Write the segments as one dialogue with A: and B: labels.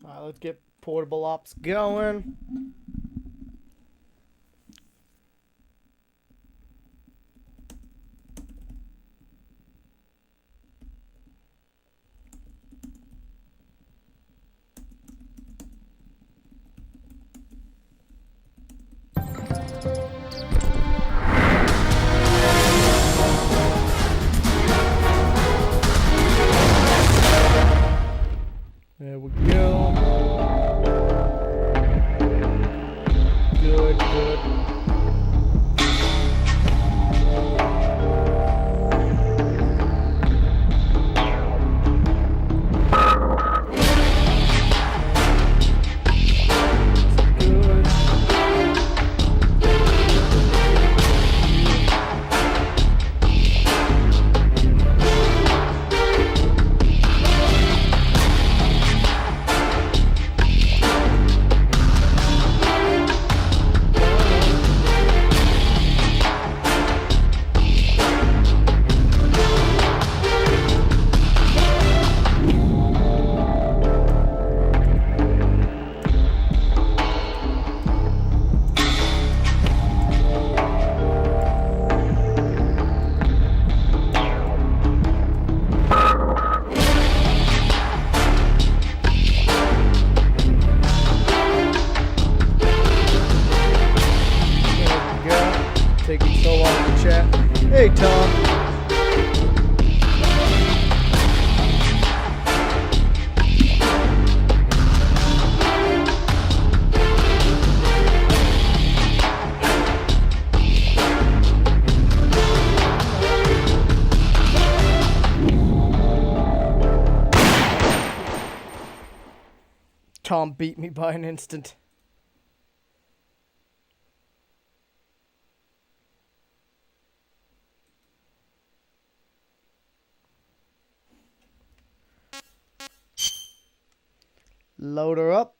A: Alright, let's get portable ops going. There we go. Good, good. Taking so long to chat. Hey, Tom. Tom beat me by an instant. Load her up.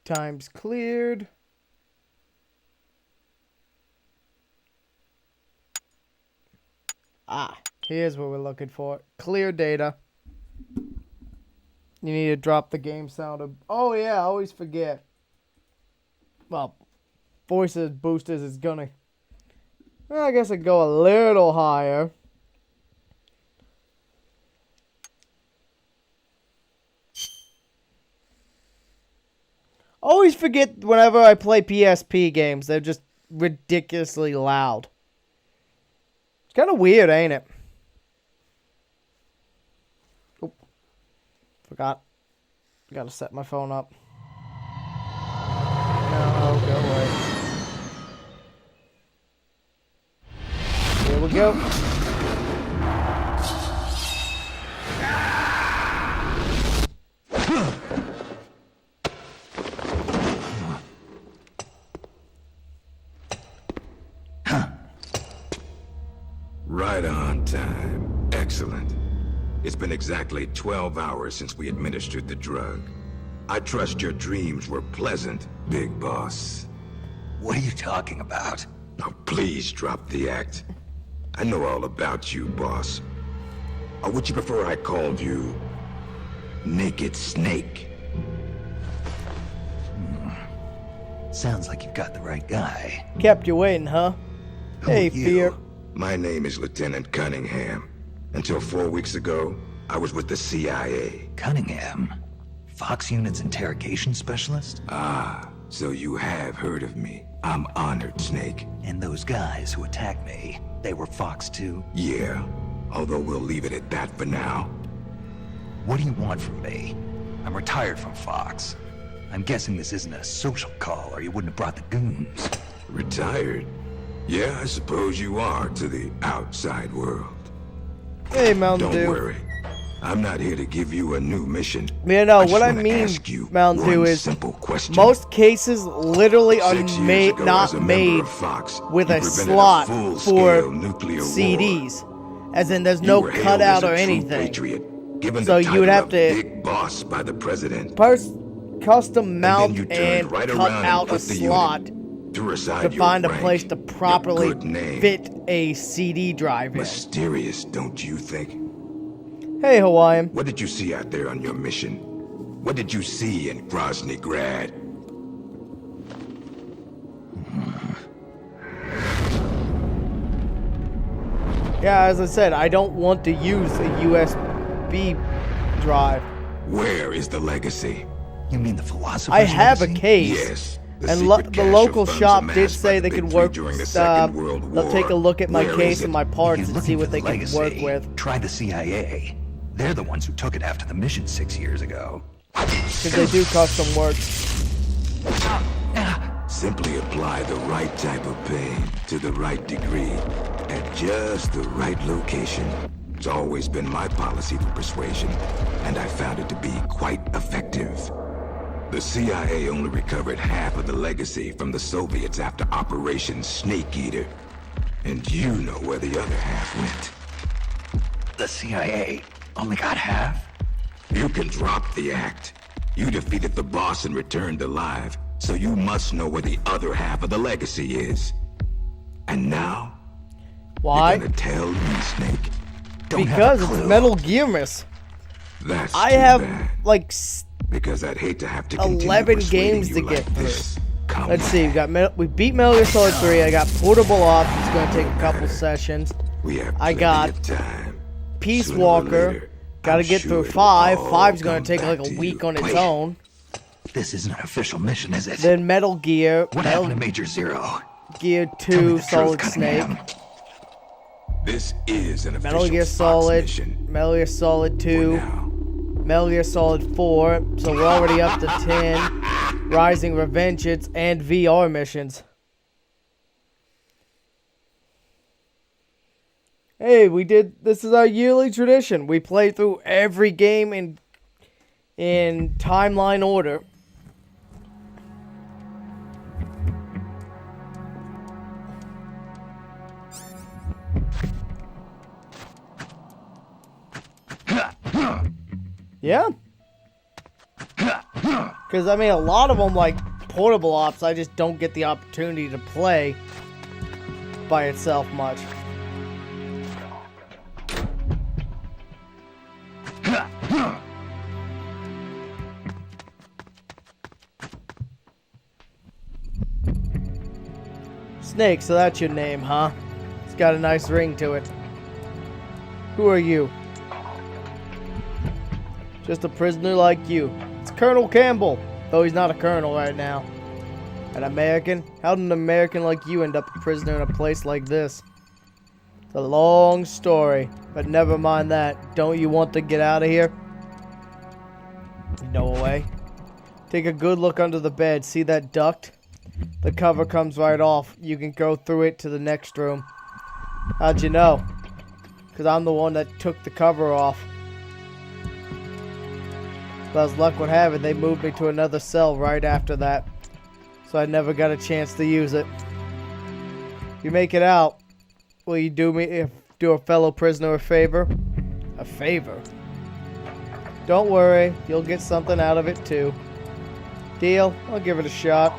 A: Time's cleared. Ah, here's what we're looking for. Clear data. You need to drop the game sound. Oh yeah, I always forget. Well, voices boosters is gonna, well, I guess I go a little higher. Always forget whenever I play PSP games, they're just ridiculously loud. It's kind of weird, ain't it? Oop. Forgot. Gotta set my phone up. No, go away. Here we go.
B: Right on time. Excellent. It's been exactly 12 hours since we administered the drug. I trust your dreams were pleasant, Big Boss.
C: What are you talking about?
B: Now please drop the act. I know all about you, boss. Or would you prefer I called you Naked Snake?
C: Sounds like you've got the right guy.
A: Kept you waiting, huh?
C: Who
A: Hey,
C: are you?
A: Fear.
B: My name is Lieutenant Cunningham. Until 4 weeks ago, I was with the CIA.
C: Cunningham? Fox Unit's interrogation specialist?
B: Ah, so you have heard of me. I'm honored, Snake.
C: And those guys who attacked me, they were Fox too?
B: Yeah, although we'll leave it at that for now.
C: What do you want from me? I'm retired from Fox. I'm guessing this isn't a social call, or you wouldn't have brought the goons.
B: Retired? Yeah, I suppose you are to the outside world.
A: Hey, Mountain
B: Don't
A: Dew.
B: worry. I'm not here to give you a new mission.
A: You know,
B: I just
A: what I
B: wanna
A: mean,
B: ask you
A: Mountain Dew,
B: one
A: is
B: simple question.
A: most cases literally are
B: 6 years
A: made,
B: ago,
A: not
B: as a member
A: made
B: of Fox,
A: with
B: you
A: a
B: prevented
A: slot
B: full-scale
A: for
B: nuclear war.
A: CDs. As in, there's
B: You
A: no
B: were hailed
A: cutout
B: as a
A: or
B: true
A: anything.
B: patriot, given
A: So
B: the
A: you
B: title
A: would have
B: of
A: to
B: Big Boss by the president.
A: Custom mount
B: you
A: and
B: turned right
A: cut
B: around and
A: out a
B: put the
A: slot
B: To reside
A: to
B: your
A: find a
B: rank,
A: place to
B: your
A: properly
B: good name.
A: fit a CD drive in.
B: Mysterious, don't you think?
A: Hey, Hawaiian.
B: What did you see out there on your mission? What did you see in Grozny Grad?
A: Yeah, as I said, I don't want to use a USB drive.
B: Where is the legacy?
C: You mean the philosopher's
A: I have a
C: legacy?
A: case.
B: Yes.
A: And
B: secret
A: the
B: cache of
A: local
B: funds
A: shop did
B: amassed by
A: say
B: the
A: they
B: Big
A: could
B: Three
A: work.
B: during the Second World
A: They'll take a
B: War.
A: look at my
B: Where
A: case
B: is
A: and
B: it?
A: my
C: If
A: parts
C: you're
A: and
C: looking
A: see
C: for
A: what
C: the
A: they can work
C: legacy,
A: with.
C: try the CIA. They're the ones who took it after the mission 6 years ago.
A: Because they do custom work.
B: Simply apply the right type of pain to the right degree at just the right location. It's always been my policy for persuasion, and I found it to be quite effective. The CIA only recovered half of the legacy from the Soviets after Operation Snake Eater. And you know where the other half went.
C: The CIA only got half?
B: You can drop the act. You defeated the boss and returned alive, so you must know where the other half of the legacy is. And now,
A: Why?
B: you're gonna tell me, Snake.
C: Don't
A: Because
C: have a
A: it's
C: clue.
A: Metal Gearmas.
B: That's
A: I
B: too
A: have
B: bad,
A: like
B: because I'd hate to have to continue
A: 11
B: persuading
A: games
B: you
A: to get
B: like
A: through.
B: this. Come
A: Let's see,
B: back.
A: we beat Metal Gear Solid 3. I got Portable Ops. It's gonna take a couple sessions.
B: We have
A: I
B: plenty
A: got
B: of time.
A: Peace
B: Sooner or
A: Walker.
B: later,
A: Gotta
B: I'm
A: get
B: sure
A: through
B: it'll
A: 5.
B: all
A: 5's gonna
B: come
A: take
B: back
A: like a
B: to
A: week
B: you.
A: on its
C: Wait.
A: own.
C: This isn't an official mission, is it?
A: Then Metal Gear.
C: What
A: Metal
C: happened to Major Zero?
A: Gear
C: Tell me
A: 2
C: the truth,
A: Solid Snake.
C: Cunningham.
B: This is an
A: Metal
B: official
A: Gear
B: Fox
A: Solid.
B: mission.
A: Metal Gear Solid
B: For
A: 2.
B: now.
A: Metal Gear Solid 4. So we're already up to 10. Rising Revengeance and VR missions. Hey, this is our yearly tradition. We play through every game in timeline order. Yeah. Because, I mean, a lot of them, like Portable Ops, I just don't get the opportunity to play by itself much. Snake, so that's your name, huh? It's got a nice ring to it. Who are you? Just a prisoner like you. It's Colonel Campbell, though he's not a colonel right now. An American? How did an American like you end up a prisoner in a place like this? It's a long story, but never mind that. Don't you want to get out of here? No way. Take a good look under the bed. See that duct? The cover comes right off. You can go through it to the next room. How'd you know? Because I'm the one that took the cover off. But as luck would have it, they moved me to another cell right after that. So I never got a chance to use it. If you make it out, will you do a fellow prisoner a favor? A favor? Don't worry, you'll get something out of it too. Deal? I'll give it a shot.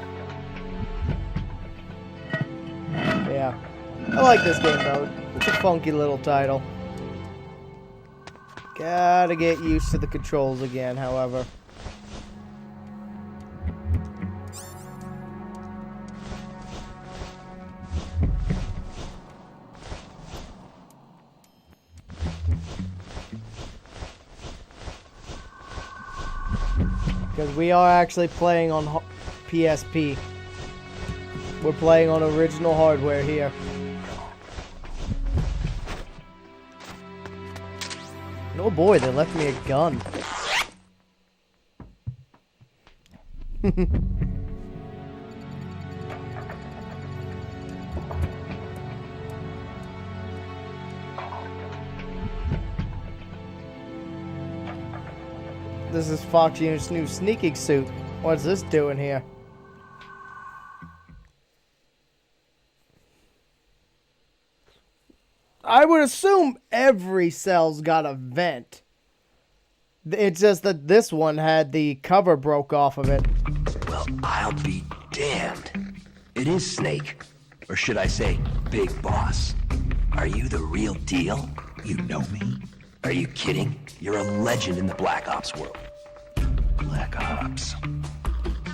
A: Yeah. I like this game though. It's a funky little title. Gotta get used to the controls again, however. Because we are actually playing on PSP. We're playing on original hardware here. Oh boy, they left me a gun. This is Fox Unit's new sneaking suit. What's this doing here? I would assume every cell's got a vent. It's just that this one had the cover broke off of it.
C: Well, I'll be damned.
D: It is Snake. Or should I say, Big Boss. Are you the real deal?
C: You know me?
D: Are you kidding? You're a legend in the Black Ops world.
C: Black Ops.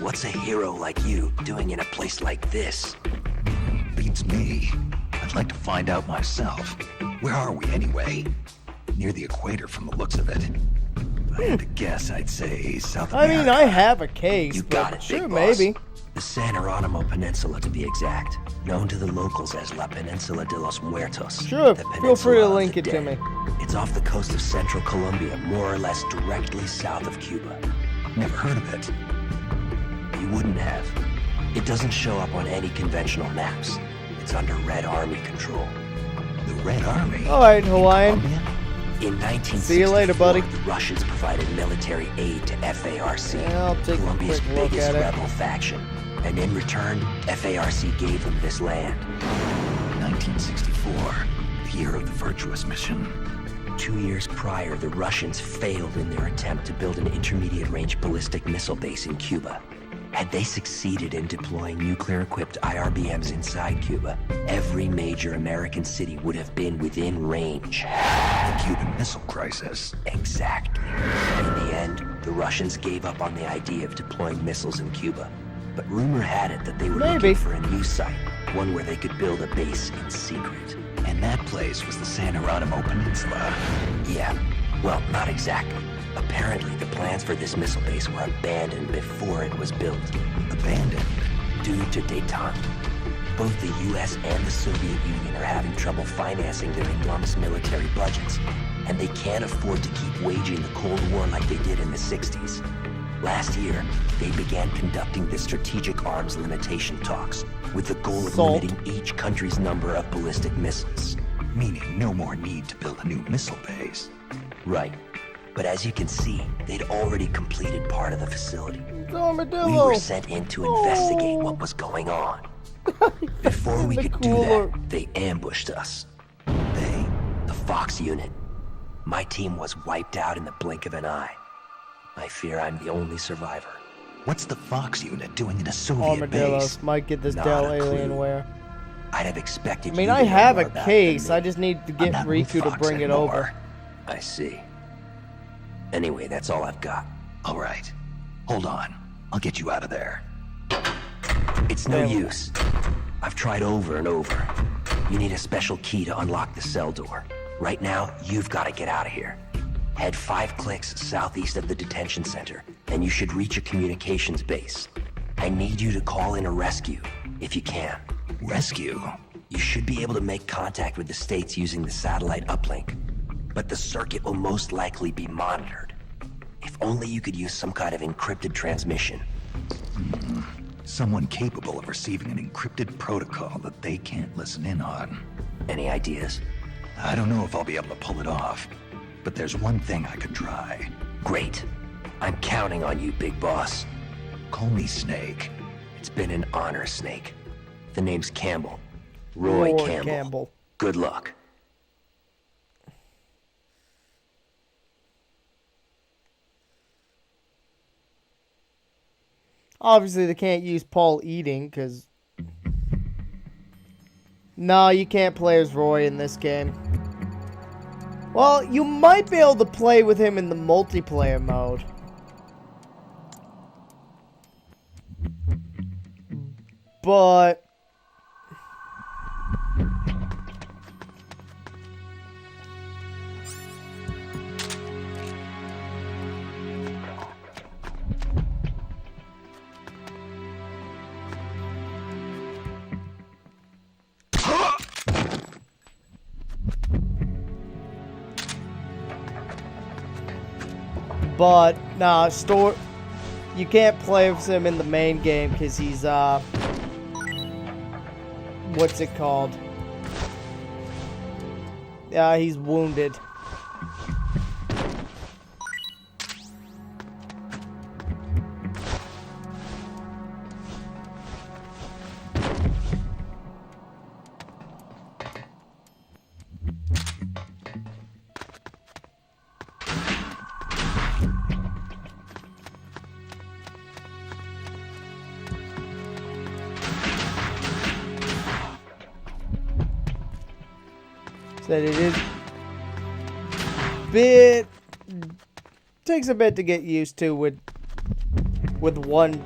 D: What's a hero like you doing in a place like this?
C: Beats me. I'd like to find out myself. Where are we anyway? Near the equator from the looks of it. If I had to guess, I'd say South
A: I
C: America.
A: mean, I have a case,
D: You
A: but
D: got it,
A: sure,
D: Big Boss.
A: maybe.
D: The San Geronimo Peninsula, to be exact. Known to the locals as La Peninsula de los Muertos.
A: Sure,
D: the
A: feel
D: Peninsula
A: free to
D: of
A: link
D: the
A: it to
D: Dead.
A: me.
D: It's off the coast of central Colombia, more or less directly south of Cuba.
C: Never heard of it.
D: You wouldn't have. It doesn't show up on any conventional maps. It's under Red Army control.
C: The Red Army?
A: Alright, Hawaiian.
C: Colombia?
D: In 1964,
A: See you later, buddy.
D: the Russians provided military aid to FARC,
A: Yeah, I'll take a
D: Colombia's
A: quick look
D: biggest
A: at it.
D: rebel faction. And in return, FARC gave them this land.
C: 1964. The year of the Virtuous Mission.
D: 2 years prior, the Russians failed in their attempt to build an intermediate-range ballistic missile base in Cuba. Had they succeeded in deploying nuclear-equipped IRBMs inside Cuba, every major American city would have been within range.
C: The Cuban Missile Crisis.
D: Exactly. In the end, the Russians gave up on the idea of deploying missiles in Cuba. But rumor had it that they were
A: Maybe.
D: looking for a new site, one where they could build a base in secret.
C: And that place was the San Geronimo Peninsula.
D: Yeah, well, not exactly. Apparently, the plans for this missile base were abandoned before it was built.
C: Abandoned.
D: Due to detente. Both the US and the Soviet Union are having trouble financing their enormous military budgets, and they can't afford to keep waging the Cold War like they did in the 60s. Last year, they began conducting the strategic arms limitation talks, with the goal of
A: Salt.
D: limiting each country's number of ballistic missiles.
C: Meaning no more need to build a new missile base.
D: Right. But as you can see, they'd already completed part of the facility.
A: It's
D: We
A: armadillo.
D: were sent in to investigate what was going on. Before we
A: The
D: could do
A: cooler.
D: that, they ambushed us.
C: They?
D: The Fox unit. My team was wiped out in the blink of an eye. I fear I'm the only survivor.
C: What's the Fox unit doing in a Soviet
A: Armadillos
C: base?
A: might get this
D: Not
A: Dell
D: a clue.
A: Alienware.
D: I'd have expected
A: I mean,
D: you
A: I
D: to know
A: have
D: more
A: a
D: about it
A: case.
D: than
A: I
D: me.
A: just need to
C: I'm
A: get
C: not with
A: Riku to
C: Fox
A: bring it
C: anymore.
A: over.
D: I see. Anyway, that's all I've got.
C: All right. Hold on. I'll get you out of there.
D: It's no
A: Damn.
D: use. I've tried over and over. You need a special key to unlock the cell door. Right now, you've got to get out of here. Head 5 clicks southeast of the detention center, and you should reach a communications base. I need you to call in a rescue, if you can.
C: Rescue?
D: You should be able to make contact with the States using the satellite uplink, but the circuit will most likely be monitored. If only you could use some kind of encrypted transmission.
C: Someone capable of receiving an encrypted protocol that they can't listen in on.
D: Any ideas?
C: I don't know if I'll be able to pull it off, but there's one thing I could try.
D: Great. I'm counting on you, Big Boss.
C: Call me Snake.
D: It's been an honor, Snake. The name's Campbell. Roy Campbell. Good luck.
A: Obviously, they can't use Paul eating, because... No, you can't play as Roy in this game. Well, you might be able to play with him in the multiplayer mode. But... But, nah, you can't play with him in the main game because he's, what's it called? Yeah, he's wounded. Said it is bit takes a bit to get used to with one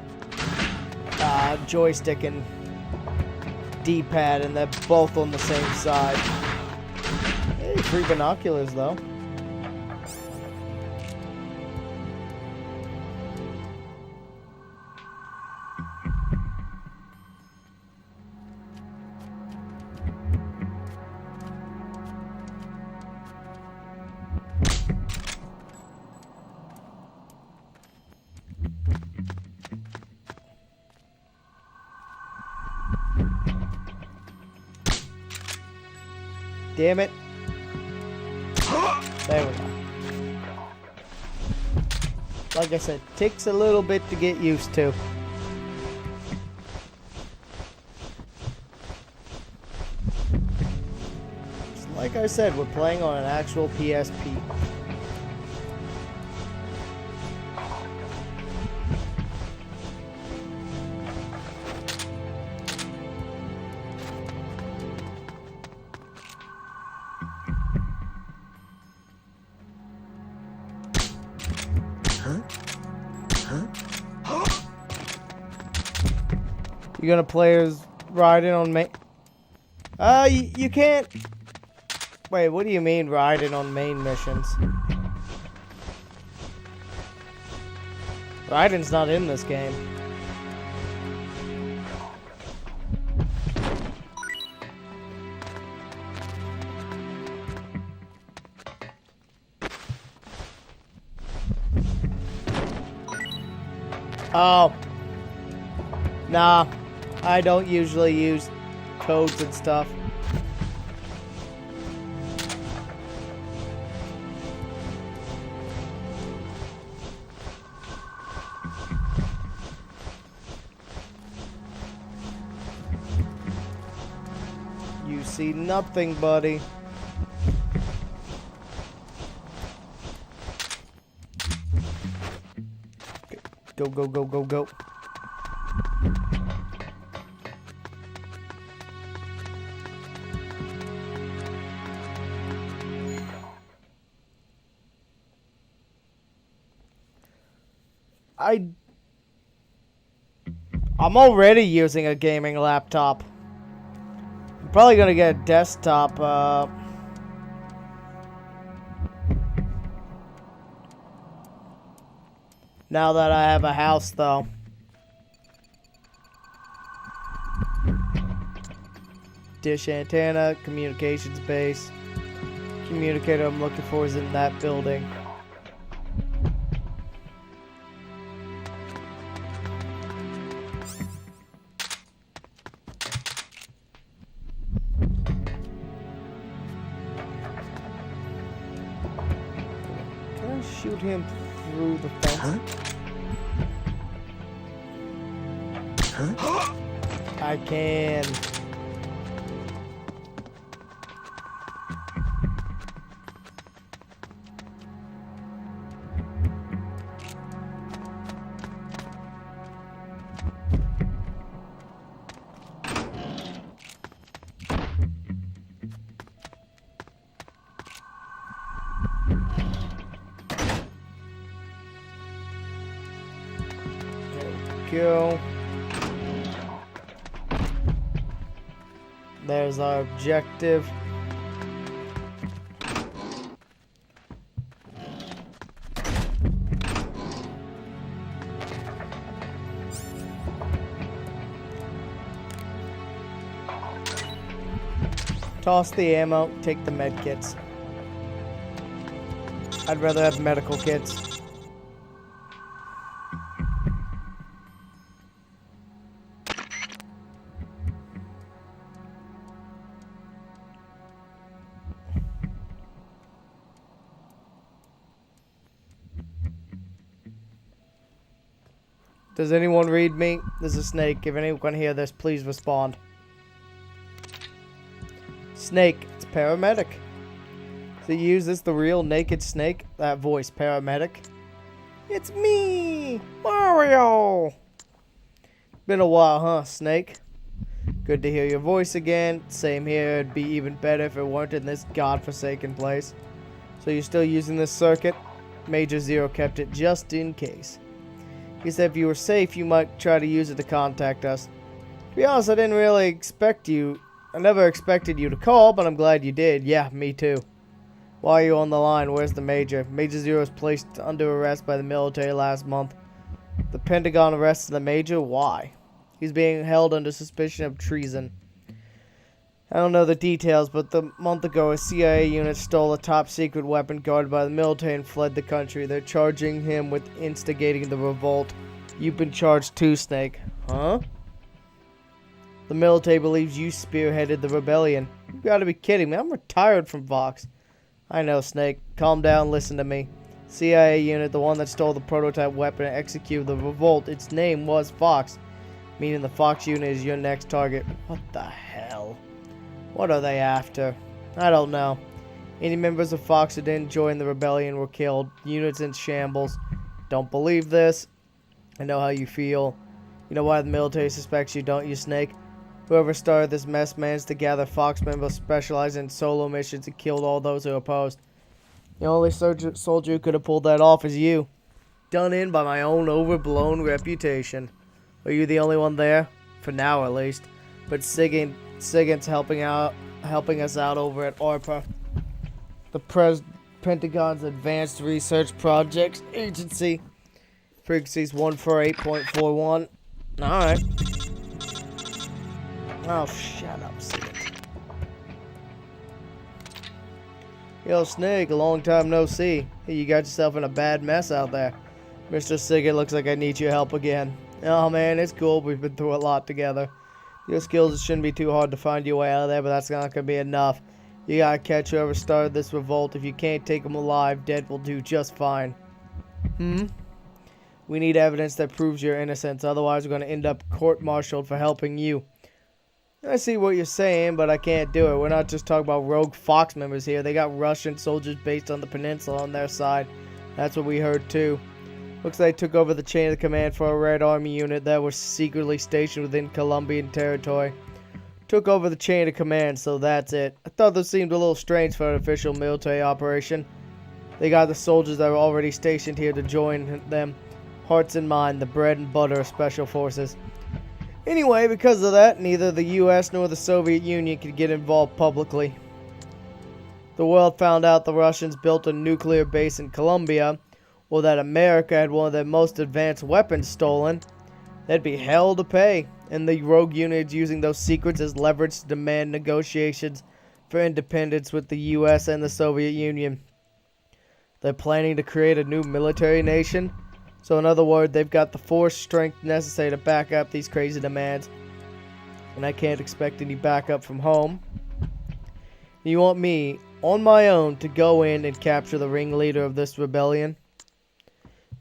A: joystick and D-pad, and they're both on the same side. Hey, free binoculars though. Damn it. There we go. Like I said, takes a little bit to get used to. Like I said, we're playing on an actual PSP. You gonna play as riding on main? You can't. Wait, what do you mean riding on main missions? Riding's not in this game. Oh. Nah. I don't usually use codes and stuff. You see nothing, buddy. Go, go, go, go, go. I'm already using a gaming laptop. I'm probably gonna get a desktop, now that I have a house, though. Dish antenna, communications base. Communicator I'm looking for is in that building. Shoot him through the fence. Huh? I can. Go. There's our objective. Toss the ammo, take the med kits. I'd rather have medical kits. Does anyone read me? There's a snake. If anyone can hear this, please respond. Snake. It's paramedic. So you use this, the real naked snake? That voice, paramedic. It's me, Mario. Been a while, huh, Snake? Good to hear your voice again. Same here. It'd be even better if it weren't in this godforsaken place. So you're still using this circuit? Major Zero kept it just in case. He said if you were safe, you might try to use it to contact us. To be honest, I didn't really expect you. I never expected you to call, but I'm glad you did. Yeah, me too. Why are you on the line? Where's the Major? Major Zero was placed under arrest by the military last month. The Pentagon arrested the Major? Why? He's being held under suspicion of treason. I don't know the details, but a month ago a CIA unit stole a top-secret weapon guarded by the military and fled the country. They're charging him with instigating the revolt. You've been charged too, Snake. Huh? The military believes you spearheaded the rebellion. You gotta be kidding me. I'm retired from Vox. I know, Snake. Calm down, listen to me. CIA unit, the one that stole the prototype weapon and executed the revolt, its name was Fox. Meaning the Fox unit is your next target. What the hell? What are they after? I don't know. Any members of Fox who didn't join the rebellion were killed. Units in shambles. Don't believe this. I know how you feel. You know why the military suspects you, don't you, Snake? Whoever started this mess managed to gather Fox members specialized in solo missions and killed all those who opposed. The only soldier who could have pulled that off is you. Done in by my own overblown reputation. Are you the only one there? For now, at least. But Sigint's helping us out over at ARPA, the Pentagon's Advanced Research Projects Agency. Frequency's 148.41. Alright. Oh, shut up, Sigint. Yo, Snake, a long time no see. Hey, you got yourself in a bad mess out there. Mr. Sigint, looks like I need your help again. Oh man, it's cool. We've been through a lot together. Your skills, it shouldn't be too hard to find your way out of there, but that's not going to be enough. You gotta catch whoever started this revolt. If you can't take them alive, dead will do just fine. We need evidence that proves your innocence, otherwise we're going to end up court-martialed for helping you. I see what you're saying, but I can't do it. We're not just talking about rogue Fox members here. They got Russian soldiers based on the peninsula on their side. That's what we heard too. Looks like they took over the chain of command for a Red Army unit that was secretly stationed within Colombian territory. Took over the chain of command, so that's it. I thought this seemed a little strange for an official military operation. They got the soldiers that were already stationed here to join them. Hearts and mind, the bread and butter of special forces. Anyway, because of that, neither the US nor the Soviet Union could get involved publicly. The world found out the Russians built a nuclear base in Colombia, or that America had one of their most advanced weapons stolen. They'd be hell to pay, and the rogue units using those secrets as leverage to demand negotiations for independence with the US and the Soviet Union. They're planning to create a new military nation. So in other words, they've got the force strength necessary to back up these crazy demands. And I can't expect any backup from home. You want me, on my own, to go in and capture the ringleader of this rebellion?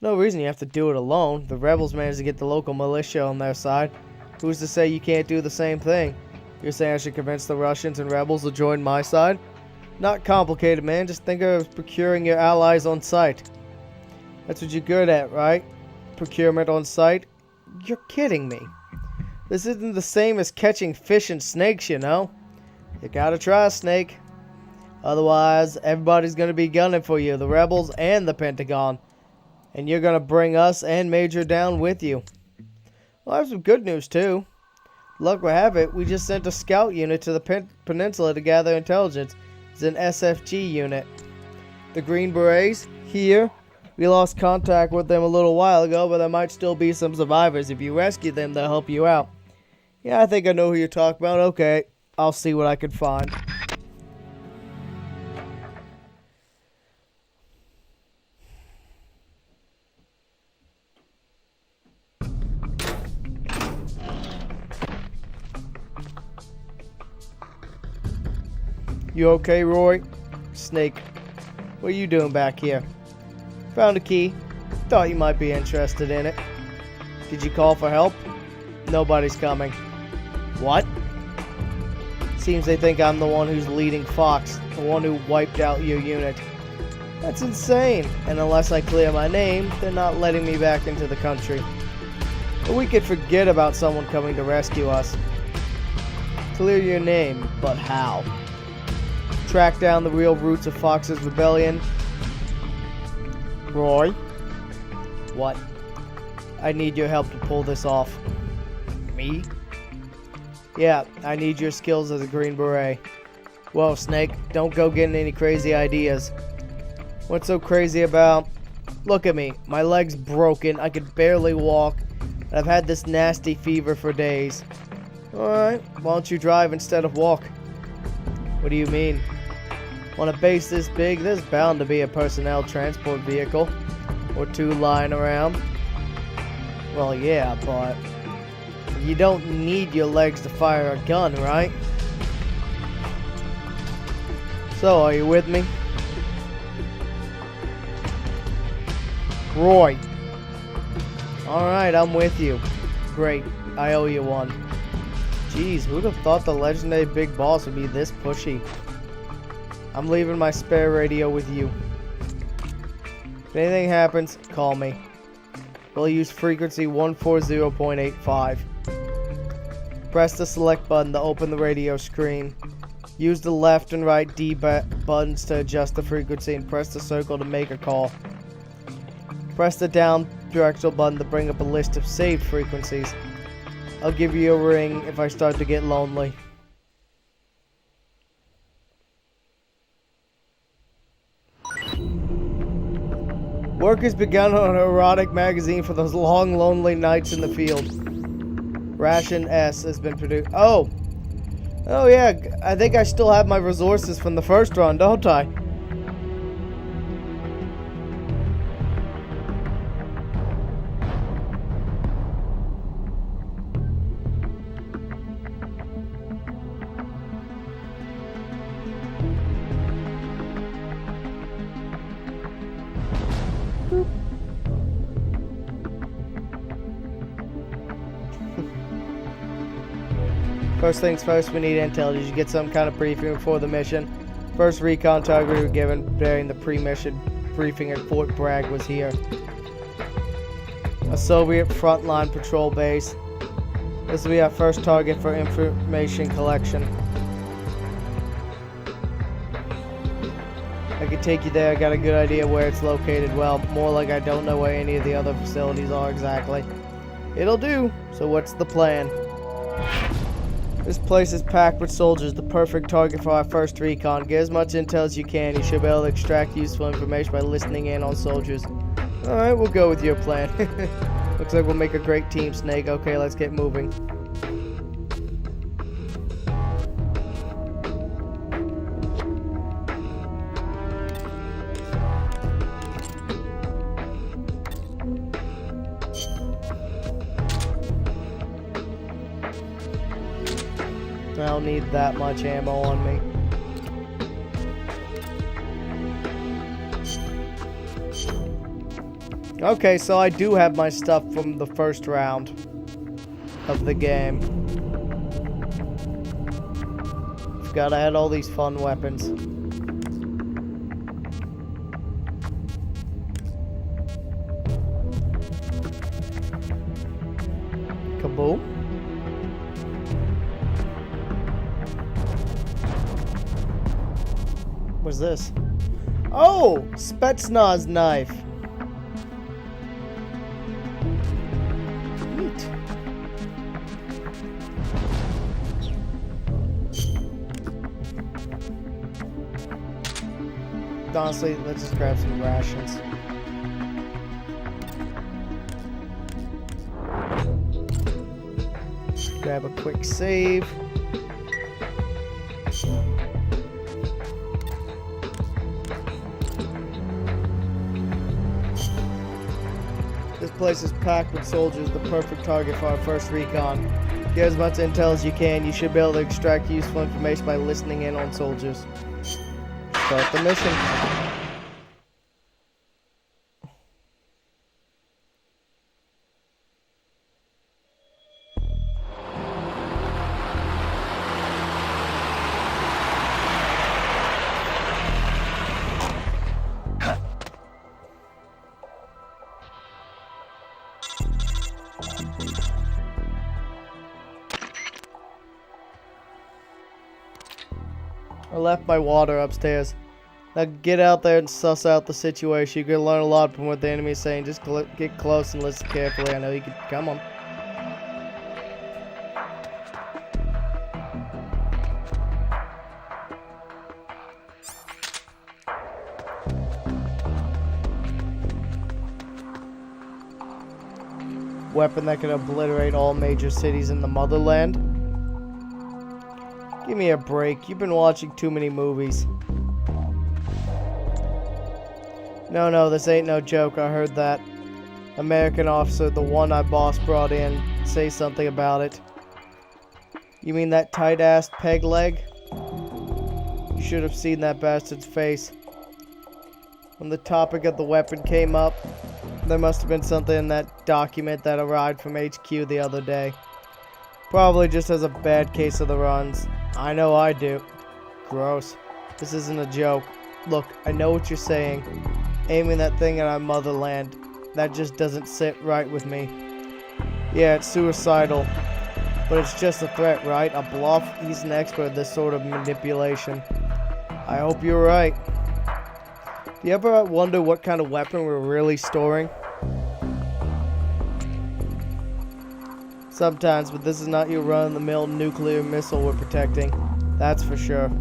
A: No reason you have to do it alone. The rebels managed to get the local militia on their side. Who's to say you can't do the same thing? You're saying I should convince the Russians and rebels to join my side? Not complicated, man. Just think of procuring your allies on sight. That's what you're good at, right? Procurement on sight? You're kidding me. This isn't the same as catching fish and snakes, you know? You gotta try, Snake. Otherwise, everybody's gonna be gunning for you. The rebels and the Pentagon. And you're gonna bring us and Major down with you. Well, I have some good news, too. Luck will have it, we just sent a scout unit to the peninsula to gather intelligence. It's an SFG unit. The Green Berets, here. We lost contact with them a little while ago, but there might still be some survivors. If you rescue them, they'll help you out. Yeah, I think I know who you're talking about. Okay, I'll see what I can find. You okay, Roy? Snake, what are you doing back here? Found a key. Thought you might be interested in it. Did you call for help? Nobody's coming. What? Seems they think I'm the one who's leading Fox, the one who wiped out your unit. That's insane, and unless I clear my name, they're not letting me back into the country. But we could forget about someone coming to rescue us. Clear your name, but how? Track down the real roots of Fox's rebellion. Roy? What? I need your help to pull this off. Me? Yeah, I need your skills as a Green Beret. Whoa, Snake, don't go getting any crazy ideas. What's so crazy about... Look at me, my leg's broken, I could barely walk, and I've had this nasty fever for days. Alright, why don't you drive instead of walk? What do you mean? On a base this big, there's bound to be a personnel transport vehicle or two lying around. Well, yeah, but you don't need your legs to fire a gun, right? So, are you with me? Roy. Alright, I'm with you. Great, I owe you one. Jeez, who'd have thought the legendary Big Boss would be this pushy? I'm leaving my spare radio with you. If anything happens, call me. We'll use frequency 140.85. Press the select button to open the radio screen. Use the left and right D buttons to adjust the frequency and press the circle to make a call. Press the down directional button to bring up a list of saved frequencies. I'll give you a ring if I start to get lonely. Work has begun on an erotic magazine for those long, lonely nights in the field. Ration S has been produced. Oh yeah, I think I still have my resources from the first run, don't I? First things first, we need intel. Did you get some kind of briefing before the mission? First recon target we were given during the pre-mission briefing at Fort Bragg was here. A Soviet frontline patrol base. This will be our first target for information collection. I can take you there. I got a good idea where it's located. Well, more like I don't know where any of the other facilities are exactly. It'll do. So what's the plan? This place is packed with soldiers, the perfect target for our first recon. Get as much intel as you can. You should be able to extract useful information by listening in on soldiers. Alright, we'll go with your plan. Looks like we'll make a great team, Snake. Okay, let's get moving. I don't need that much ammo on me. Okay, so I do have my stuff from the first round of the game. Forgot I had all these fun weapons. Kaboom. What's this? Oh! Spetsnaz knife. Neat. Honestly, let's just grab some rations. Grab a quick save. This place is packed with soldiers, the perfect target for our first recon. Get as much intel as you can. You should be able to extract useful information by listening in on soldiers. Start the mission. I left my water upstairs. Now get out there and suss out the situation. You can learn a lot from what the enemy is saying. Just get close and listen carefully. I know you can. Come on. Weapon that can obliterate all major cities in the motherland. Give me a break. You've been watching too many movies. No, this ain't no joke. I heard that American officer, the one our boss brought in, say something about it. You mean that tight-assed peg leg? You should have seen that bastard's face. When the topic of the weapon came up, there must have been something in that document that arrived from HQ the other day. Probably just as a bad case of the runs. I know I do. Gross. This isn't a joke. Look, I know what you're saying. Aiming that thing at our motherland. That just doesn't sit right with me. Yeah, it's suicidal. But it's just a threat, right? A bluff? He's an expert at this sort of manipulation. I hope you're right. Do you ever wonder what kind of weapon we're really storing? Sometimes, but this is not your run-of-the-mill nuclear missile we're protecting. That's for sure.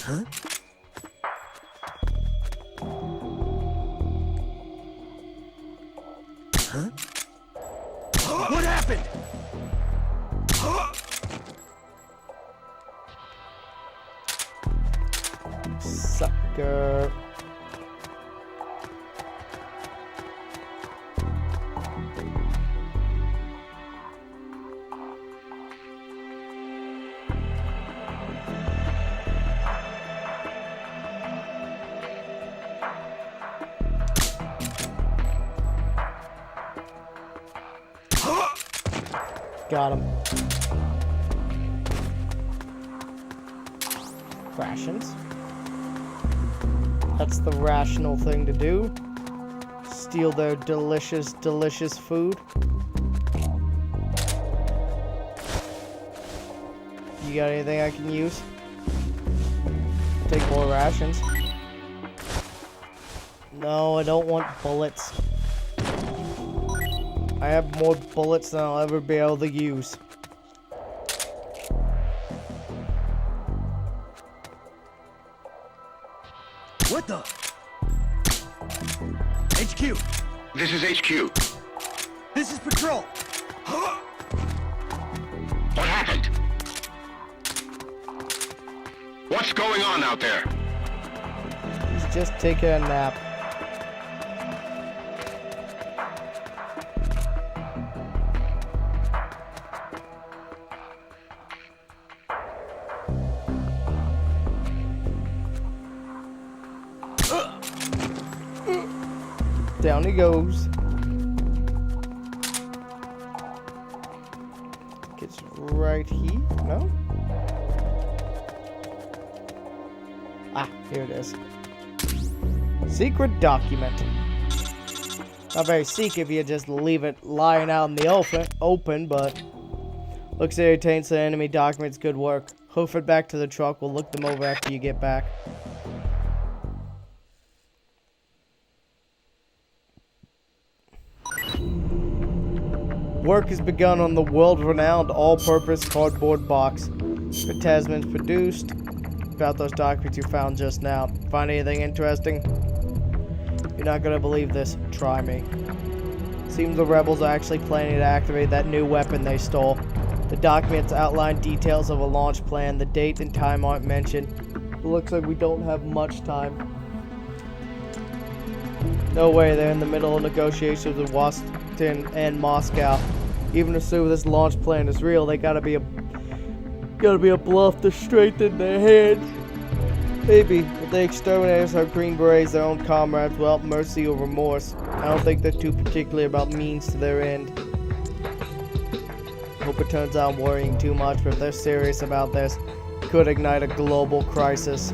D: Huh? Huh? What happened?
A: Sucker. Got him. Rations. That's the rational thing to do. Steal their delicious, delicious food. You got anything I can use? Take more rations. No, I don't want bullets. I have more bullets than I'll ever be able to use.
D: What the? HQ!
B: This is HQ.
D: This is Patrol!
B: What happened? What's going on out there?
A: He's just taking a nap. Down he goes. Gets right here. No? Ah, here it is. Secret document. Not very secret if you just leave it lying out in the open, but looks like it retains the enemy documents. Good work. Hoof it back to the truck. We'll look them over after you get back. Work has begun on the world-renowned all-purpose cardboard box. Tasman's produced. About those documents you found just now. Find anything interesting? You're not gonna believe this. Try me. Seems the rebels are actually planning to activate that new weapon they stole. The documents outline details of a launch plan. The date and time aren't mentioned. It looks like we don't have much time. No way, they're in the middle of negotiations with Washington and Moscow. Even assuming this launch plan is real, they gotta be a bluff to strengthen their heads. Maybe, if they exterminate our Green Berets, their own comrades, without mercy or remorse. I don't think they're too particular about means to their end. Hope it turns out I'm worrying too much, but if they're serious about this, it could ignite a global crisis.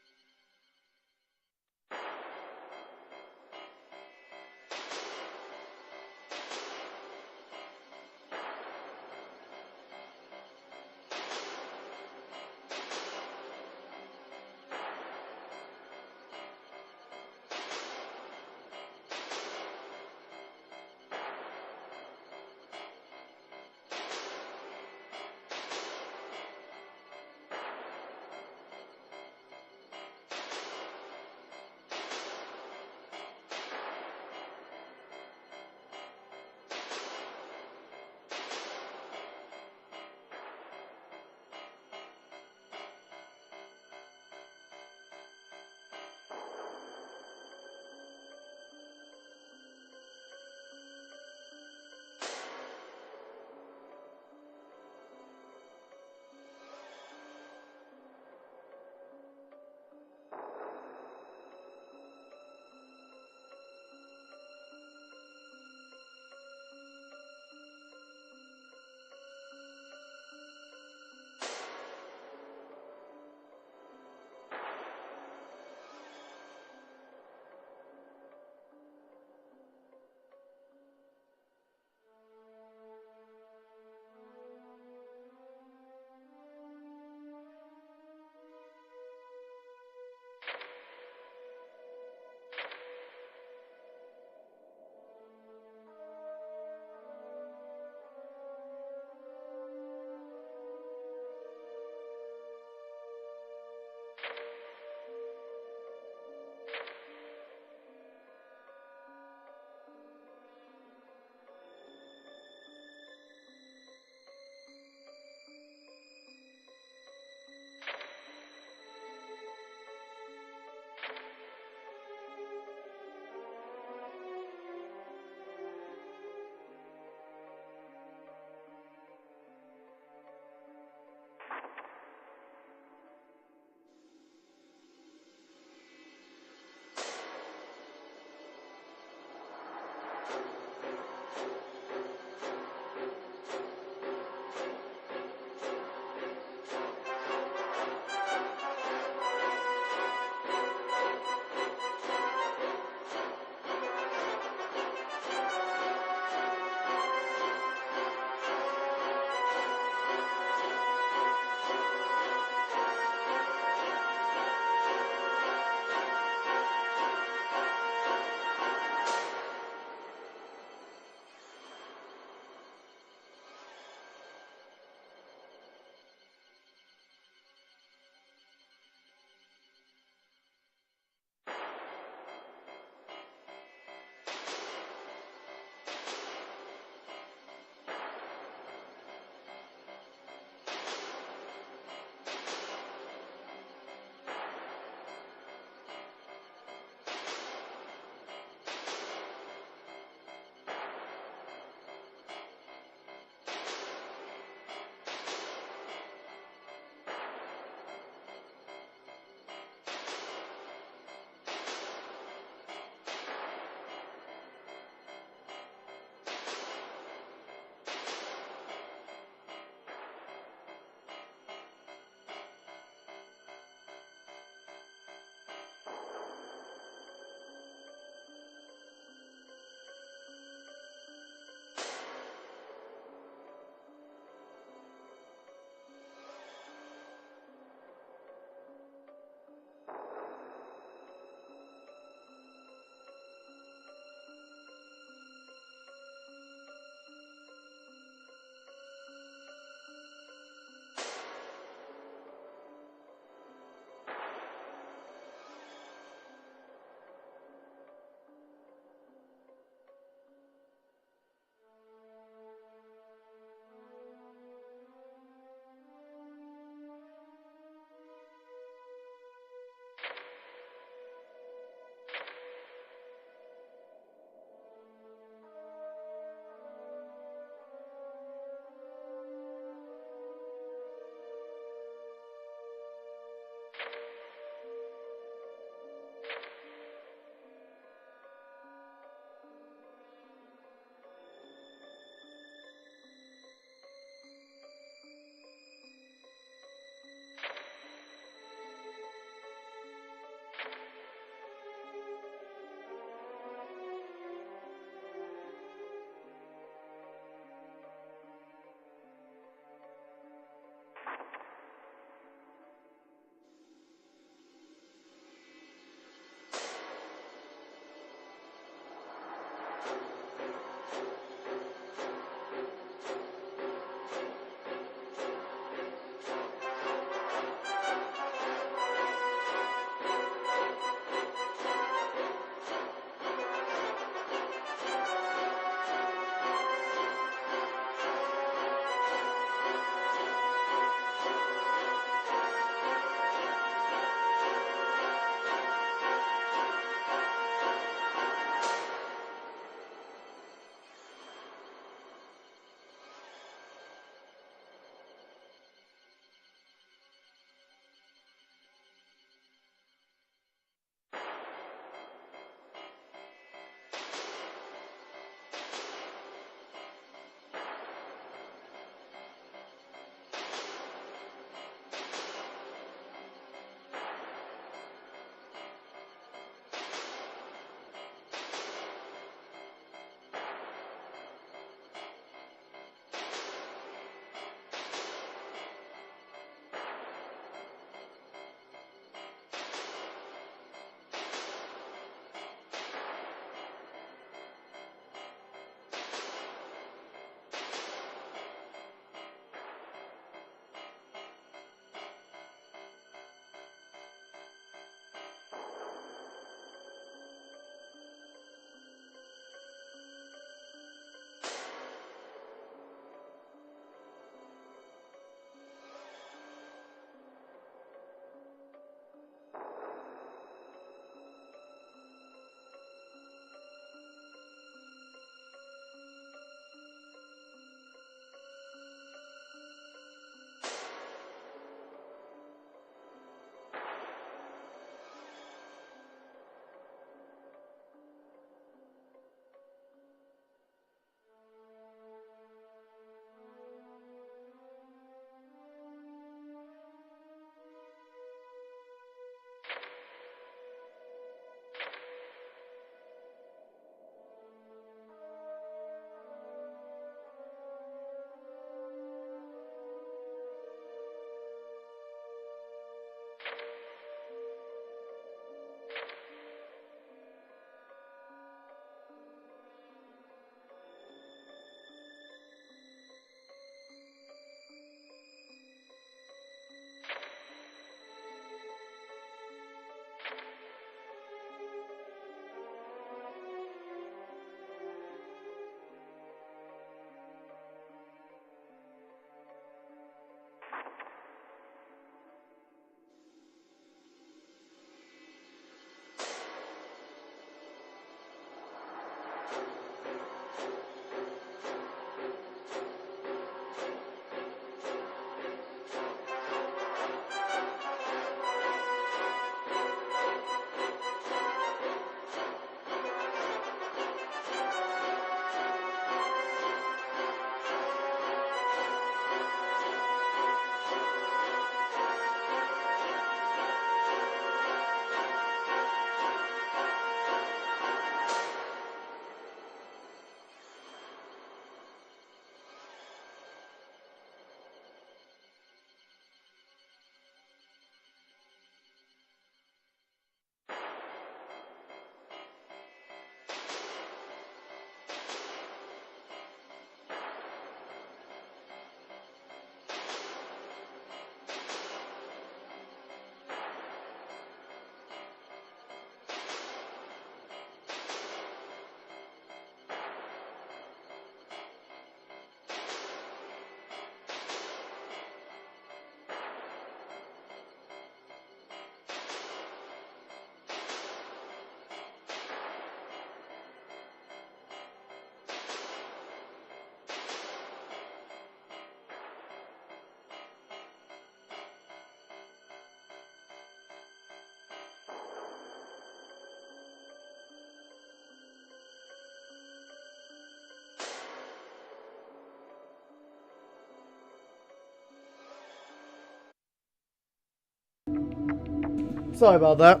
A: Sorry about that.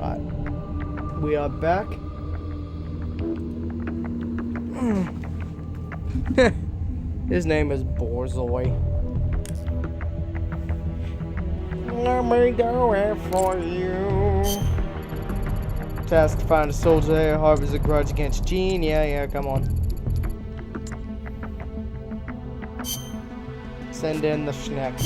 A: Alright. We are back. His name is Borzoi. Let me do it for you. Task to find a soldier that harbors a grudge against Gene. Yeah, come on. Send in the schneck.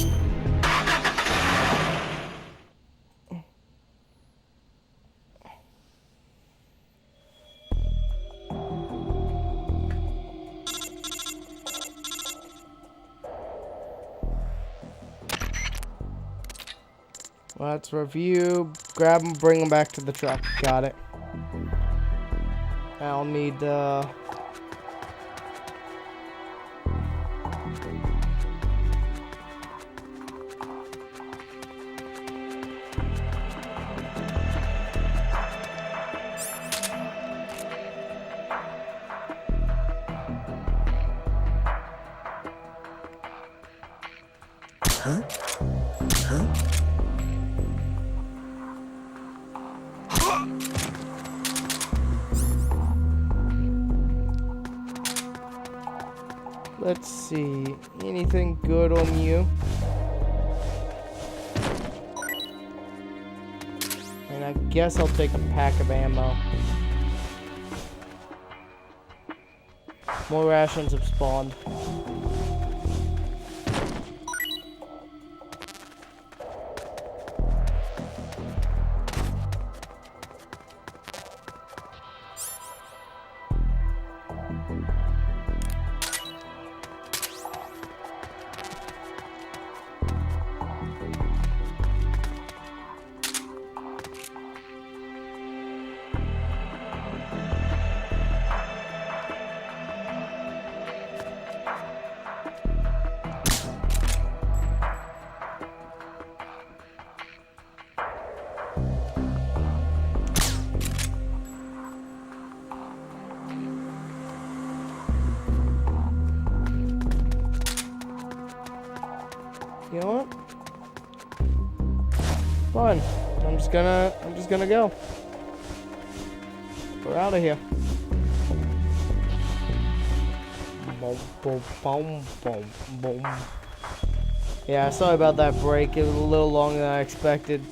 A: Let's review. Grab them, bring them back to the truck. Got it. I'll need let's see. Anything good on you? And I guess I'll take a pack of ammo. More rations have spawned. You know what? Fine. I'm just gonna go. We're out of here. Boom, boom, boom, boom, boom. Yeah, sorry about that break. It was a little longer than I expected.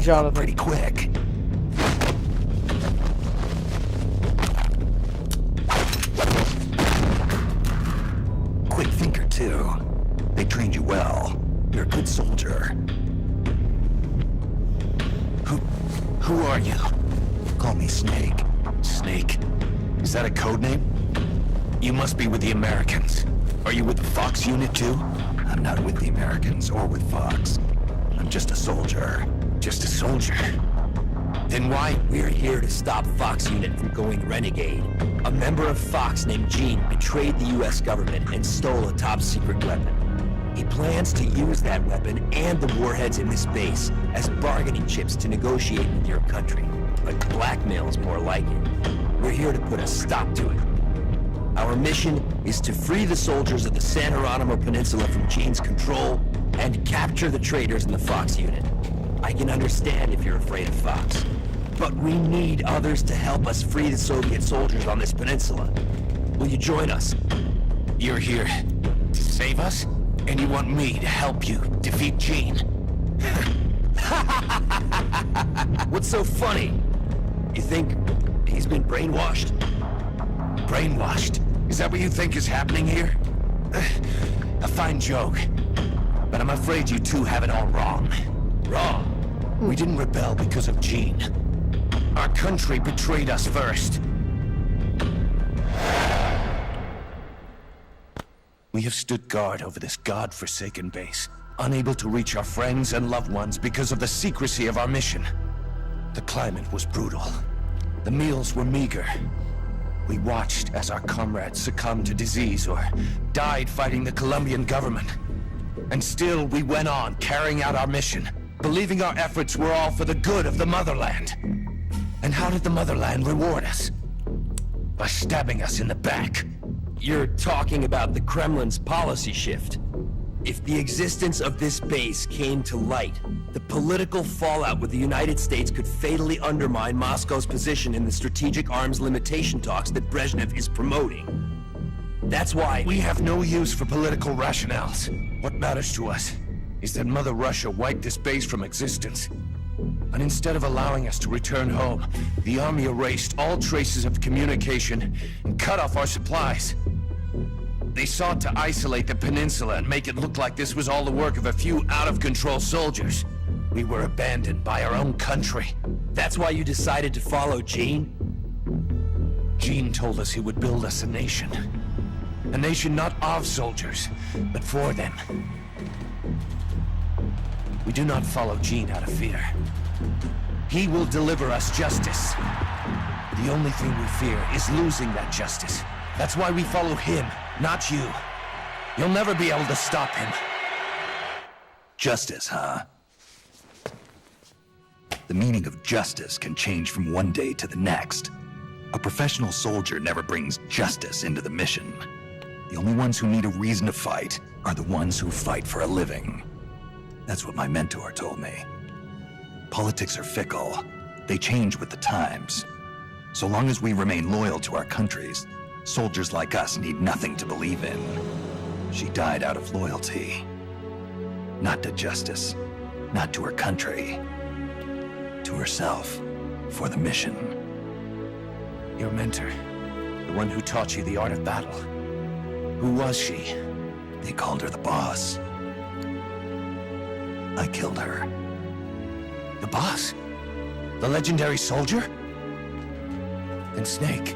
A: Jonathan.
C: Pretty quick. Quick thinker, too. They trained you well. You're a good soldier. Who are you? Call me Snake. Snake? Is that a code name? You must be with the Americans. Are you with the Fox unit, too? I'm not with the Americans or with Fox. I'm just a soldier. Just a soldier? Then why?
D: We're here to stop Fox Unit from going renegade. A member of Fox named Gene betrayed the US government and stole a top-secret weapon. He plans to use that weapon and the warheads in this base as bargaining chips to negotiate with your country. But blackmail is more like it. We're here to put a stop to it. Our mission is to free the soldiers of the San Geronimo Peninsula from Gene's control and capture the traitors in the Fox Unit. I can understand if you're afraid of Fox, but we need others to help us free the Soviet soldiers on this peninsula. Will you join us?
E: You're here to save us, and you want me to help you defeat Gene.
D: What's so funny? You think he's been brainwashed?
E: Brainwashed? Is that what you think is happening here? A fine joke, but I'm afraid you two have it all wrong. Wrong. We didn't rebel because of Gene. Our country betrayed us first. We have stood guard over this god-forsaken base, unable to reach our friends and loved ones because of the secrecy of our mission. The climate was brutal. The meals were meager. We watched as our comrades succumbed to disease or died fighting the Colombian government. And still we went on carrying out our mission, believing our efforts were all for the good of the motherland. And how did the motherland reward us? By stabbing us in the back.
D: You're talking about the Kremlin's policy shift. If the existence of this base came to light, the political fallout with the United States could fatally undermine Moscow's position in the strategic arms limitation talks that Brezhnev is promoting. That's why
E: We have no use for political rationales. What matters to us is that Mother Russia wiped this base from existence. And instead of allowing us to return home, the army erased all traces of communication and cut off our supplies. They sought to isolate the peninsula and make it look like this was all the work of a few out-of-control soldiers. We were abandoned by our own country.
D: That's why you decided to follow Gene?
E: Gene told us he would build us a nation. A nation not of soldiers, but for them. We do not follow Gene out of fear. He will deliver us justice. The only thing we fear is losing that justice. That's why we follow him, not you. You'll never be able to stop him.
C: Justice, huh? The meaning of justice can change from one day to the next. A professional soldier never brings justice into the mission. The only ones who need a reason to fight are the ones who fight for a living. That's what my mentor told me. Politics are fickle. They change with the times. So long as we remain loyal to our countries, soldiers like us need nothing to believe in. She died out of loyalty. Not to justice, not to her country. To herself, for the mission.
E: Your mentor, the one who taught you the art of battle. Who was she?
C: They called her the boss. I killed her.
E: The boss? The legendary soldier? Then Snake,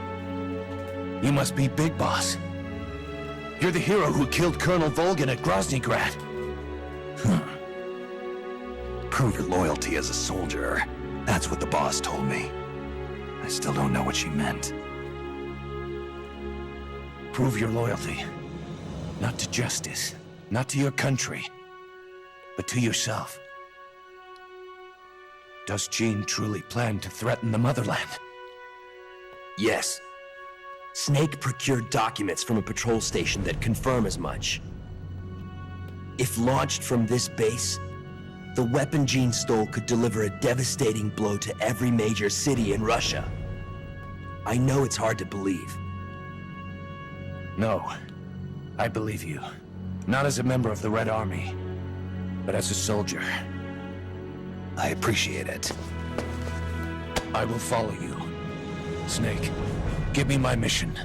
E: you must be Big Boss. You're the hero who killed Colonel Volgin at Groznygrad.
C: Prove your loyalty as a soldier. That's what the boss told me. I still don't know what she meant.
E: Prove your loyalty. Not to justice, not to your country, but to yourself. Does Gene truly plan to threaten the motherland?
D: Yes. Snake procured documents from a patrol station that confirm as much. If launched from this base, the weapon Gene stole could deliver a devastating blow to every major city in Russia. I know it's hard to believe.
E: No, I believe you. Not as a member of the Red Army, but as a soldier.
C: I appreciate it.
E: I will follow you. Snake, give me my mission.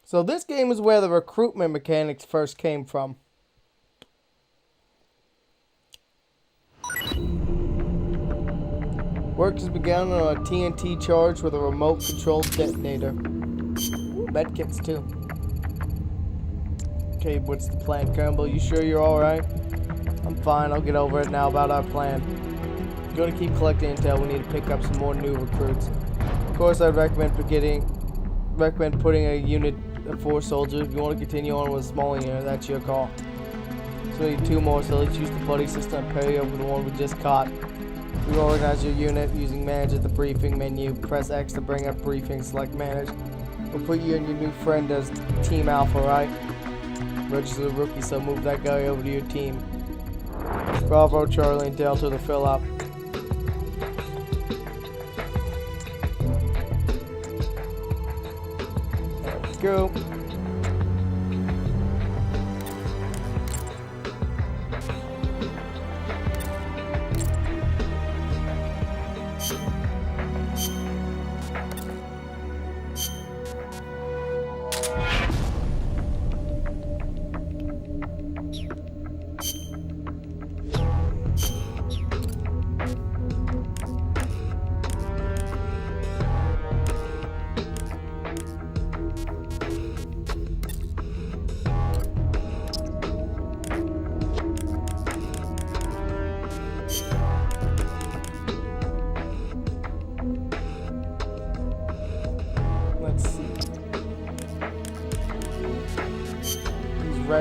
A: So this game is where the recruitment mechanics first came from. Work has begun on a TNT charge with a remote-controlled detonator. Ooh, medkits too. Okay, what's the plan, Campbell? You sure you're alright? I'm fine, I'll get over it now about our plan. I'm gonna keep collecting intel, we need to pick up some more new recruits. Of course, I'd recommend putting a unit of 4 soldiers. If you want to continue on with a smaller unit, that's your call. So we need 2 more, so let's use the buddy system and parry over the one we just caught. You organize your unit using manage at the briefing menu. Press X to bring up briefing, select manage. We'll put you and your new friend as Team Alpha, right? Register the rookie, so move that guy over to your team. Bravo, Charlie, and Delta to fill up. There we go.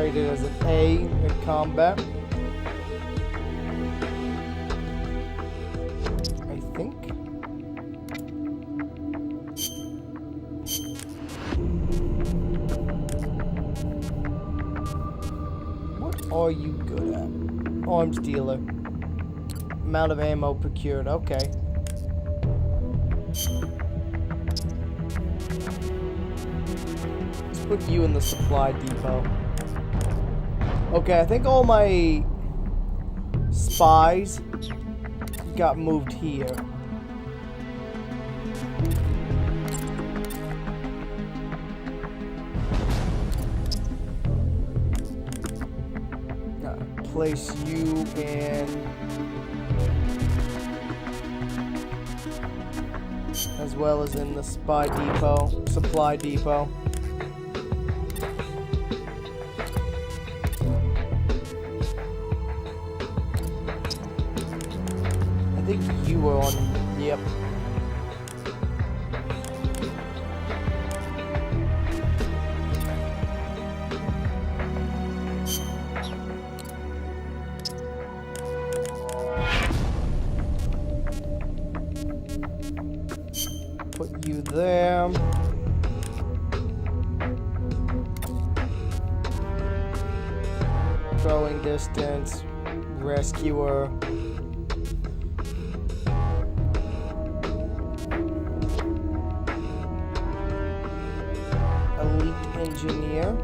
A: rated as an A in combat. I think. What are you good at? Arms dealer. Amount of ammo procured. Okay. Let's put you in the supply depot. Okay, I think all my spies got moved here. Place you in, as well as in the supply depot. I think you were on, yep. Put you there. Throwing distance, rescuer. Elite engineer.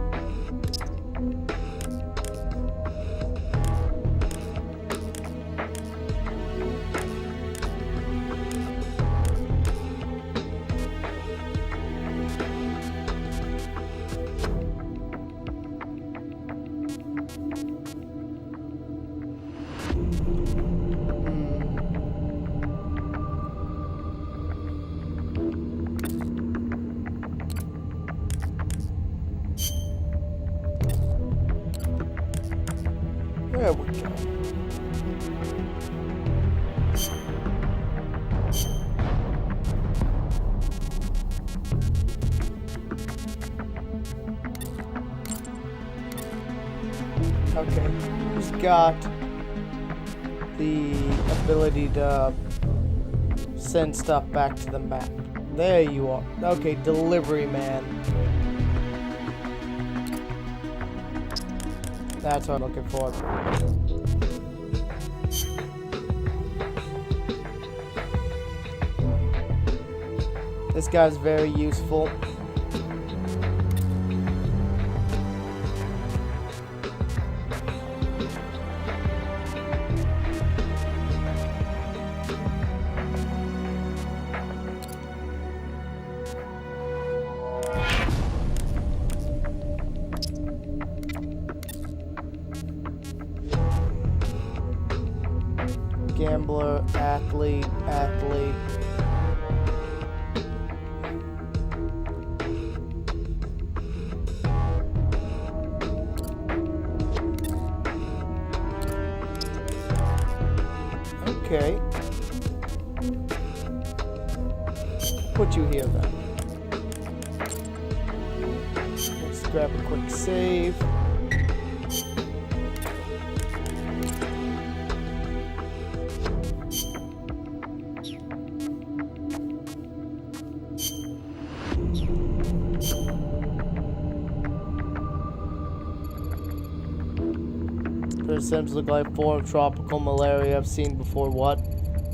A: There we go. Okay, who's got the ability to send stuff back to the map? There you are. Okay, delivery man. That's what I'm looking for. This guy's very useful. Gambler, athlete. Okay. Put you here then. Let's grab a quick save. Symptoms look like a form of tropical malaria I've seen before. What?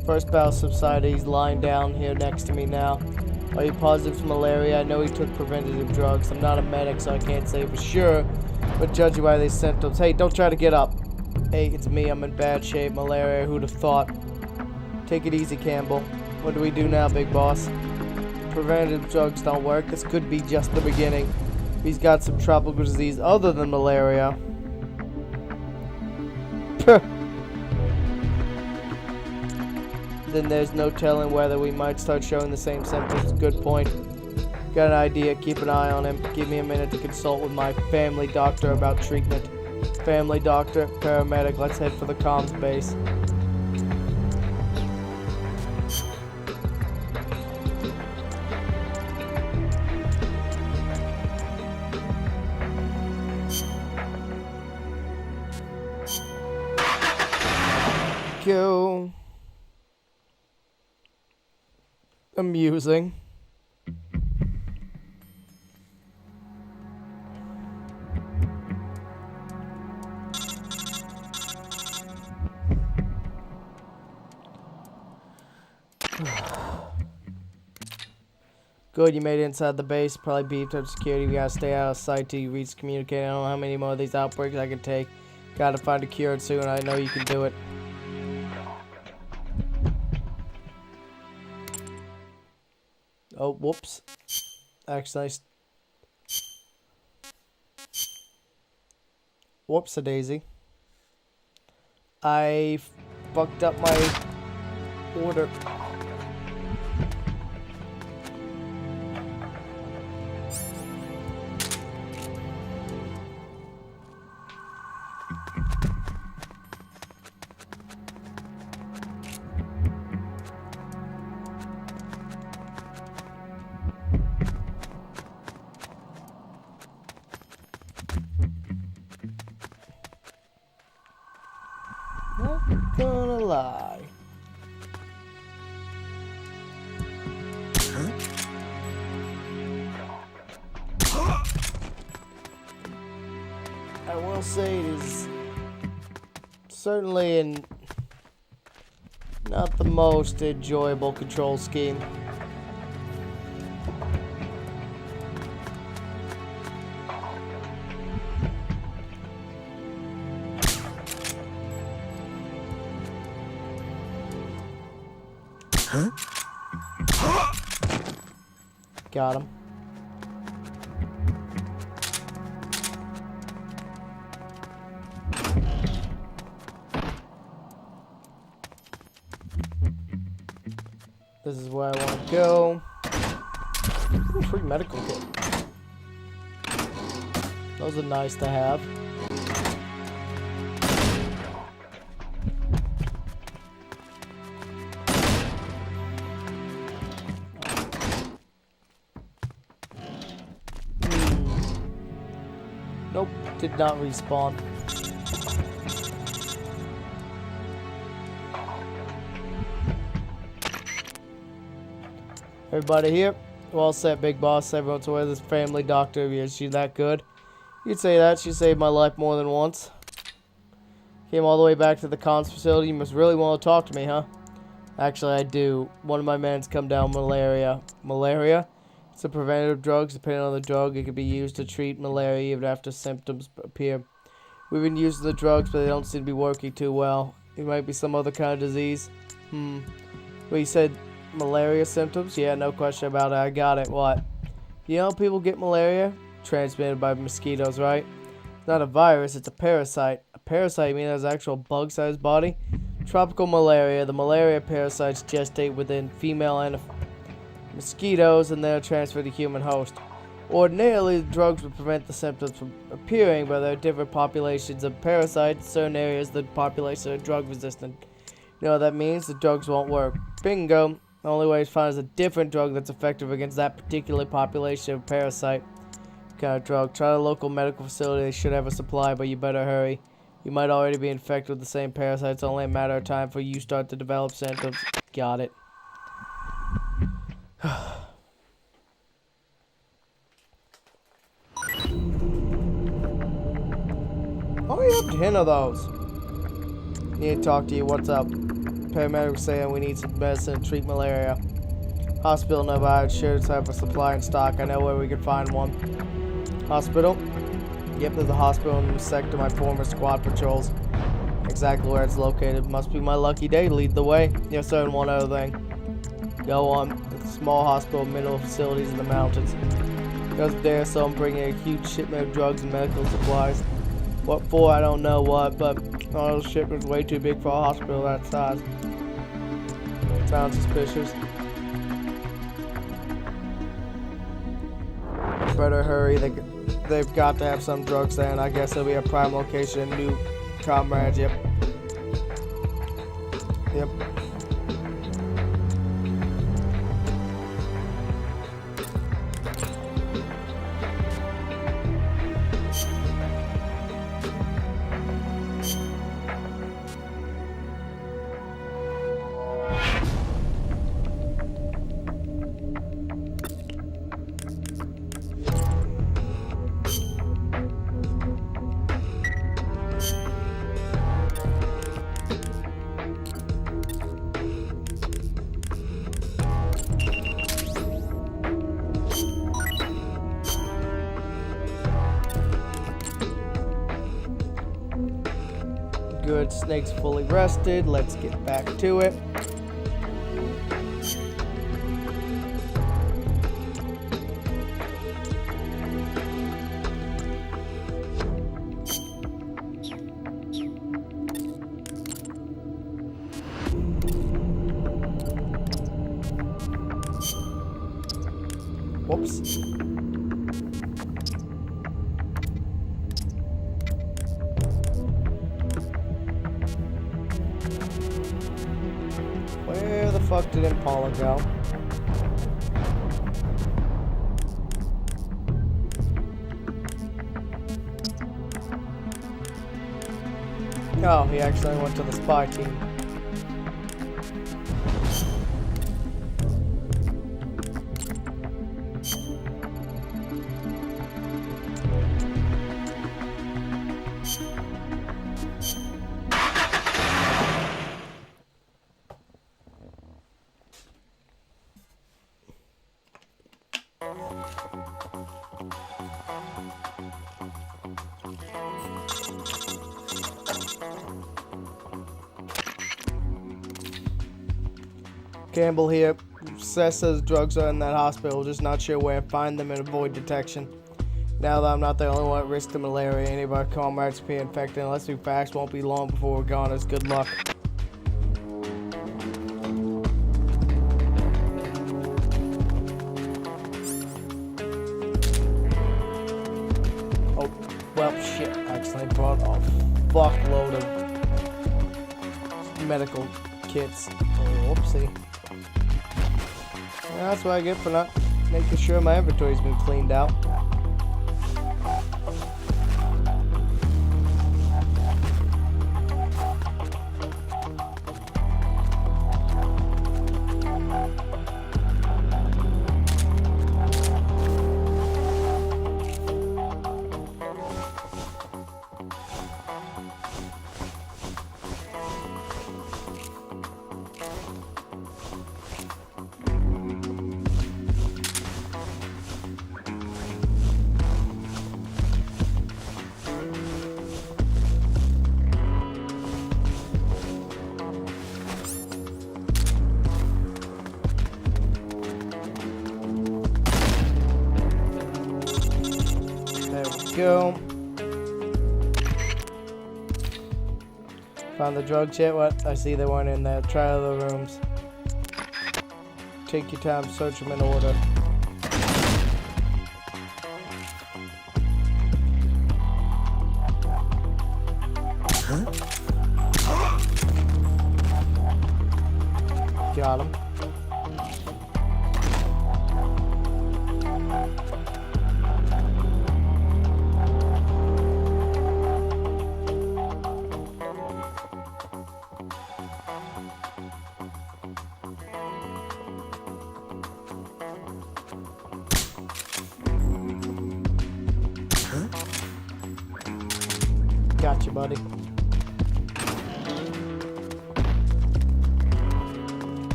A: First battle subsided. He's lying down here next to me now. Are you positive for malaria? I know he took preventative drugs. I'm not a medic, so I can't say for sure. But judging by these symptoms, hey, don't try to get up. Hey, it's me. I'm in bad shape. Malaria. Who'd have thought? Take it easy, Campbell. What do we do now, big boss? Preventative drugs don't work. This could be just the beginning. He's got some tropical disease other than malaria. Then there's no telling whether we might start showing the same symptoms. Good point. Got an idea. Keep an eye on him. Give me a minute to consult with my family doctor about treatment. Family doctor, paramedic. Let's head for the comms base. go. Amusing. Good, you made it inside the base. Probably beefed up security. We gotta stay out of sight till you reach communicate. I don't know how many more of these outbreaks I can take. Gotta find a cure soon. I know you can do it. Oh, whoops. Actually, whoops-a-daisy. I fucked up my order. Not gonna lie. I will say it is certainly not the most enjoyable control scheme. Got him. This is where I want to go. Ooh, free medical kit. Those are nice to have. Nope, did not respawn. Everybody here? Well set, big boss. Everyone's aware this family doctor of yours. She's that good? You'd say that. She saved my life more than once. Came all the way back to the cons facility. You must really want to talk to me, huh? Actually, I do. One of my men's come down malaria. Malaria? It's a preventative drug. Depending on the drug, it can be used to treat malaria even after symptoms appear. We've been using the drugs, but they don't seem to be working too well. It might be some other kind of disease. Well, you said malaria symptoms? Yeah, no question about it. I got it. What? You know people get malaria? Transmitted by mosquitoes, right? It's not a virus, it's a parasite. A parasite means it has an actual bug-sized body? Tropical malaria. The malaria parasites gestate within female and mosquitoes and they're transferred to human host. Ordinarily, the drugs would prevent the symptoms from appearing, but there are different populations of parasites. In certain areas, the population are drug resistant. You know what that means? The drugs won't work. Bingo. The only way to find is a different drug that's effective against that particular population of parasite kind of drug. Try the local medical facility. They should have a supply, but you better hurry. You might already be infected with the same parasite. It's only a matter of time before you start to develop symptoms. Got it. Oh, you have 10 of those. Need to talk to you. What's up? Paramedics saying we need some medicine to treat malaria. Hospital nearby should have a supply in stock. I know where we can find one. Hospital? Yep, there's a hospital in the sector my former squad patrols. Exactly where it's located. Must be my lucky day. Lead the way. Yes, sir, and one other thing. Go on. It's a small hospital, middle facilities in the mountains. Goes there, so I'm bringing a huge shipment of drugs and medical supplies. What for? I don't know what, but all those shipments way too big for a hospital that size. Sounds suspicious. Better hurry. They've got to have some drugs there, and I guess it'll be a prime location. New comrades. Yep. Yep. Good, Snake's fully rested. Let's get back to it. Whoops. Where the fuck did Impala go? Oh, he actually went to the spy team. Campbell here. Seth says drugs are in that hospital, just not sure where. Find them and avoid detection. Now that I'm not the only one at risk to malaria, any of our comrades will be infected. Unless we fast, won't be long before we're gone. It's good luck. Oh, well, shit. I accidentally brought a fuckload of medical kits. Oh, whoopsie. That's what I get for not making sure my inventory's been cleaned out. Go. Found the drugs yet? What? I see they weren't in there. Try other rooms. Take your time, search them in order. Got him. Gotcha, buddy.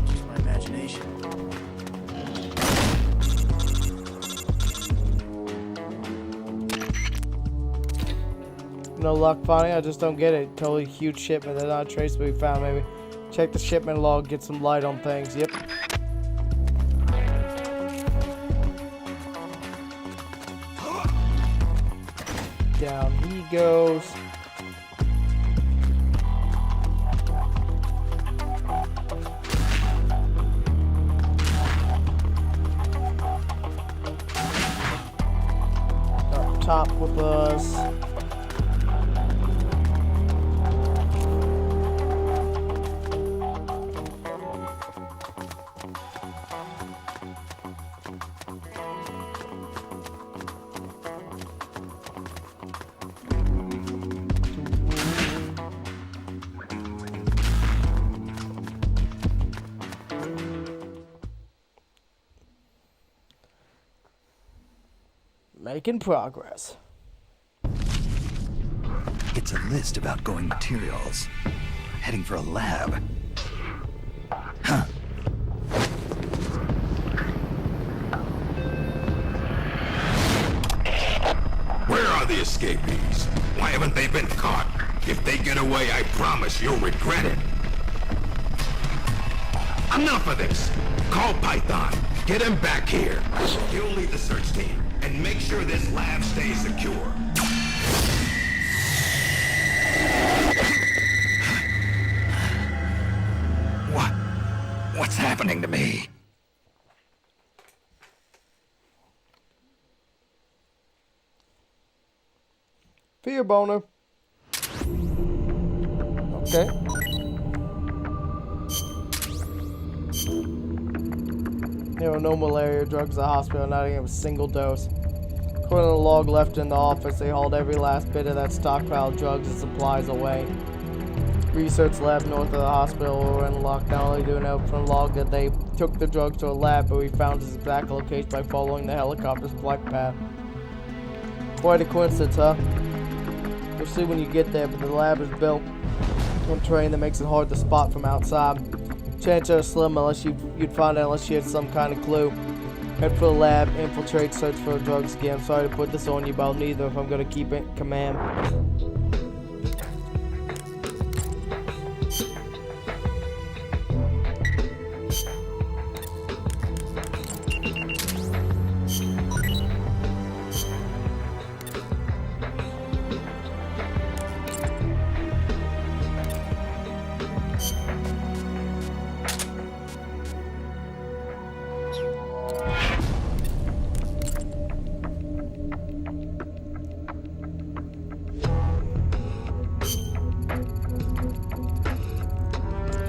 C: Just my imagination.
A: No luck finding. I just don't get it. Totally huge shipment. They're not traceable. We found. Maybe check the shipment log. Get some light on things. Yep. Down he goes. Up top with us. Making progress.
C: It's a list of outgoing materials. Heading for a lab. Huh.
B: Where are the escapees? Why haven't they been caught? If they get away, I promise you'll regret it. Enough of this! Call Python. Get him back here. He'll lead the search team. And make sure this lab stays secure.
C: What's happening to me?
A: Fear boner. Okay. There were no malaria drugs at the hospital, not even a single dose. According to the log left in the office, they hauled every last bit of that stockpile of drugs and supplies away. Research lab north of the hospital were in lock. Not only do we know from the log that they took the drugs to a lab, but we found its exact location by following the helicopter's flight path. Quite a coincidence, huh? You'll see when you get there, but the lab is built on terrain that makes it hard to spot from outside. Chances are slim unless you'd find it unless you had some kind of clue. Head for the lab, infiltrate, search for drugs again. I'm sorry to put this on you, but neither if I'm gonna keep it in command.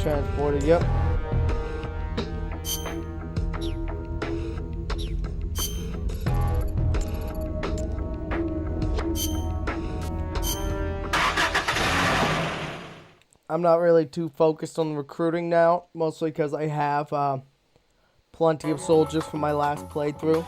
A: Transported, yep. I'm not really too focused on recruiting now, mostly because I have plenty of soldiers from my last playthrough.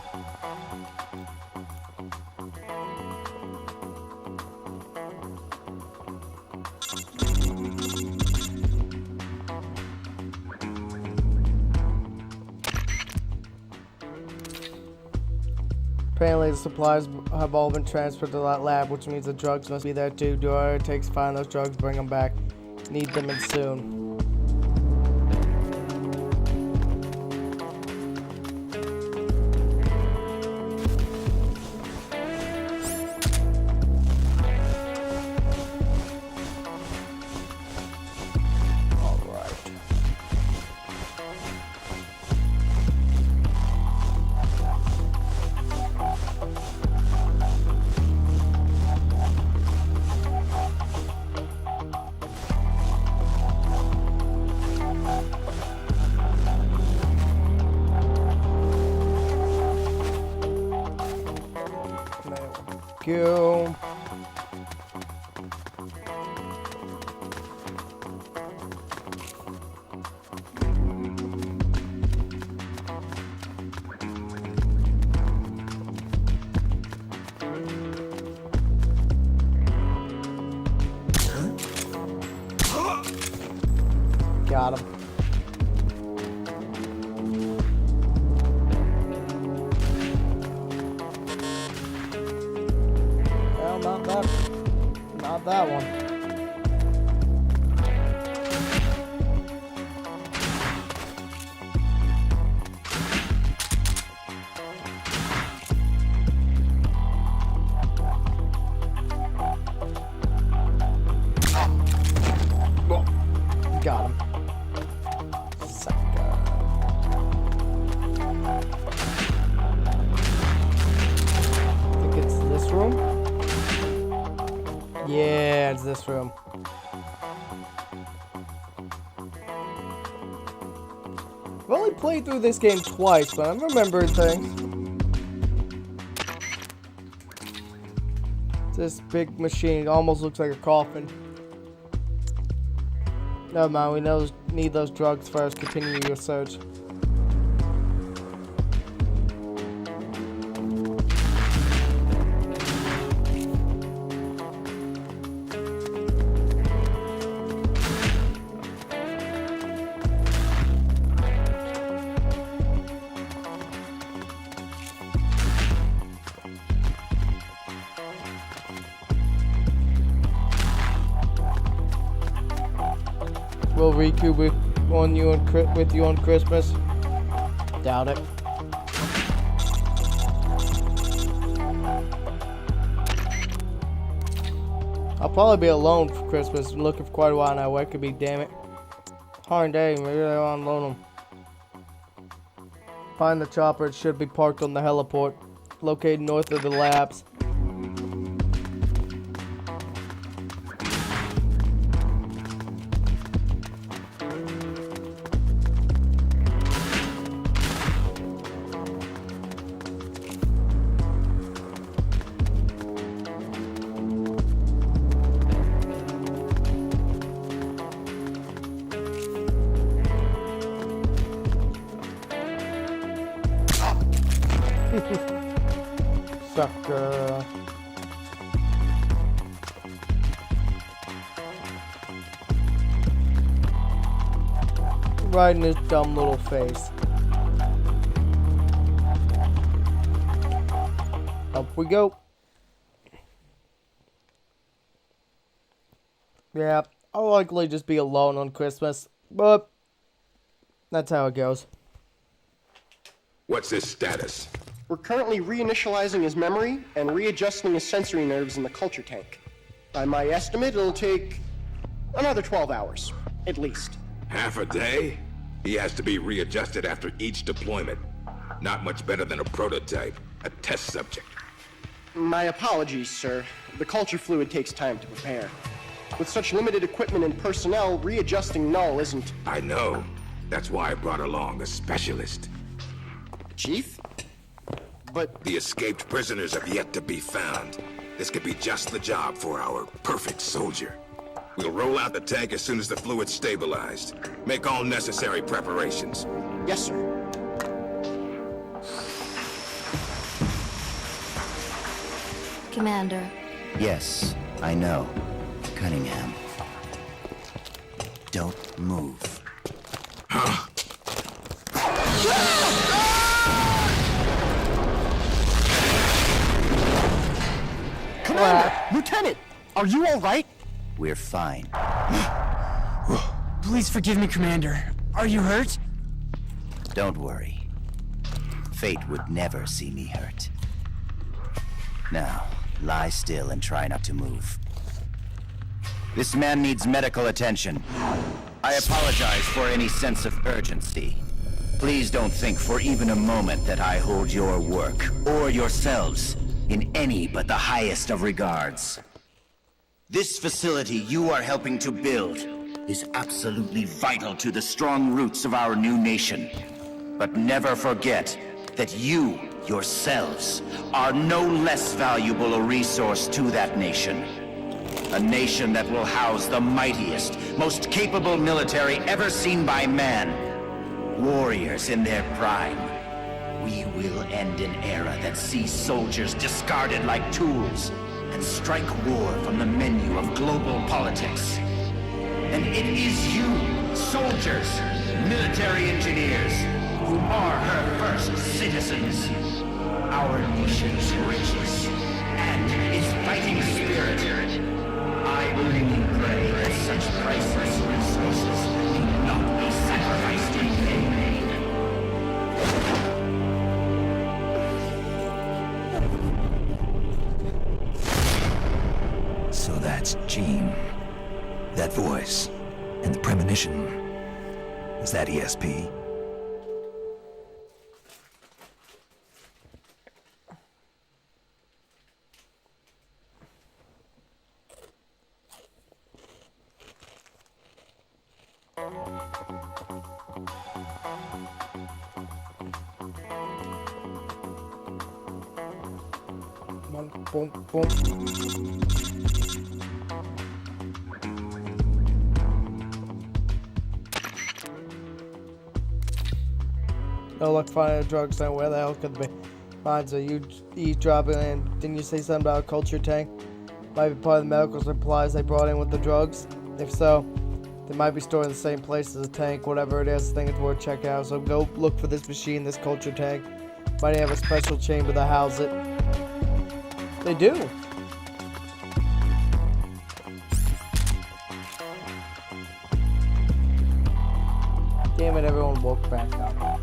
A: Apparently the supplies have all been transferred to that lab, which means the drugs must be there too. Do whatever it takes to find those drugs, bring them back. Need them and soon. Go. Got him. Not that one. Got him. I think it's this room. Yeah, it's this room. I've only played through this game twice, but I'm remembering things. This big machine almost looks like a coffin. Never mind, we need those drugs first. Continue your search. recoup with you on Christmas? Doubt it. I'll probably be alone for Christmas. I'm looking for quite a while now. Where could be? Damn it. Hard day. Maybe I'll unload them. Find the chopper. It should be parked on the heliport, located north of the labs. Sucker. Right in his dumb little face. Up we go. Yeah, I'll likely just be alone on Christmas, but that's how it goes.
B: What's his status?
F: We're currently reinitializing his memory and readjusting his sensory nerves in the culture tank. By my estimate, it'll take another 12 hours, at least.
B: Half a day? He has to be readjusted after each deployment. Not much better than a prototype, a test subject.
F: My apologies, sir. The culture fluid takes time to prepare. With such limited equipment and personnel, readjusting Null isn't...
B: I know. That's why I brought along a specialist.
F: Chief? But...
B: The escaped prisoners have yet to be found. This could be just the job for our perfect soldier. We'll roll out the tank as soon as the fluid's stabilized. Make all necessary preparations.
F: Yes, sir.
G: Commander.
C: Yes, I know. Cunningham. Don't move.
F: Commander! Lieutenant! Are you all right?
C: We're fine.
H: Please forgive me, Commander. Are you hurt?
C: Don't worry. Fate would never see me hurt. Now, lie still and try not to move. This man needs medical attention. I apologize for any sense of urgency. Please don't think for even a moment that I hold your work, or yourselves, in any but the highest of regards. This facility you are helping to build is absolutely vital to the strong roots of our new nation. But never forget that you, yourselves, are no less valuable a resource to that nation. A nation that will house the mightiest, most capable military ever seen by man. Warriors in their prime. We will end an era that sees soldiers discarded like tools and strike war from the menu of global politics. And it is you, soldiers, military engineers, who are her first citizens. Our nation's riches and its fighting spirit. I believe and pray that such priceless resources need not be sacrificed in vain.
E: So that's Gene. That voice. And the premonition. Is that ESP?
A: Boom, boom. No luck finding the drugs then. Where the hell could they be? Fine, so you eavesdropping and didn't you say something about a culture tank? Might be part of the medical supplies they brought in with the drugs. If so, they might be stored in the same place as the tank, whatever it is. I think it's worth checking out. So go look for this machine, this culture tank. Might have a special chamber to house it. They do. Damn it, everyone woke back up.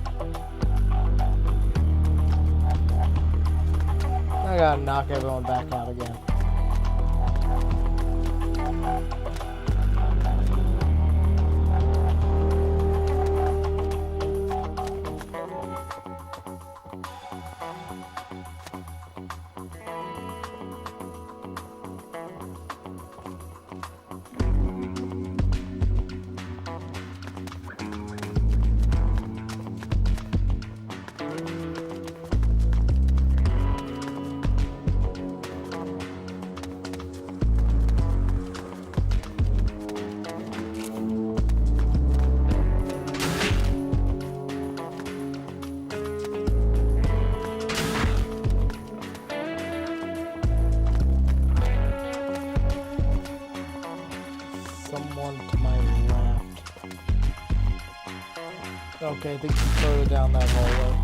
A: I gotta knock everyone back out again. Someone to my left. Okay, I think she's further down that hallway.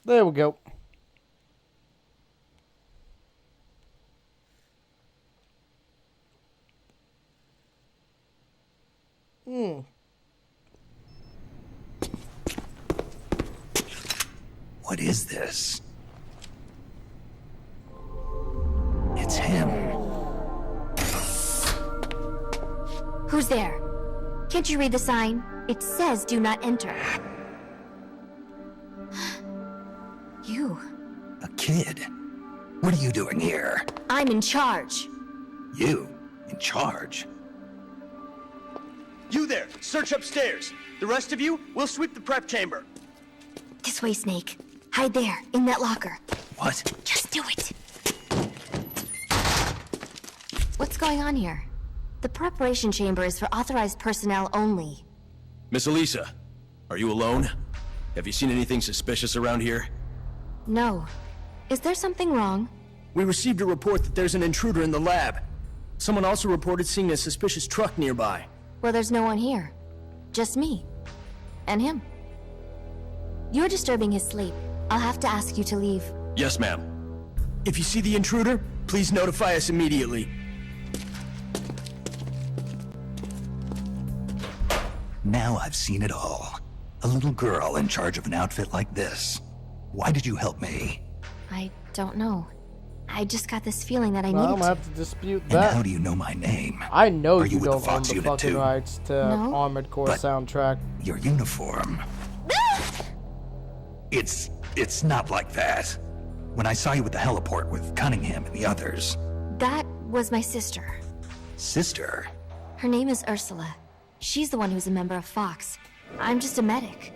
A: There we go.
E: What is this? It's him.
G: Who's there? Can't you read the sign? It says do not enter. You.
E: A kid? What are you doing here?
G: I'm in charge.
E: You? In charge?
F: You there, search upstairs. The rest of you, we'll sweep the prep chamber.
G: This way, Snake. Hide there, in that locker.
E: What?
G: Just do it. What's going on here? The preparation chamber is for authorized personnel only.
C: Miss Elisa, are you alone? Have you seen anything suspicious around here?
G: No. Is there something wrong?
H: We received a report that there's an intruder in the lab. Someone also reported seeing a suspicious truck nearby.
G: Well, there's no one here. Just me. And him. You're disturbing his sleep. I'll have to ask you to leave.
C: Yes, ma'am.
H: If you see the intruder, please notify us immediately.
E: Now I've seen it all. A little girl in charge of an outfit like this. Why did you help me?
G: I don't know. I just got this feeling that I
A: Well, I'm
G: needed
A: gonna
G: to.
A: have to dispute
E: And
A: that.
E: how do you know my name?
A: I know
E: Are
A: you
E: you with the
A: don't own
E: Fox
A: the
E: Unit
A: fucking
E: too?
A: rights to
G: No.
A: Armored Core
E: But-
A: soundtrack.
E: Your uniform. It's not like that. When I saw you at the heliport with Cunningham and the others.
G: That was my sister.
E: Sister?
G: Her name is Ursula. She's the one who's a member of Fox. I'm just a medic.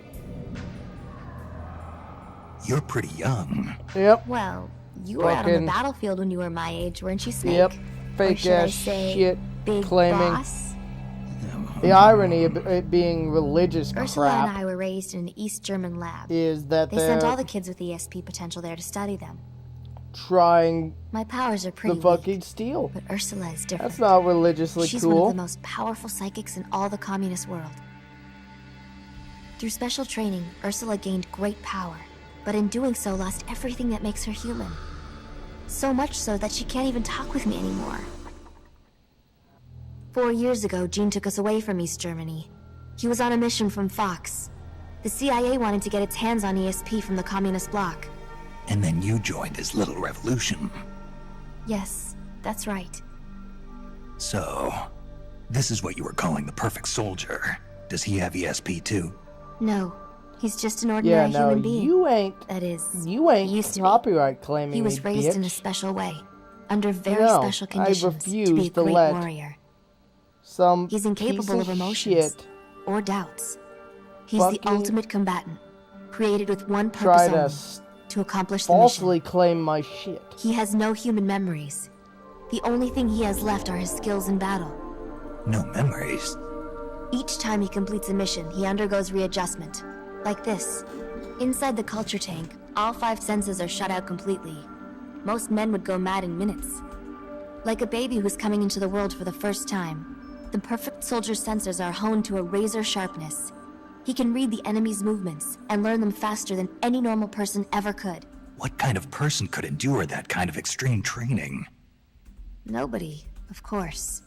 E: You're pretty young.
A: Yep.
G: Well, you were out on
A: Fucking-
G: the battlefield when you were my age, weren't you, Snake?
A: Yep.
G: Or
A: Fake
G: should I
A: ass
G: say,
A: shit
G: big
A: claiming.
G: boss?
A: The irony of it being religious
G: Ursula and
A: crap
G: I were raised in an East German lab.
A: is that
G: They sent all
A: they're
G: the kids with ESP potential there to study them.
A: trying
G: My powers are
A: to
G: pretty
A: fucking
G: weak,
A: steal.
G: but Ursula is different.
A: That's not religiously
G: She's one
A: cool.
G: of the most powerful psychics in all the communist world. Through special training, Ursula gained great power, but in doing so lost everything that makes her human. So much so that she can't even talk with me anymore. 4 years ago, Gene took us away from East Germany. He was on a mission from Fox. The CIA wanted to get its hands on ESP from the communist bloc.
E: And then you joined his little revolution.
G: Yes, that's right.
E: So, this is what you were calling the perfect soldier. Does he have ESP too?
G: No, he's just an
A: Yeah,
G: ordinary
A: no,
G: human being.
A: you ain't
G: That is,
A: you ain't
G: he used to be.
A: copyright claiming.
G: He was
A: you
G: raised in a
A: bitch.
G: special way, under very
A: No,
G: special
A: I
G: conditions, to be a
A: refuse to
G: great
A: let
G: warrior.
A: Some
G: He's incapable
A: piece
G: of emotions
A: shit
G: or doubts. He's the
A: fucking
G: ultimate combatant, created with one
A: try
G: purpose
A: to
G: only, to accomplish the
A: falsely
G: mission.
A: claim my shit.
G: He has no human memories. The only thing he has left are his skills in battle.
E: No memories.
G: Each time he completes a mission, he undergoes readjustment. Like this. Inside the culture tank, all 5 senses are shut out completely. Most men would go mad in minutes. Like a baby who's coming into the world for the first time, the perfect soldier's sensors are honed to a razor sharpness. He can read the enemy's movements and learn them faster than any normal person ever could.
E: What kind of person could endure that kind of extreme training?
G: Nobody, of course.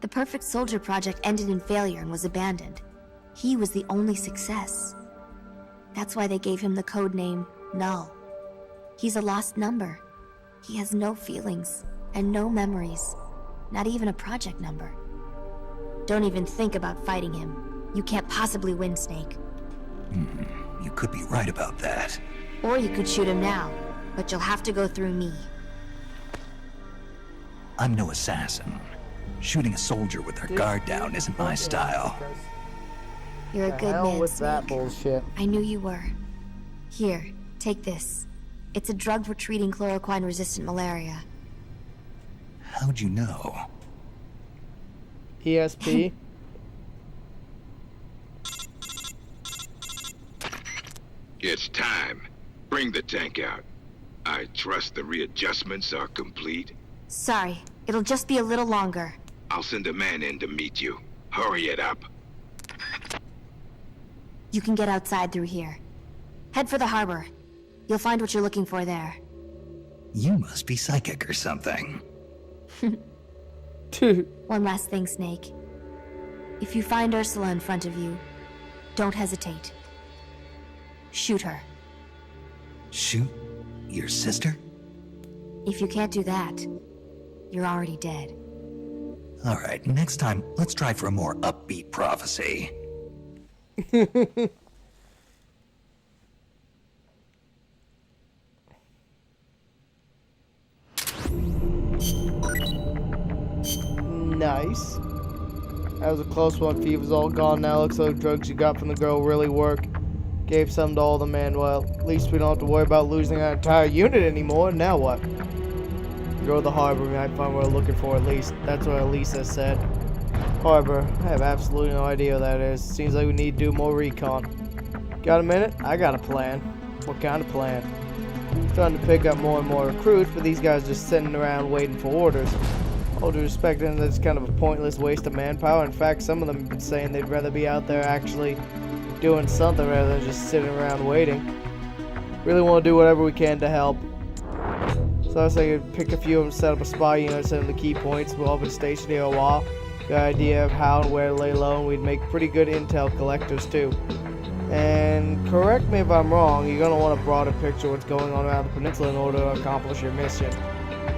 G: The Perfect Soldier project ended in failure and was abandoned. He was the only success. That's why they gave him the code name Null. He's a lost number. He has no feelings and no memories, not even a project number. Don't even think about fighting him. You can't possibly win, Snake.
C: You could be right about that.
G: Or you could shoot him now, but you'll have to go through me.
C: I'm no assassin. Shooting a soldier with their guard down isn't my style.
G: You're a
A: The
G: good
A: hell
G: man,
A: with that
G: Snake.
A: bullshit.
G: I knew you were. Here, take this. It's a drug for treating chloroquine-resistant malaria.
C: How'd you know?
A: ESP.
B: It's time. Bring the tank out. I trust the readjustments are complete.
G: Sorry, it'll just be a little longer.
B: I'll send a man in to meet you. Hurry it up.
G: You can get outside through here. Head for the harbor. You'll find what you're looking for there.
C: You must be psychic or something.
G: One last thing, Snake. If you find Ursula in front of you, don't hesitate. Shoot her.
C: Shoot your sister?
G: If you can't do that, you're already dead.
C: All right, next time, let's try for a more upbeat prophecy.
A: Nice. That was a close one. Fever's all gone now. Looks like the drugs you got from the girl really work. Gave some to all the men. Well, at least we don't have to worry about losing our entire unit anymore. Now what? Go to the harbor. We might find what we're looking for at least. That's what Elisa said. Harbor. I have absolutely no idea what that is. Seems like we need to do more recon. Got a minute? I got a plan. What kind of plan? Trying to pick up more and more recruits, but these guys just sitting around waiting for orders. All due respect, and that's kind of a pointless waste of manpower. In fact, some of them have been saying they'd rather be out there actually doing something rather than just sitting around waiting. Really want to do whatever we can to help. So I was thinking, pick a few of them, set up a spy unit, send them the key points. We've all been stationed here a while. Got an idea of how and where to lay low, and we'd make pretty good intel collectors too. And correct me if I'm wrong, you're going to want a broader picture of what's going on around the peninsula in order to accomplish your mission.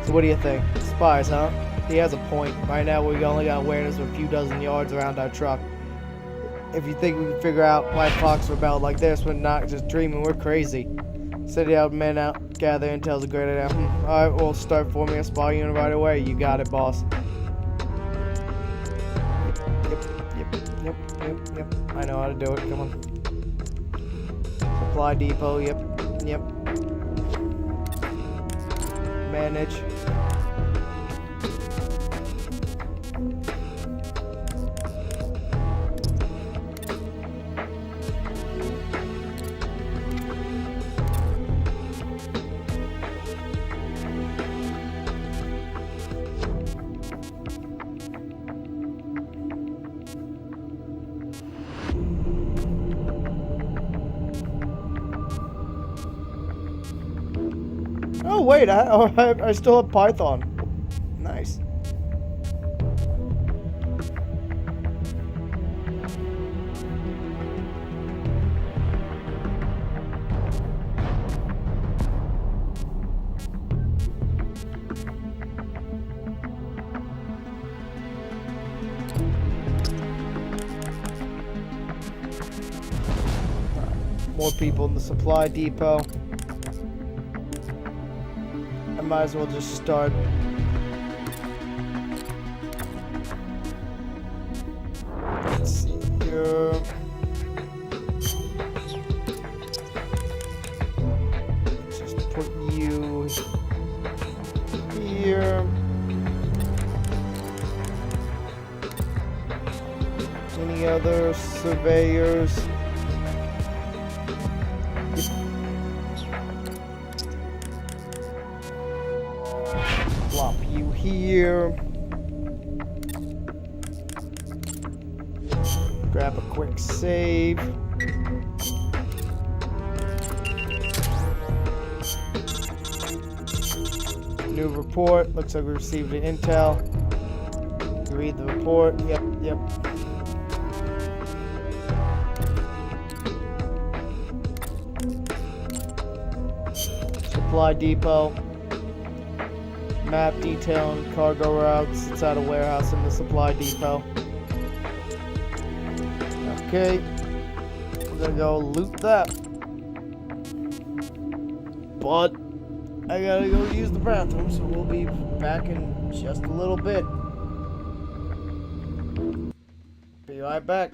A: So what do you think? Spies, huh? He has a point. Right now we only got awareness of a few dozen yards around our truck. If you think we can figure out why Fox rebelled like this, we're not just dreaming, we're crazy. Send out men out, gather intel's a great idea. Alright, we'll start forming a spy unit right away. You got it, boss. Yep. I know how to do it, come on. Supply depot, yep. Manage. Oh wait, I still have Python. Nice. More people in the supply depot. I might as well just start. Let's see here. Let's just put you here. Any other surveyors? Plop you here. Grab a quick save. New report. Looks like we received an intel. We read the report. Yep, yep. Supply depot. Map detailing cargo routes. It's at a warehouse in the supply depot. Okay. We're gonna go loot that. But I gotta go use the bathroom, so we'll be back in just a little bit. Be right back.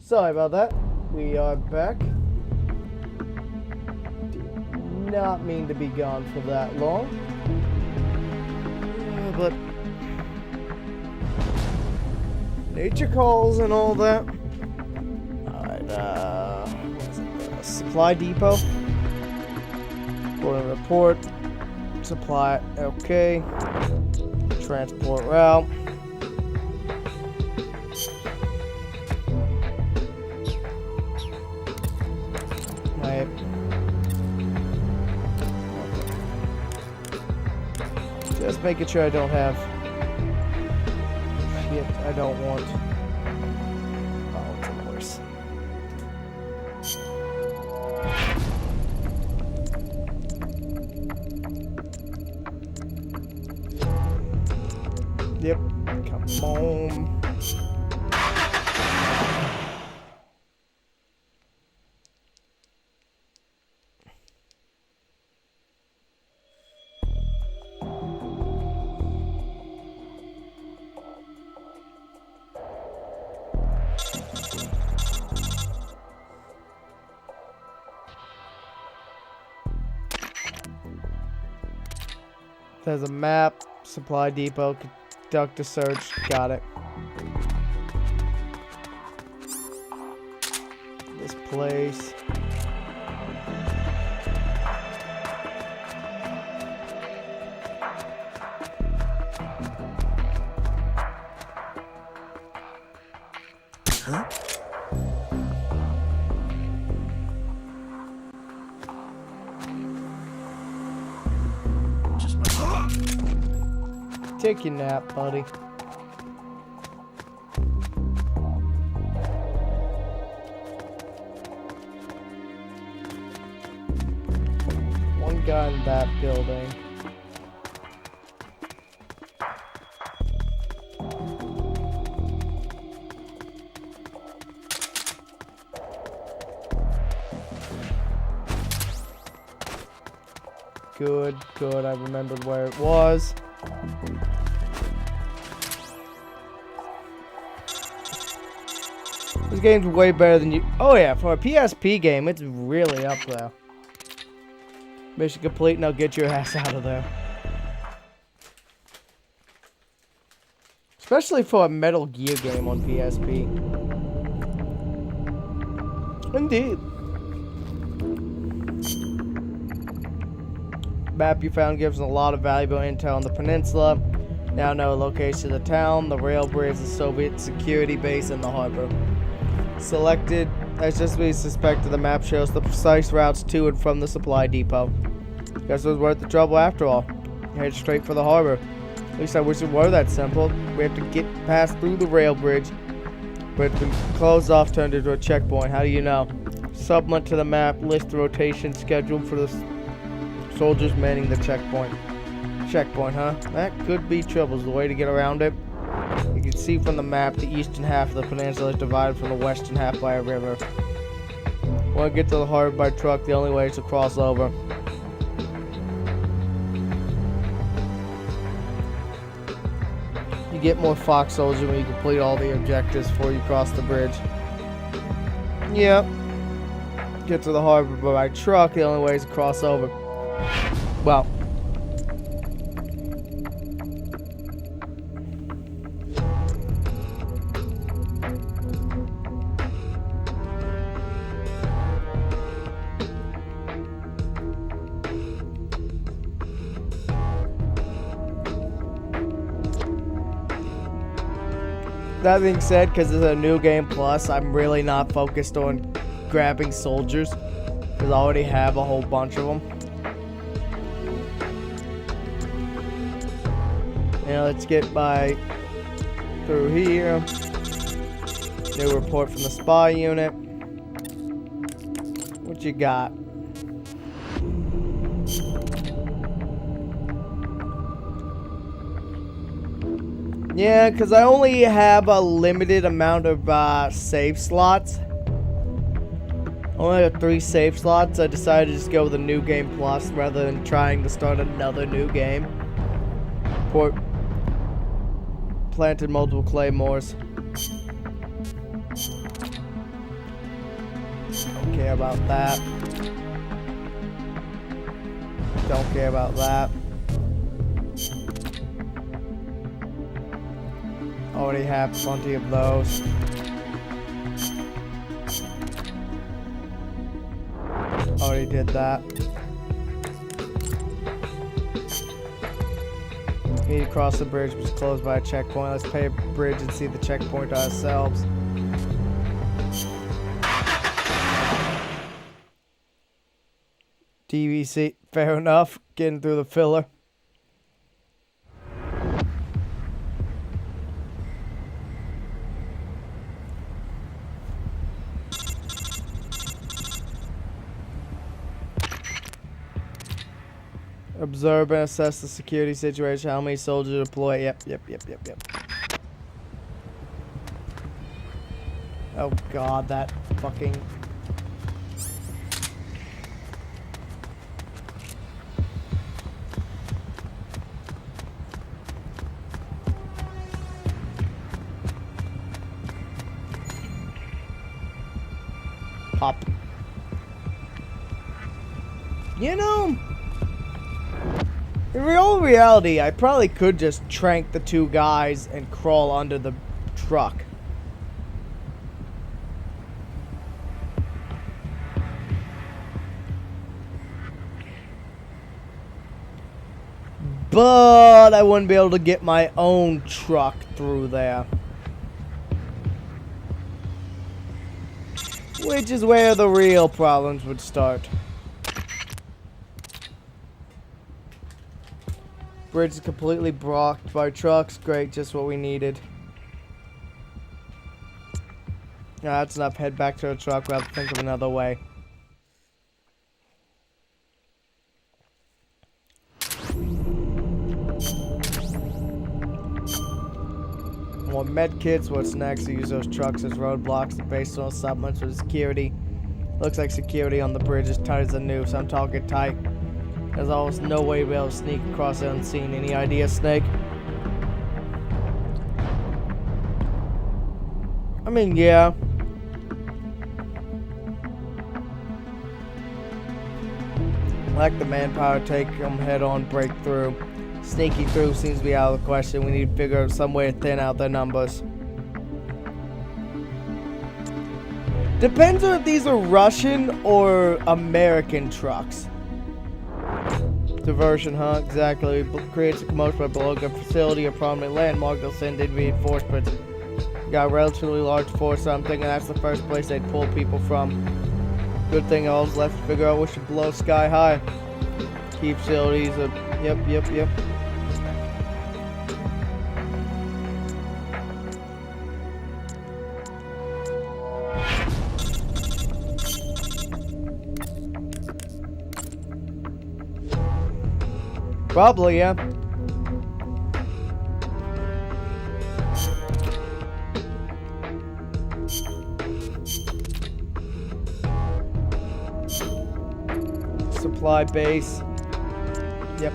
A: Sorry about that. We are back. Did not mean to be gone for that long. But nature calls and all that. Alright, what's it? Supply depot. Going report. Supply, okay. Transport route. Right. Just making sure I don't have shit I don't want. Oh, it's worse. Yep, come on. There's a map, supply depot, conduct a search, got it. This place.
H: Huh?
A: Take your nap, buddy. One guy in that building. Good, good. I remembered where it was. This game's way better than you. Oh yeah, for a PSP game, it's really up there. Mission complete. Now get your ass out of there. Especially for a Metal Gear game on PSP. Indeed. Map you found gives a lot of valuable intel on the peninsula. Now know the location of the town, the rail bridge, the Soviet security base, and the harbor. Selected as just we suspected. The map shows the precise routes to and from the supply depot. Guess it was worth the trouble after all. Head straight for the harbor. At least I wish it were that simple. We have to get past through the rail bridge, but it's been closed off, turned into a checkpoint. How do you know? Supplement to the map, list the rotation schedule for the soldiers manning the checkpoint. Checkpoint, huh? That could be trouble. Is the way to get around it. You can see from the map the eastern half of the peninsula is divided from the western half by a river. Want to get to the harbor by truck, the only way is to cross over. You get more Fox soldiers when you complete all the objectives before you cross the bridge. Yep. Get to the harbor by truck, the only way is to cross over. Well. That being said, because it's a new game plus, I'm really not focused on grabbing soldiers, because I already have a whole bunch of them. Now let's get by through here. New report from the spy unit. What you got? Yeah, because I only have a limited amount of save slots. I only have 3 save slots. I decided to just go with a new game plus rather than trying to start another new game. Planted multiple claymores. care about that. Don't care about that. Already have plenty of those. Already did that. Need to cross the bridge, which is closed by a checkpoint. Let's pay a bridge and see the checkpoint ourselves. DVC, fair enough. Getting through the filler. Observe and assess the security situation. How many soldiers deploy? Yep. Oh god, that fucking... Pop. You know... in real reality, I probably could just trank the two guys and crawl under the truck. But I wouldn't be able to get my own truck through there. Which is where the real problems would start. Bridge is completely blocked by trucks. Great, just what we needed. Nah, that's enough. Head back to the truck. We'll have to think of another way. More med kits. What's next? Use those trucks as roadblocks based on supplements for security. Looks like security on the bridge is tight as a noose. I'm talking tight. There's almost no way to be able to sneak across it unseen. Any idea, Snake? I mean, yeah. Lack the manpower to take them head on, break through. Sneaking through seems to be out of the question. We need to figure out some way to thin out their numbers. Depends on if these are Russian or American trucks. Diversion, huh? Exactly. Creates a commotion by blowing a facility or prominent landmark. They'll send in reinforcements. Got a relatively large force, so I'm thinking that's the first place they'd pull people from. Good thing all that's left to figure out we should blow sky high. Keep facilities up. Yep. Probably, yeah. Supply base. Yep.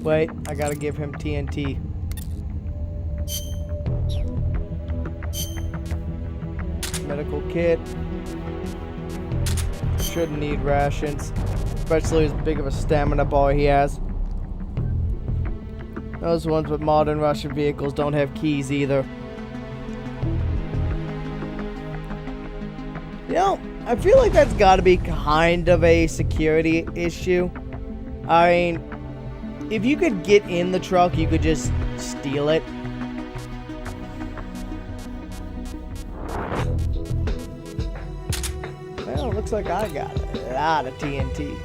A: Wait, I gotta give him TNT. Medical kit. Shouldn't need rations, especially as big of a stamina bar he has. Those ones with modern Russian vehicles don't have keys either. You know, I feel like that's gotta be kind of a security issue. I mean, if you could get in the truck, you could just steal it. Well, looks like I got a lot of TNT.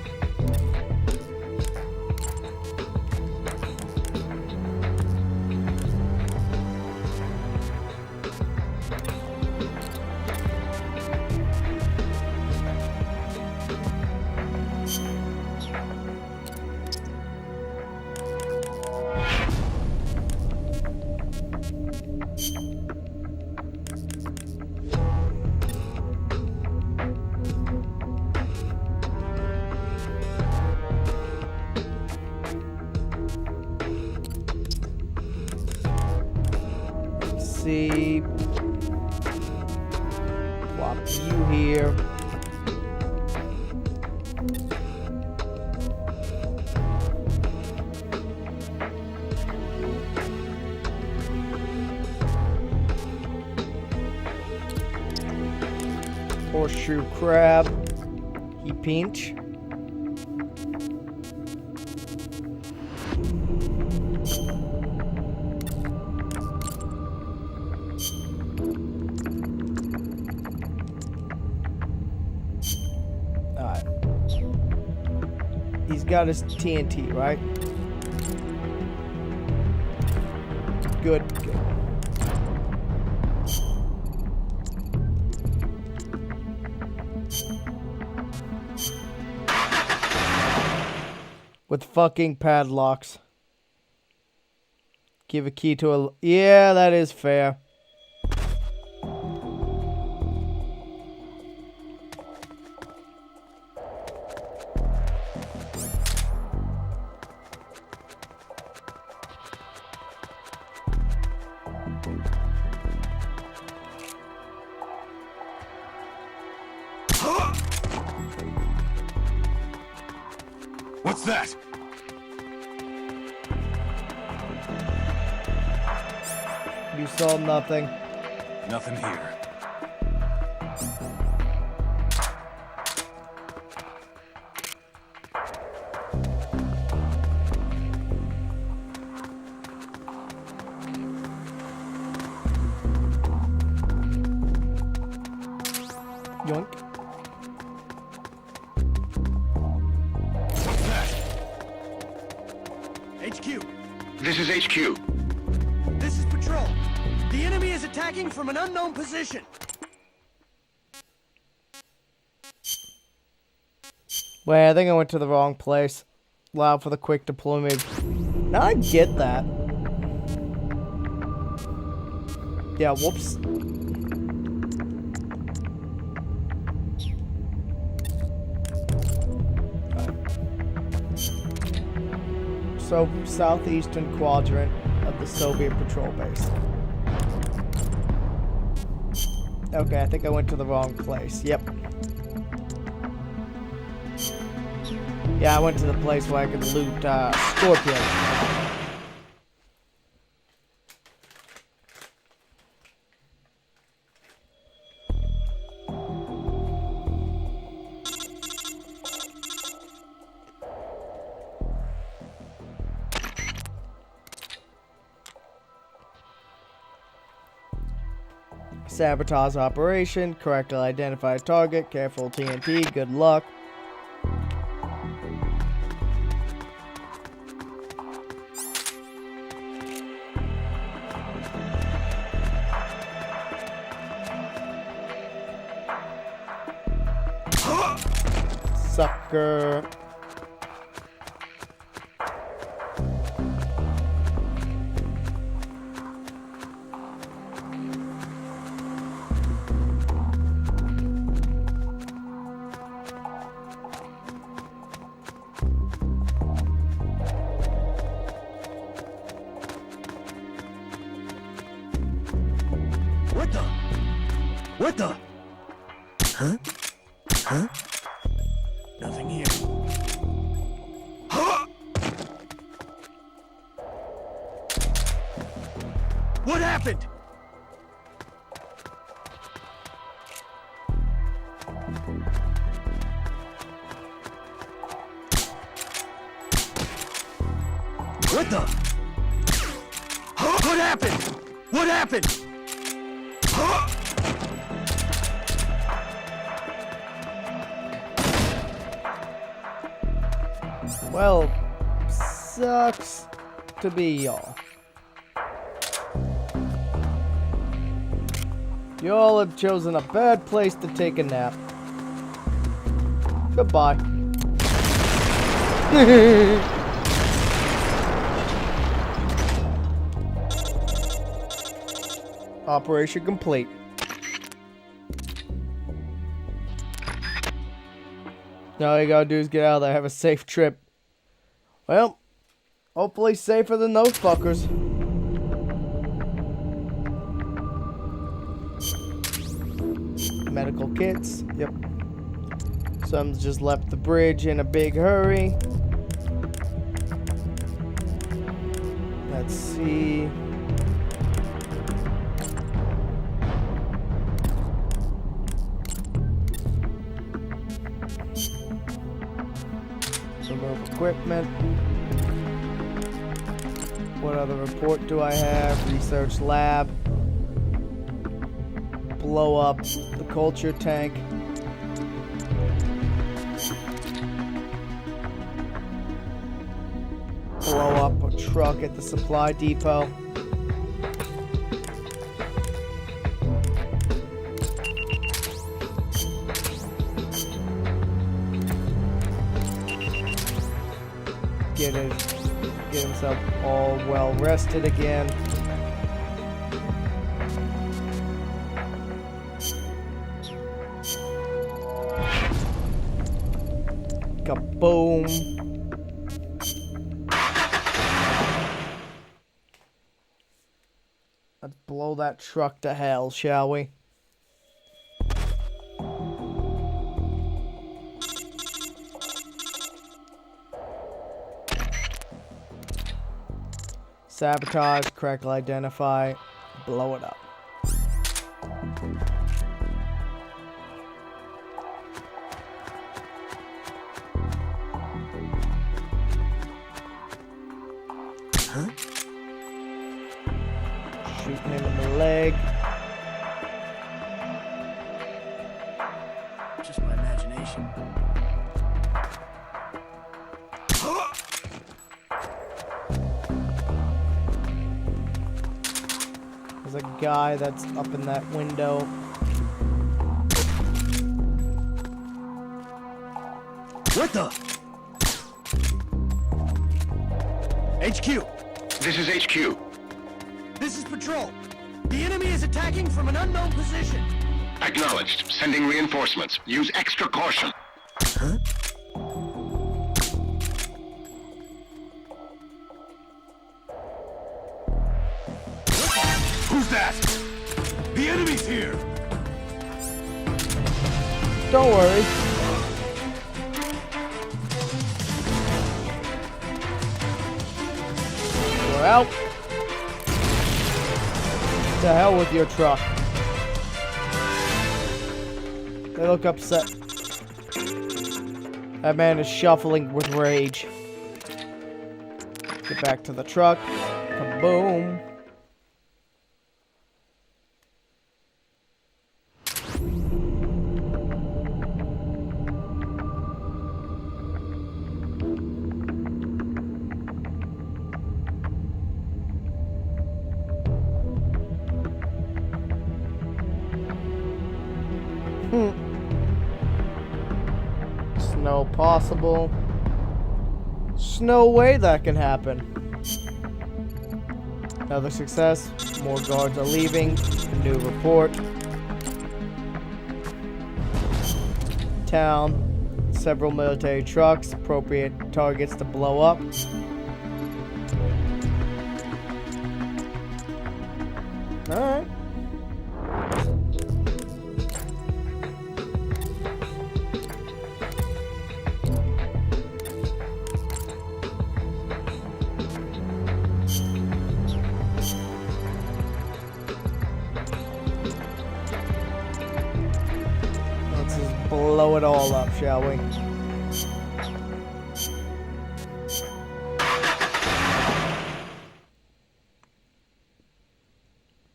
A: see. Plop you here. Horseshoe crab. He pinch. Alright. He's got his TNT, right? Good, good. With fucking padlocks. Give a key to a... Yeah, that is fair.
E: What's that?
A: You saw nothing.
E: Nothing here.
A: Yoink.
E: What's that?
H: HQ,
B: This is HQ.
H: this is Patrol. The enemy is attacking from an unknown position.
A: Wait, I think I went to the wrong place. Allow for the quick deployment. Now I get that. Yeah, whoops. So, southeastern quadrant of the Soviet patrol base. Okay, I think I went to the wrong place. Yep. Yeah, I went to the place where I could loot Scorpion. Sabotage operation, correctly identify target, careful TNT, good luck. Sucker.
H: What the? Huh? Huh? Nothing here. Huh? What happened? What the? Huh? What happened? What happened? Huh?
A: Well, sucks to be y'all. Y'all have chosen a bad place to take a nap. Goodbye. Operation complete. Now all you gotta do is get out of there, have a safe trip. Well, hopefully safer than those fuckers. medical kits. Yep. Some just left the bridge in a big hurry. Let's see. Remove equipment. What other report do I have? Research lab. Blow up the culture tank. Blow up a truck at the supply depot. Get himself all well rested again. Kaboom. Let's blow that truck to hell, shall we? Sabotage, correctly identify, blow it up.
H: Huh?
A: Shoot him in the leg.
H: Just my imagination.
A: There's a guy that's up in that window.
H: What the? HQ!
I: This is HQ.
H: This is Patrol. The enemy is attacking from an unknown position.
I: Acknowledged. Sending reinforcements. Use extra caution.
H: Huh?
I: Who's that? The enemy's here!
A: Don't worry. We're out. To hell with your truck. They look upset. That man is shuffling with rage. Get back to the truck. Kaboom. There's no possible. There's no way that can happen. Another success. More guards are leaving. A new report. Town. Several military trucks. Appropriate targets to blow up. Alright. Let's just blow it all up, shall we?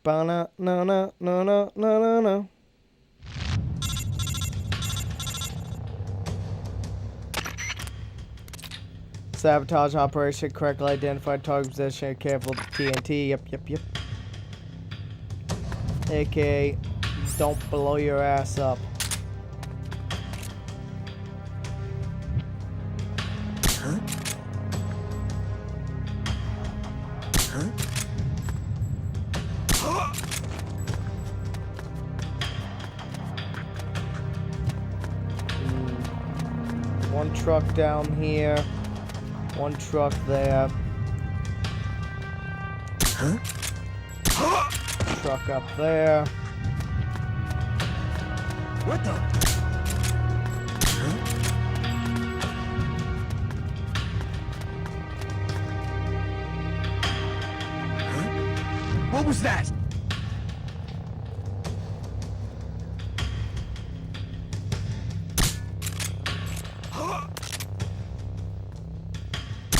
A: Ba-na, no, no, no, no, no, no, no. Sabotage operation, correctly identified target position, careful TNT, yep. AKA, don't blow your ass up.
H: Huh? Huh?
A: One truck down here, one truck there.
H: Huh?
A: Truck up there.
H: What the? What was that?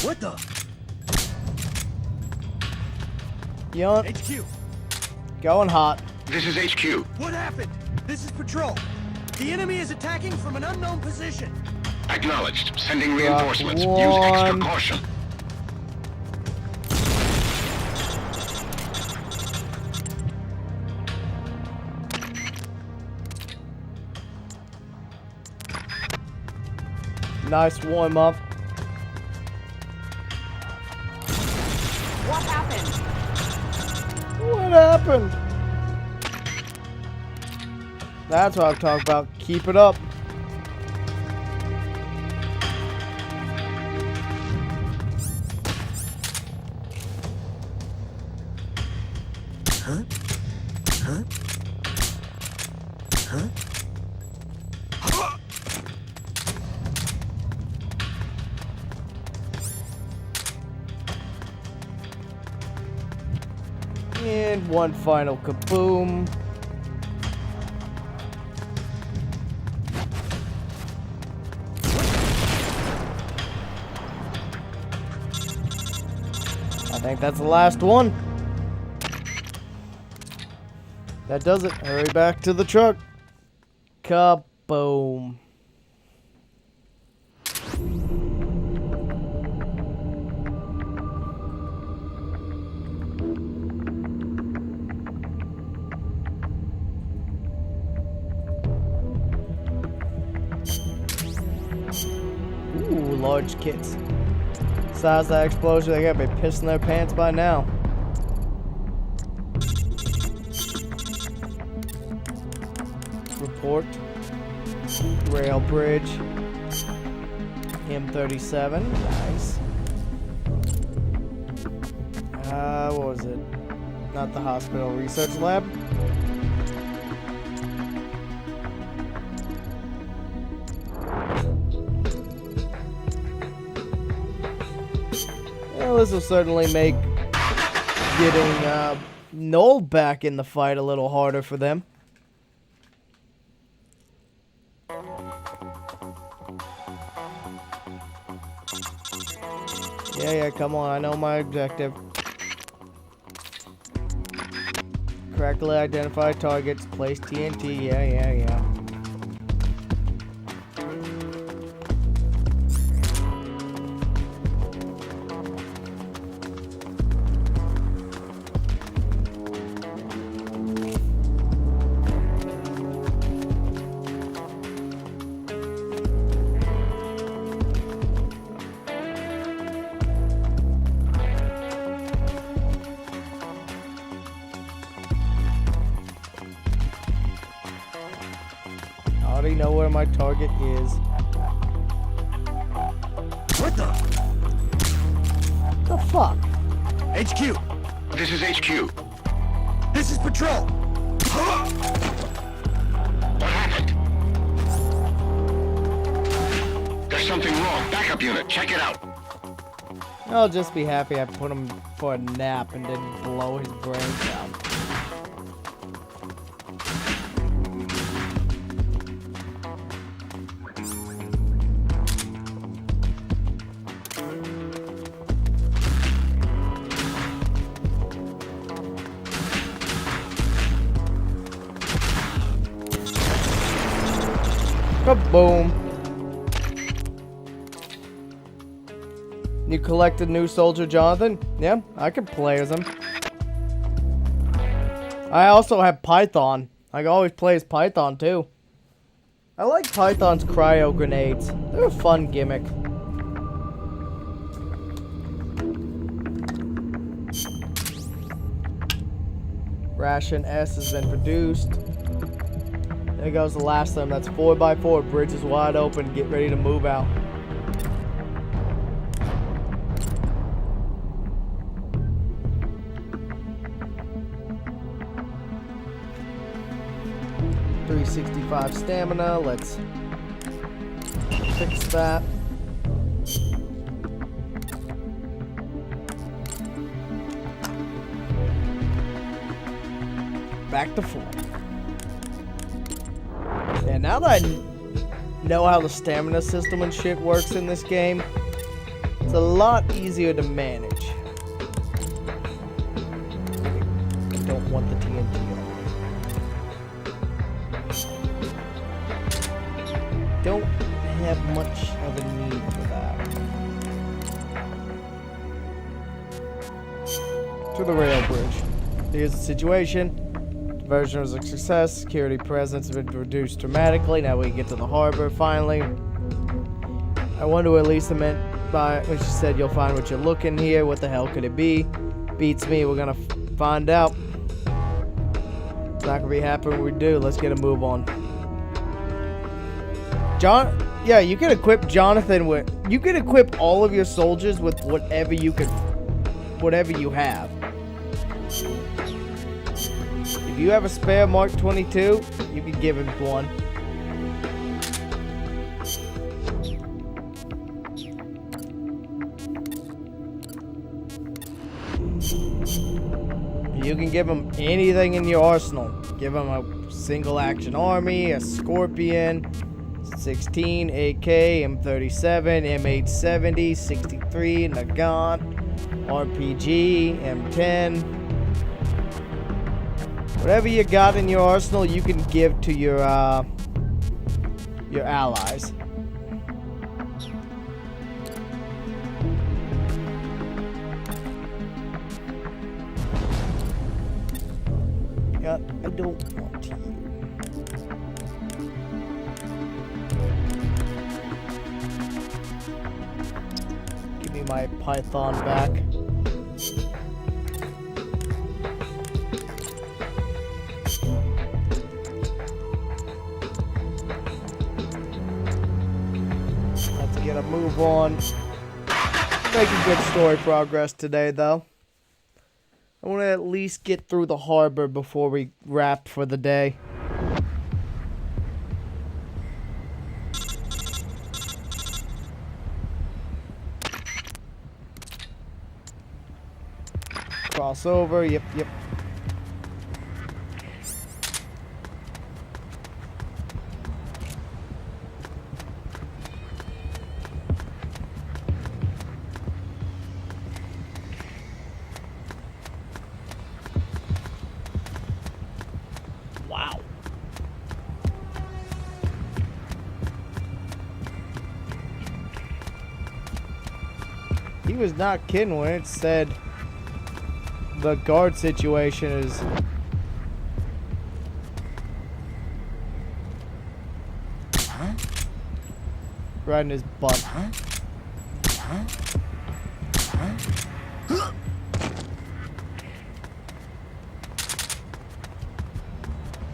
H: What the?
A: Yup.
H: HQ,
A: Going hot.
I: This is HQ.
H: what happened? This is Patrol. The enemy is attacking from an unknown position.
I: Acknowledged. Sending reinforcements. Use
A: one.
I: extra caution.
A: Nice warm up.
J: What happened?
A: What happened? That's what I'm talking about. Keep it up. And one final kaboom. I think that's the last one. That does it. Hurry back to the truck. Kaboom. Ooh, large kits. Size of that explosion, they gotta be pissing their pants by now. Report. Rail bridge. M37. Nice. What was it? Not the hospital research lab. Well, this will certainly make getting Noel back in the fight a little harder for them. Yeah, come on, I know my objective. Correctly identify targets, place TNT, yeah. I already know where my target is.
H: What the?
A: The fuck?
H: HQ,
I: This is HQ.
H: this is Patrol.
I: What happened? There's something wrong. Backup unit, check it out.
A: I'll just be happy I put him for a nap and didn't blow his brains out. Kaboom. You collected new soldier, Jonathan? Yeah, I could play as him. I also have Python. I can always play as Python too. I like Python's cryo grenades. They're a fun gimmick. Ration S has been produced. There goes the last of them. That's 4x4. Bridge is wide open. Get ready to move out. 365 stamina. Let's fix that. Back to full. And now that I know how the stamina system and shit works in this game, it's a lot easier to manage. I don't want the TNT on. Don't have much of a need for that. To the rail bridge. Here's the situation. Diversion was a success. Security presence has been reduced dramatically. Now we can get to the harbor finally. I wonder what Lisa meant by when she said you'll find what you're looking here. What the hell could it be? Beats me. We're gonna find out. It's not gonna be happy when we do. Let's get a move on. Yeah, you can equip Jonathan with. You can equip all of your soldiers with whatever you have. If you have a spare Mark 22, you can give him one. You can give him anything in your arsenal. Give him a single action army, a Scorpion, 16, AK, M37, M870, 63, Nagant, RPG, M10. Whatever you got in your arsenal, you can give to your allies. I don't want you. Give me my Python back. Let's get a move on. Making good story progress today, though. I want to at least get through the harbor before we wrap for the day. Cross over, yep. 'He was not kidding when it said the guard situation is right in his butt.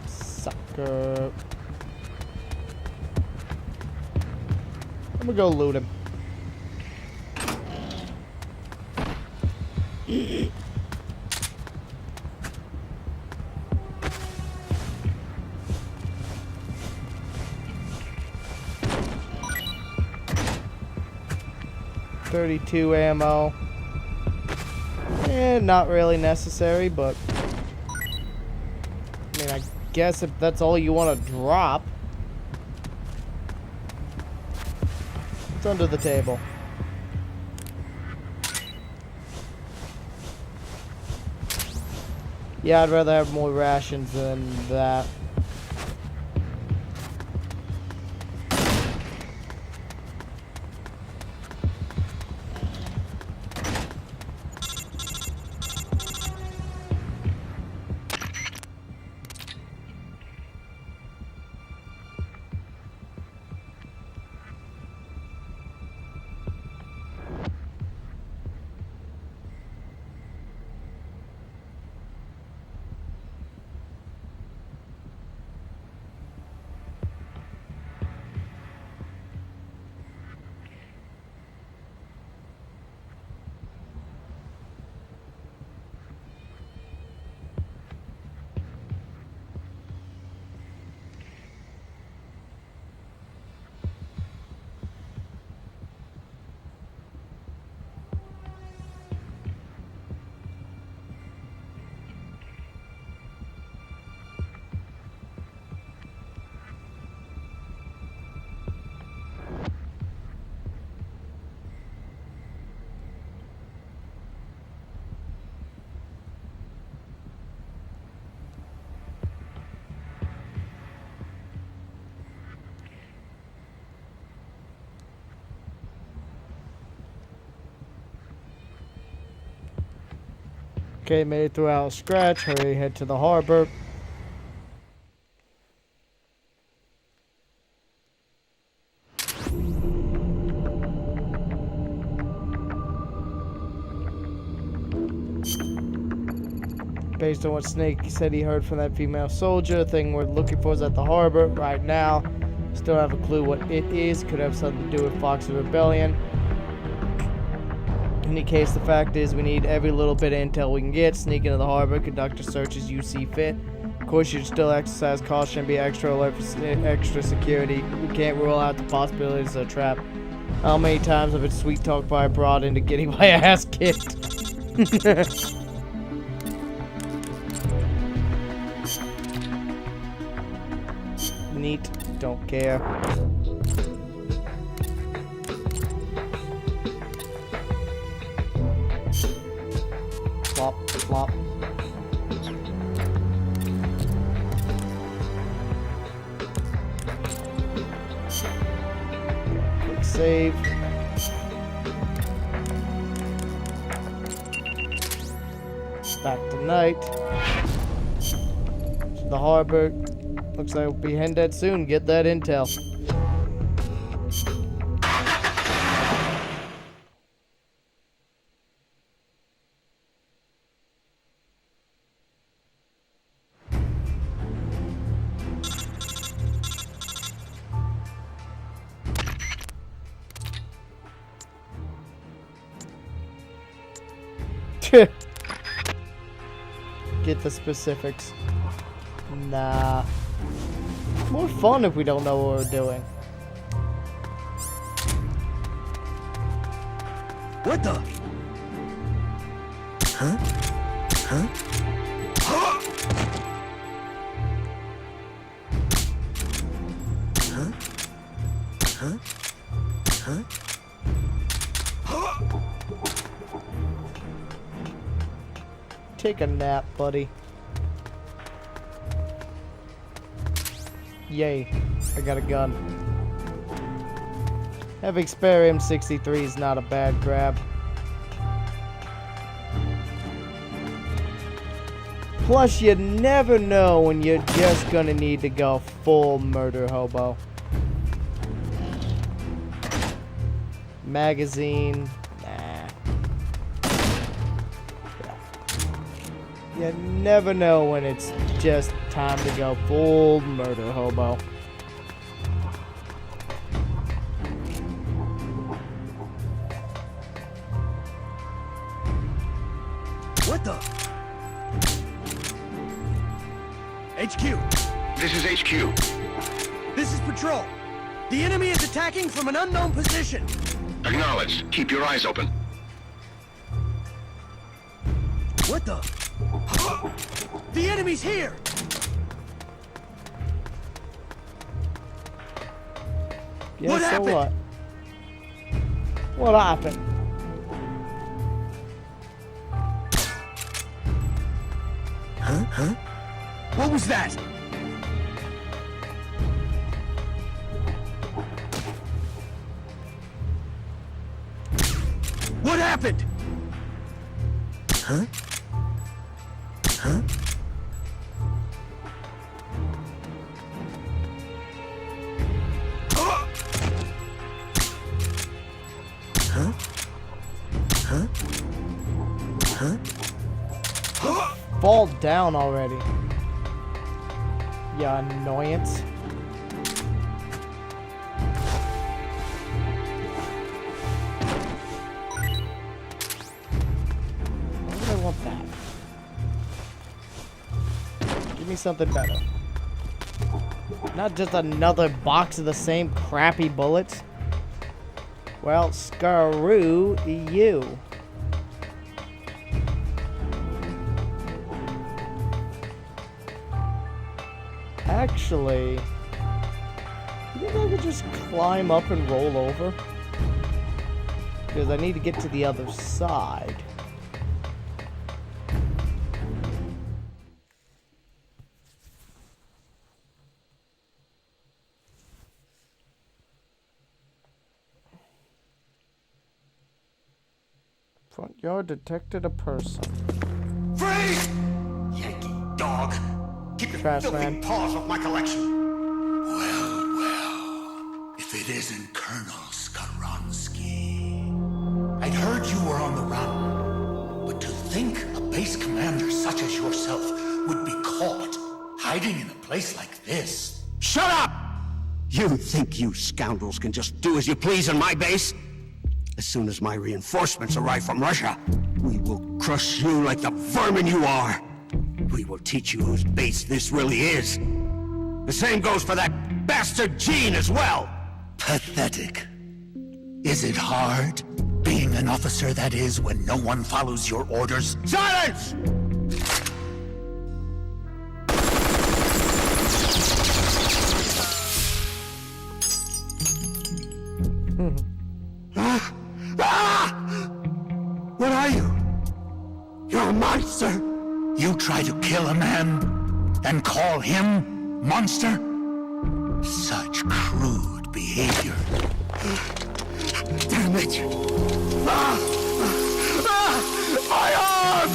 A: Sucker. I'm gonna go loot him. .32 ammo. Not really necessary, but I mean, I guess if that's all you want to drop. It's under the table. Yeah, I'd rather have more rations than that. Okay, made it through scratch. Hurry, head to the harbor. Based on what Snake said he heard from that female soldier, the thing we're looking for is at the harbor right now. Still don't have a clue what it is. Could have something to do with Fox's rebellion. In any case, the fact is we need every little bit of intel we can get. Sneak into the harbor, conduct a search as you see fit. Of course, you should still exercise caution and be extra alert for extra security. We can't rule out the possibilities of a trap. How many times have been sweet talked by a broad into getting my ass kicked? Neat. Don't care. Flop, flop. Quick save. Back tonight. To the harbor. Looks like we'll be heading dead soon. Get that intel. Get the specifics. Nah. It's more fun if we don't know what we're doing.
H: What the? Huh? Huh? Huh? Huh? Huh?
A: Take a nap, buddy. Yay, I got a gun. Having spare M63 is not a bad grab. Plus, you never know when you're just gonna need to go full murder hobo. Magazine, nah. You never know when it's just time to go full murder hobo.
H: What the? HQ.
I: This is HQ.
H: This is Patrol. The enemy is attacking from an unknown position.
I: Acknowledged. Keep your eyes open.
H: What the? The enemy's here!
A: Yeah,
H: What
A: so
H: happened?
A: what? What happened?
H: Huh? Huh? What was that? What happened? Huh? Huh? Huh? Huh? Huh?
A: Fall down already. Ya annoyance. Why would I want that? Give me something better. Not just another box of the same crappy bullets. Well, screw you. Actually, you think I could just climb up and roll over? Because I need to get to the other side. Front yard detected a person.
E: dog. Keep your
A: Trash
E: filthy
A: man.
E: paws off my collection.
J: Well, if it isn't Colonel Skaronsky. I'd heard you were on the run, but to think a base commander such as yourself would be caught hiding in a place like this.
K: Shut up! You think you scoundrels can just do as you please on my base? As soon as my reinforcements arrive from Russia, we will crush you like the vermin you are. We will teach you whose base this really is. The same goes for that bastard Gene as well.
J: Pathetic. Is it hard, being an officer that is, when no one follows your orders?
K: Silence! What are you? You're a monster!
J: You try to kill a man and call him monster? Such crude behavior.
K: Damn it! My arm!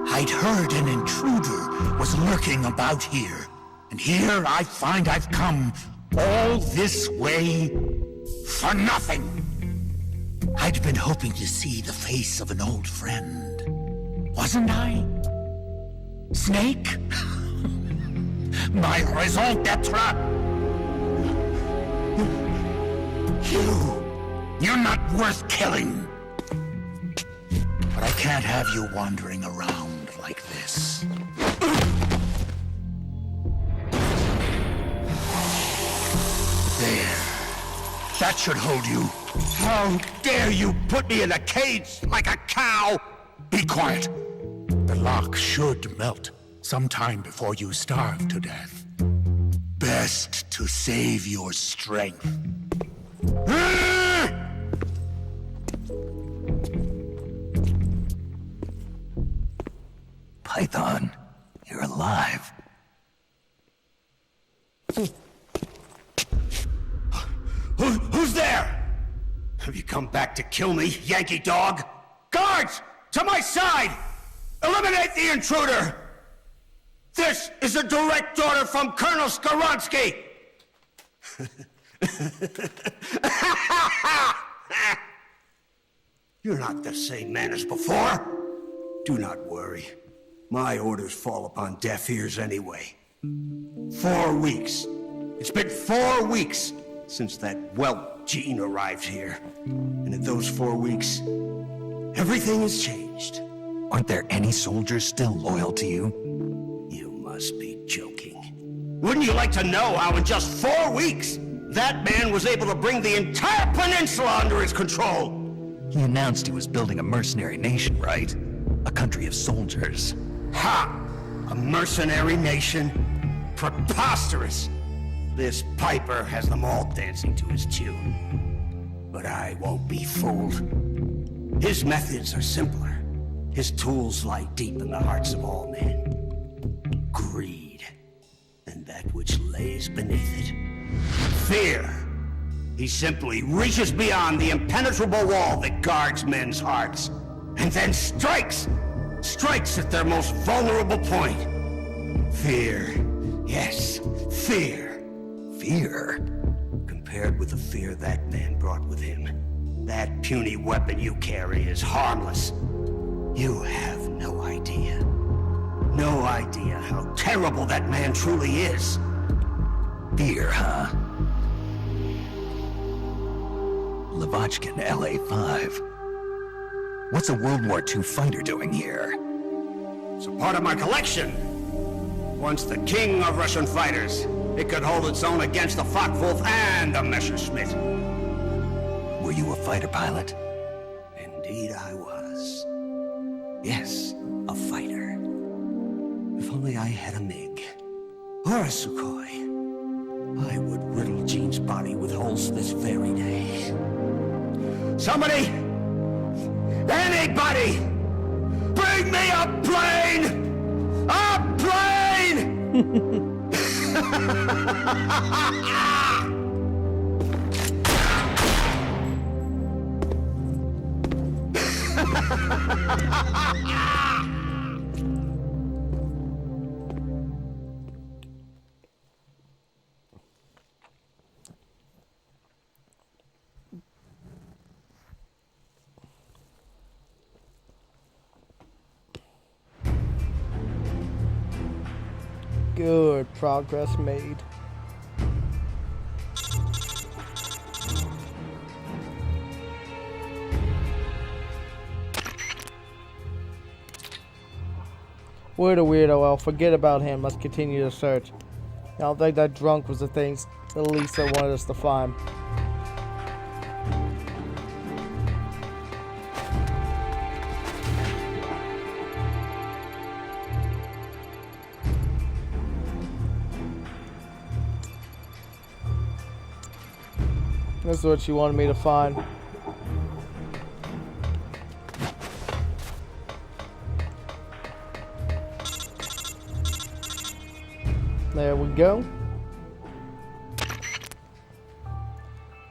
J: I'd heard an intruder was lurking about here, and here I find I've come all this way for nothing. I'd been hoping to see the face of an old friend, wasn't I? Snake? My raison d'etre? You're not worth killing. But I can't have you wandering around like this. There. That should hold you.
K: How dare you put me in a cage like a cow!
J: Be quiet. The lock should melt sometime before you starve to death. Best to save your strength.
C: Python, you're alive.
K: Who's there? Have you come back to kill me, Yankee dog? Guards! To my side! Eliminate the intruder! This is a direct order from Colonel Skaronsky! You're not the same man as before. Do not worry. My orders fall upon deaf ears anyway. 4 weeks. It's been 4 weeks since that whelp Gene arrived here. And in those 4 weeks, everything has changed.
C: Aren't there any soldiers still loyal to you?
K: You must be joking. Wouldn't you like to know how in just 4 weeks, that man was able to bring the entire peninsula under his control?
C: He announced he was building a mercenary nation, right? A country of soldiers.
K: Ha! A mercenary nation? Preposterous! This Piper has them all dancing to his tune. But I won't be fooled. His methods are simpler. His tools lie deep in the hearts of all men. Greed. And that which lays beneath it. Fear. He simply reaches beyond the impenetrable wall that guards men's hearts. And then strikes! Strikes at their most vulnerable point. Fear. Yes, fear.
C: Fear?
K: Compared with the fear that man brought with him, that puny weapon you carry is harmless. You have no idea. No idea how terrible that man truly is.
C: Fear, huh? Lavochkin, LA-5. What's a World War II fighter doing here?
K: It's a part of my collection. Once the king of Russian fighters, it could hold its own against the Focke-Wulf and the Messerschmitt.
C: Were you a fighter pilot?
K: Indeed I was. Yes, a fighter. If only I had a MiG. Or a Sukhoi. I would riddle Gene's body with holes this very day. Somebody! Anybody! Bring me a plane! A plane!
A: Good progress made. We're the weirdo. Well, forget about him. Let's continue the search. I don't think that drunk was the things the least they wanted us to find. This is what she wanted me to find. There we go.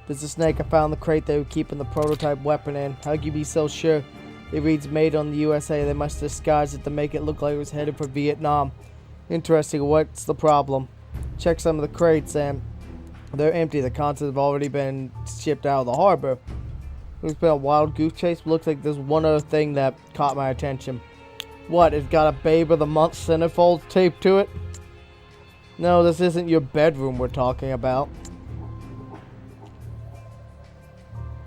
A: There's a snake. I found the crate they were keeping the prototype weapon in. How can you be so sure? It reads made on the USA. They must disguise it to make it look like it was headed for Vietnam. Interesting. What's the problem? Check some of the crates and they're empty. The contents have already been shipped out of the harbor. It's been a wild goose chase. Looks like there's one other thing that caught my attention. What? It's got a Babe of the Month centerfold taped to it? No, this isn't your bedroom we're talking about.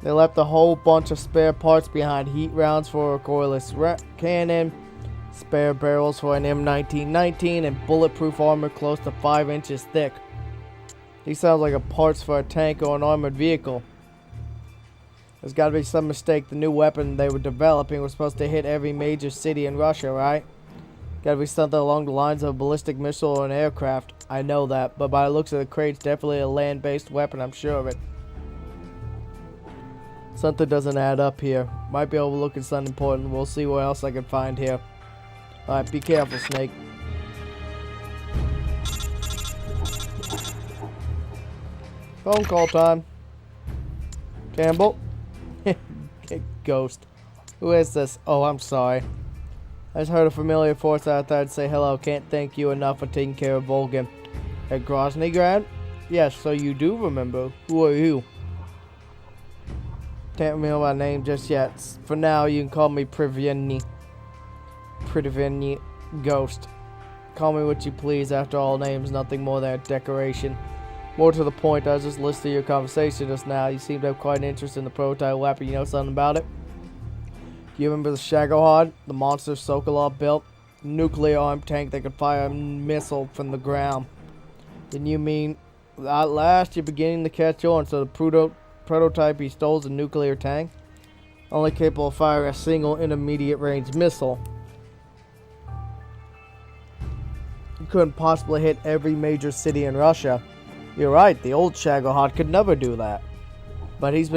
A: They left a whole bunch of spare parts behind. Heat rounds for a recoilless cannon, spare barrels for an M1919, and bulletproof armor close to 5 inches thick. These sound like a parts for a tank or an armored vehicle. There's got to be some mistake. The new weapon they were developing was supposed to hit every major city in Russia, right? Got to be something along the lines of a ballistic missile or an aircraft. I know that, but by the looks of the crate, it's definitely a land-based weapon, I'm sure of it. Something doesn't add up here. Might be overlooking something important. We'll see what else I can find here. Alright, be careful, Snake. Phone call time. Campbell? Ghost. Who is this? Oh, I'm sorry. I just heard a familiar voice. I thought I'd say hello. Can't thank you enough for taking care of Volgan. At Groznygrad? Yes, so you do remember. Who are you? Can't remember my name just yet. For now, you can call me Privyeni. Ghost. Call me what you please. After all, name's nothing more than a decoration. More to the point, I was just listening to your conversation just now. You seem to have quite an interest in the prototype weapon. You know something about it? Do you remember the Shagohod? The monster Sokolov built? Nuclear armed tank that could fire a missile from the ground. Then you mean, at last you're beginning to catch on, so the prototype he stole is a nuclear tank? Only capable of firing a single intermediate range missile. You couldn't possibly hit every major city in Russia. You're right, the old Shagohod could never do that. But he's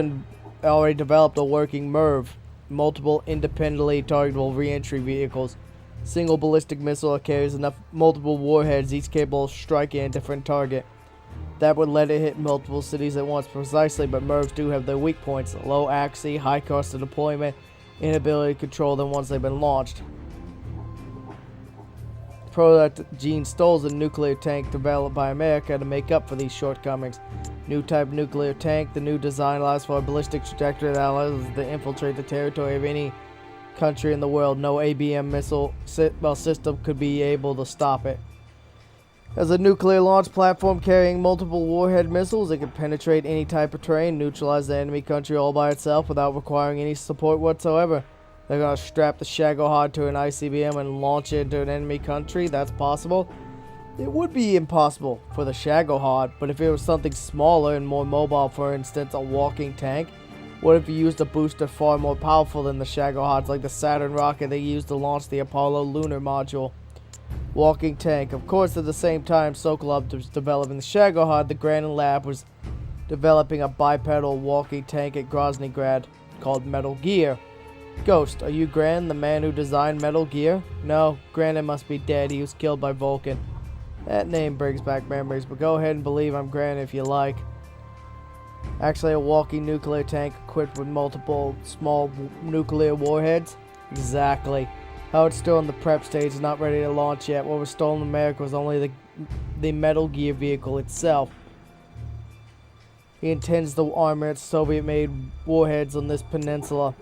A: already developed a working MIRV. Multiple independently targetable re-entry vehicles. Single ballistic missile that carries enough multiple warheads, each capable of striking a different target. That would let it hit multiple cities at once precisely, but MIRVs do have their weak points. Low accuracy, high cost of deployment, inability to control them once they've been launched. The prototype Gene stole is a nuclear tank developed by America to make up for these shortcomings. New type nuclear tank. The new design allows for a ballistic trajectory that allows it to infiltrate the territory of any country in the world. No ABM missile system could be able to stop it. As a nuclear launch platform carrying multiple warhead missiles, it can penetrate any type of terrain, neutralize the enemy country all by itself without requiring any support whatsoever. They're going to strap the Shagohod to an ICBM and launch it into an enemy country. That's possible. It would be impossible for the Shagohod, but if it was something smaller and more mobile, for instance, a walking tank, what if you used a booster far more powerful than the Shagohods, like the Saturn rocket they used to launch the Apollo lunar module? Walking tank. Of course, at the same time Sokolov was developing the Shagohod, the Granin Lab was developing a bipedal walking tank at Groznygrad called Metal Gear. Ghost, are you Gran, the man who designed Metal Gear? No, Granin must be dead. He was killed by Vulcan. That name brings back memories, but go ahead and believe I'm Gran if you like. Actually, a walking nuclear tank equipped with multiple small nuclear warheads? Exactly. How it's still in the prep stage, not ready to launch yet. What was stolen in America was only the Metal Gear vehicle itself. He intends to armor its Soviet-made warheads on this peninsula.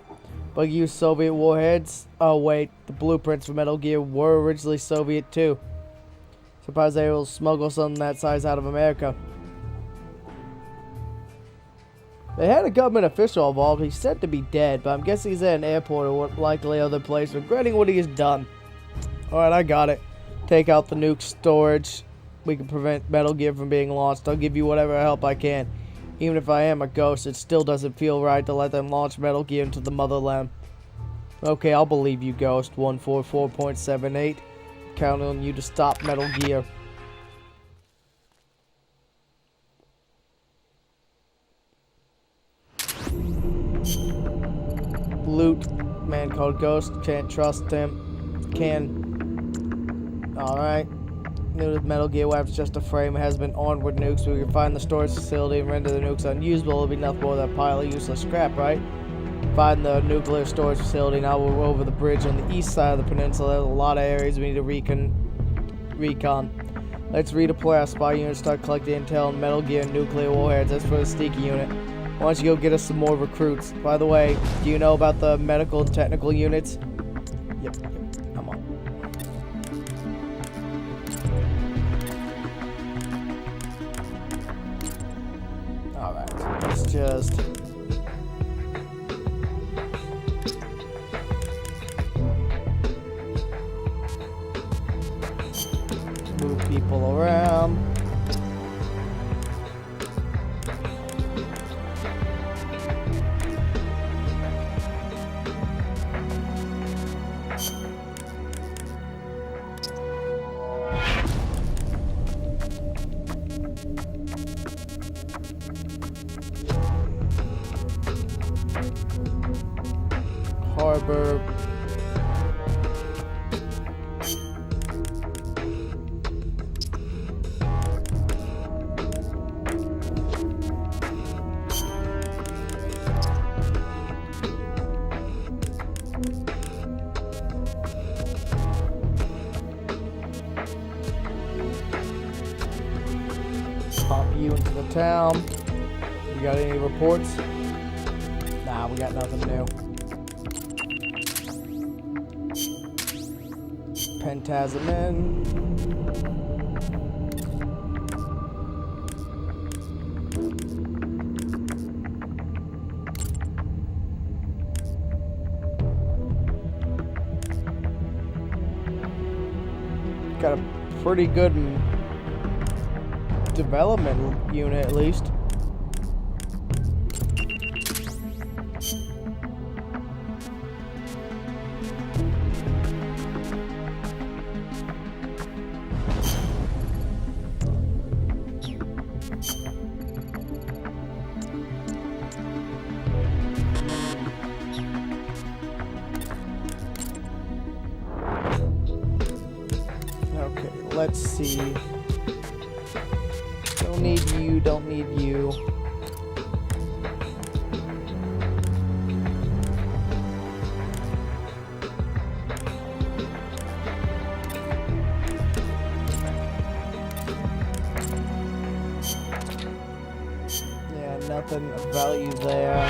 A: But use Soviet warheads? Oh wait, the blueprints for Metal Gear were originally Soviet too. Surprised they will smuggle something that size out of America. They had a government official involved. He's said to be dead, but I'm guessing he's at an airport or likely other place, regretting what he has done. Alright, I got it. Take out the nuke storage. We can prevent Metal Gear from being launched. I'll give you whatever help I can. Even if I am a ghost, it still doesn't feel right to let them launch Metal Gear into the motherland. Okay, I'll believe you, Ghost 144.78. Count on you to stop Metal Gear. Loot. Man called Ghost. Can't trust him. Can. Alright. Knew Metal Gear Web's just a frame. It has been armed with nukes. We can find the storage facility and render the nukes unusable. It'll be nothing more than a pile of useless scrap, right? Find the nuclear storage facility. Now we're over the bridge on the east side of the peninsula. There's a lot of areas we need to recon. Let's redeploy our spy unit, start collecting intel on Metal Gear and nuclear warheads. That's for the Sneaky unit. Why don't you go get us some more recruits? By the way, do you know about the medical and technical units? Yep. Come on. Alright, let's just... move people around. Harbor. Pop you into the town. You got any reports? Nah, we got nothing new. Pentasm got a pretty good development unit, at least. Let's see. Don't need you, don't need you. Yeah, nothing of value there.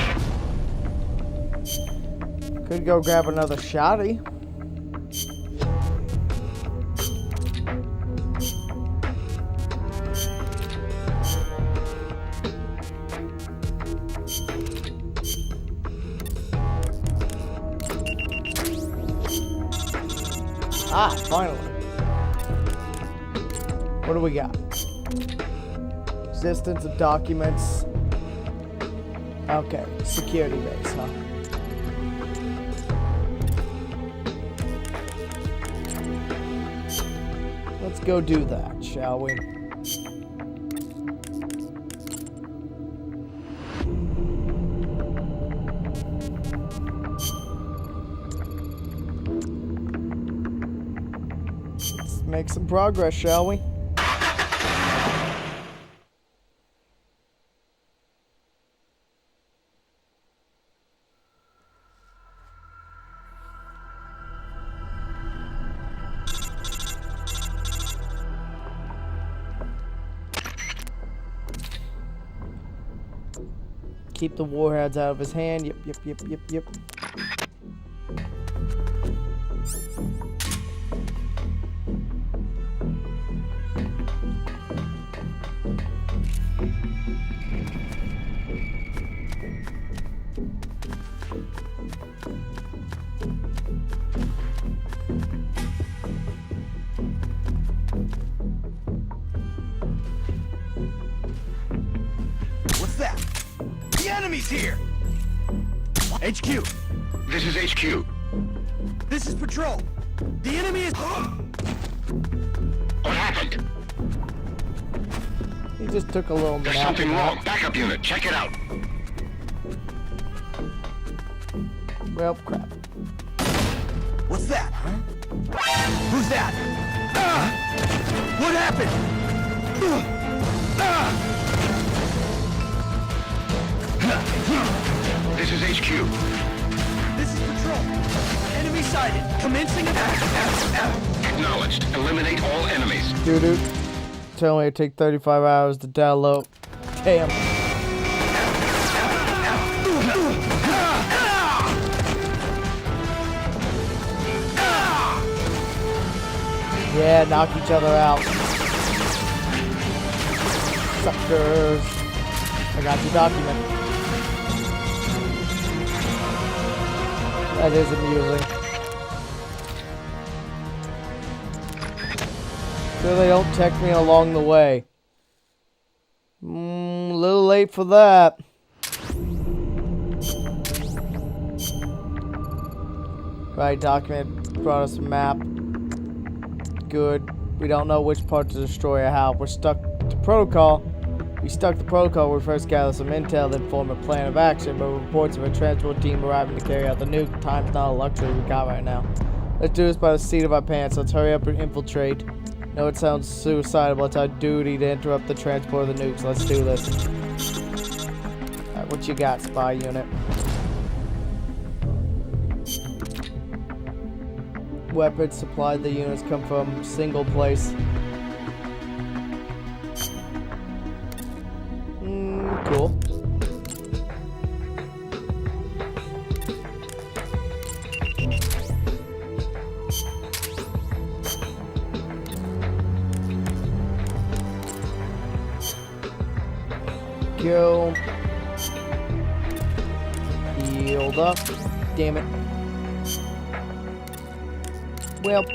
A: Could go grab another shotty. Ah, finally. What do we got? Existence of documents. Okay, security base, huh? Let's go do that, shall we? Make some progress, shall we? Keep the warheads out of his hand. Yep.
E: What's that? The enemy's here! HQ!
I: This is HQ.
E: This is Patrol! The enemy is...
I: What happened?
A: He just took a little
I: There's
A: nap.
I: something wrong. Backup unit, check it out.
A: Well, crap.
E: What's that, huh? Who's that? What happened?
I: This is HQ.
H: This is Patrol. Enemy sighted. Commencing attack.
I: Acknowledged. Eliminate all enemies.
A: Doo-doo. Tell me it take 35 hours to download. Damn. Yeah, knock each other out. Suckers. I got your document. That is amusing. So they don't text me along the way. A little late for that. Right, document brought us a map. Good. We don't know which part to destroy or how. We're stuck to protocol. We stuck to protocol when we first gathered some intel, then formed a plan of action, but reports of a transport team arriving to carry out the nuke. Time's not a luxury we got right now. Let's do this by the seat of our pants. Let's hurry up and infiltrate. No, it sounds suicidal, but it's our duty to interrupt the transport of the nukes. Let's do this. Alright, what you got, spy unit? Weapons supplied. The units come from single place. Cool. Go. Healed up. Damn it. Well.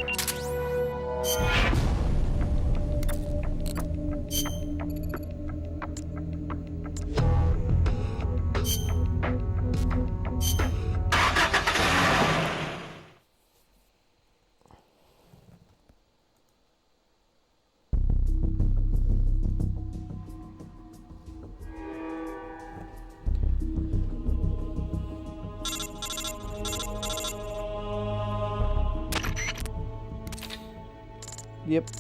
A: Yep.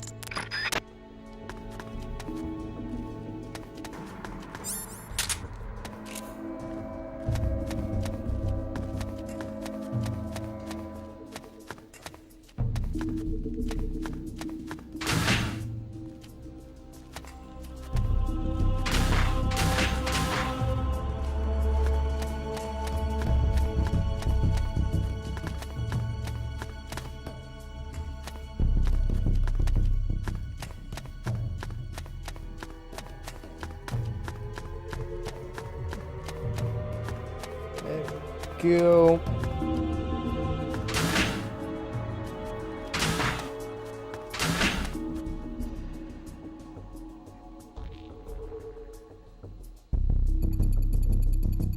A: Go.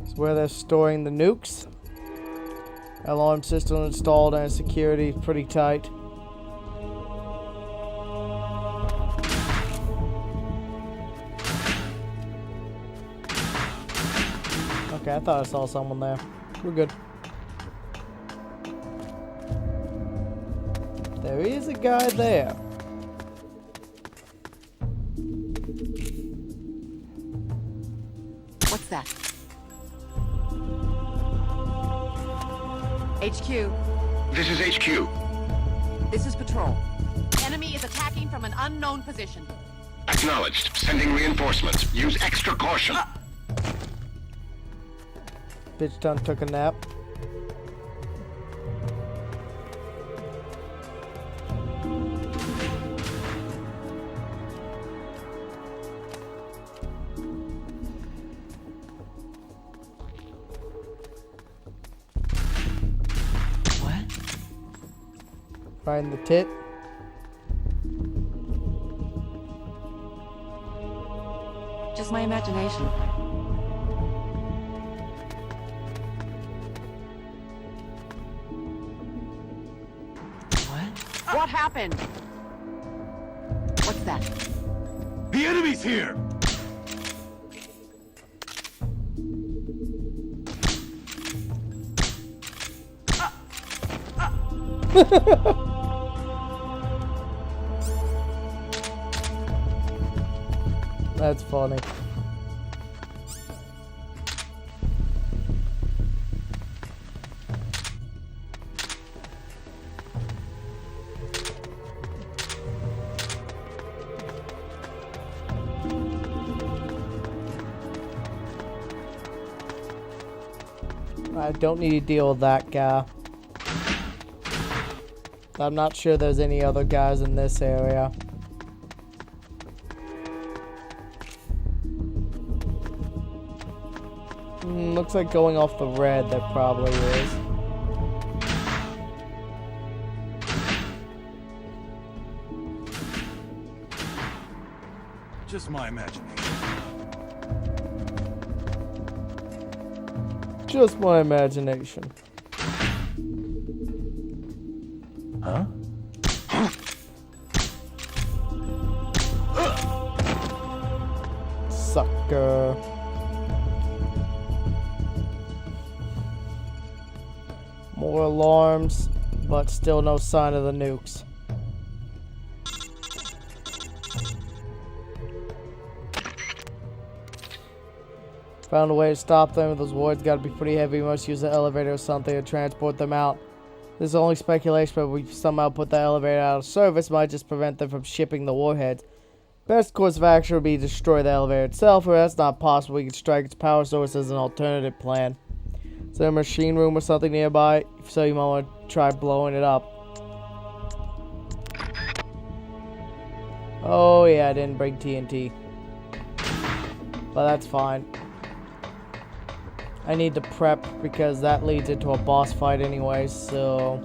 A: It's where they're storing the nukes. Alarm system installed and security pretty tight. Okay, I thought I saw someone there. We're good. There is a guy there.
L: What's that? HQ.
I: This is HQ.
L: This is Patrol. Enemy is attacking from an unknown position.
I: Acknowledged. Sending reinforcements. Use extra caution.
A: Bitch done took a nap. Right in the tit.
L: Just my imagination. What happened? What's that?
C: The enemy's here!
A: That's funny. I don't need to deal with that guy. I'm not sure there's any other guys in this area. Looks like going off the red, there probably is.
C: Just my imagination.
A: Just my imagination.
C: Huh?
A: Sucker. More alarms, but still no sign of the nukes. Found a way to stop them. Those wards gotta be pretty heavy. We must use the elevator or something to transport them out. This is only speculation, but if we somehow put the elevator out of service, might just prevent them from shipping the warheads. Best course of action would be to destroy the elevator itself, or that's not possible. We could strike its power source as an alternative plan. Is there a machine room or something nearby? If so, you might want to try blowing it up. Oh yeah, I didn't bring TNT. But that's fine. I need to prep because that leads into a boss fight anyway, so...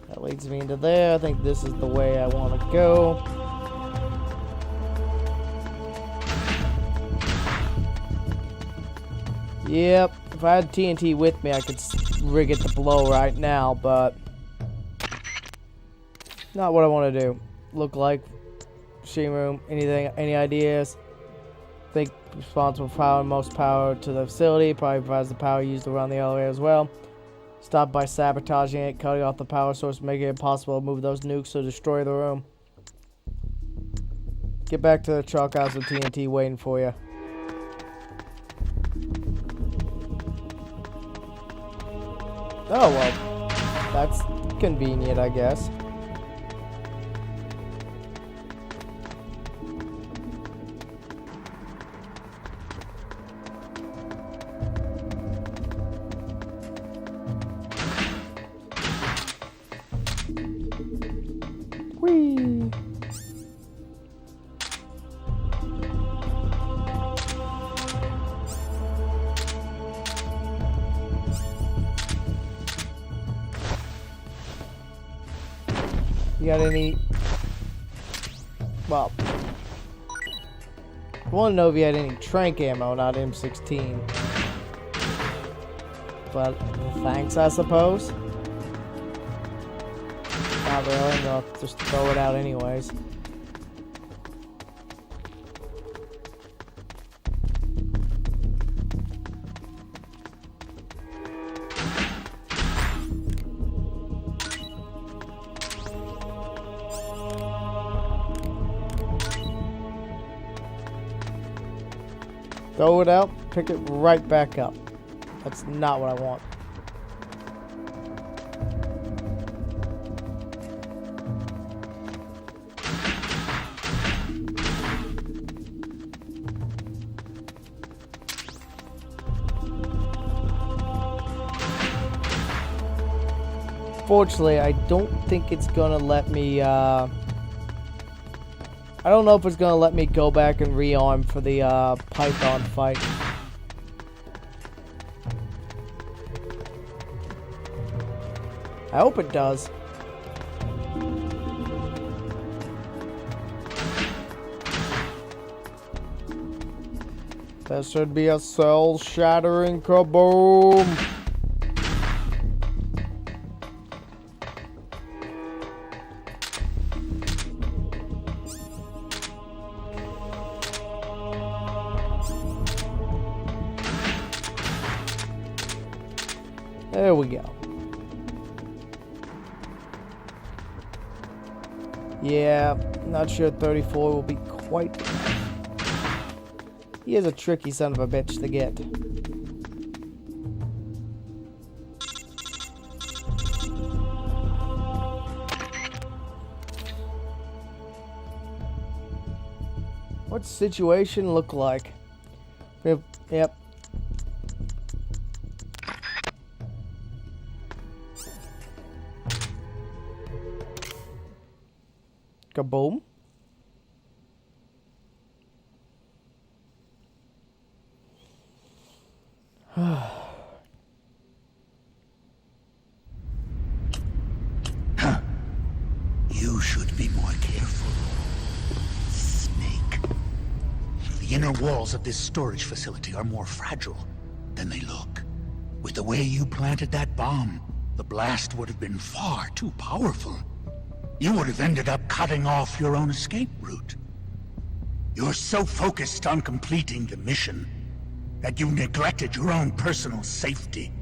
A: That leads me into there. I think this is the way I want to go. Yep, if I had TNT with me, I could rig it to blow right now, but... Not what I want to do. Look like... Machine room, anything, any ideas? Think responsible for powering most power to the facility, probably provides the power used to run the elevator as well. Stop by sabotaging it, cutting off the power source, making it impossible to move those nukes to destroy the room. Get back to the truck house with TNT waiting for you. Oh well, that's convenient, I guess. Whee! You got any... Well... I want to know if you had any trank ammo, not M16. But, thanks, I suppose. Not really, I'll just throw it out anyways. Throw it out, pick it right back up. That's not what I want. Fortunately, I don't think it's gonna let me, I don't know if it's gonna let me go back and rearm for the, Python fight. I hope it does. There should be a cell-shattering kaboom! There we go. Yeah, not sure 34 will be quite... He is a tricky son of a bitch to get. What's the situation look like? Yep. Kaboom.
J: You should be more careful, Snake. The inner walls of this storage facility are more fragile than they look. With the way you planted that bomb, the blast would have been far too powerful. You would have ended up cutting off your own escape route. You're so focused on completing the mission that you neglected your own personal safety.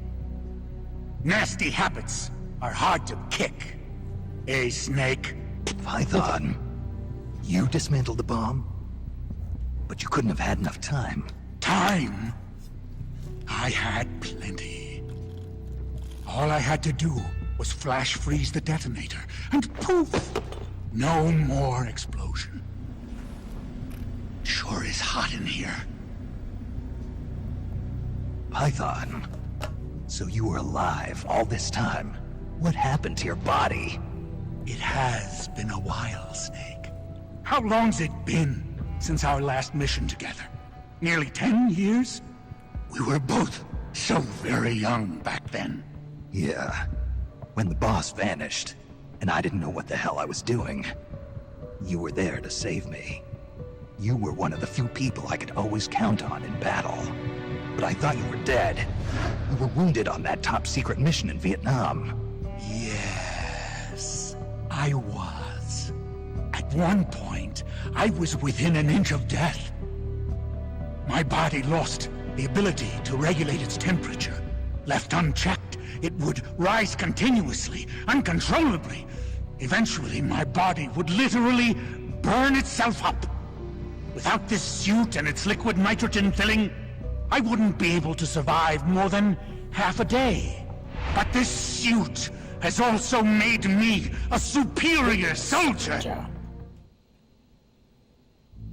J: Nasty habits are hard to kick. Eh, Snake?
C: Python, you dismantled the bomb, but you couldn't have had enough time.
J: Time? I had plenty. All I had to do was flash freeze the detonator, and poof! No more explosion. Sure is hot in here.
C: Python, so you were alive all this time. What happened to your body?
J: It has been a while, Snake. How long's it been since our last mission together? Nearly 10 years? We were both so very young back then.
C: Yeah, when the boss vanished, and I didn't know what the hell I was doing. You were there to save me. You were one of the few people I could always count on in battle. But I thought you were dead. You were wounded on that top-secret mission in Vietnam.
J: Yes, I was. At one point, I was within an inch of death. My body lost the ability to regulate its temperature. Left unchecked, it would rise continuously, uncontrollably. Eventually, my body would literally burn itself up. Without this suit and its liquid nitrogen filling, I wouldn't be able to survive more than half a day. But this suit has also made me a superior soldier.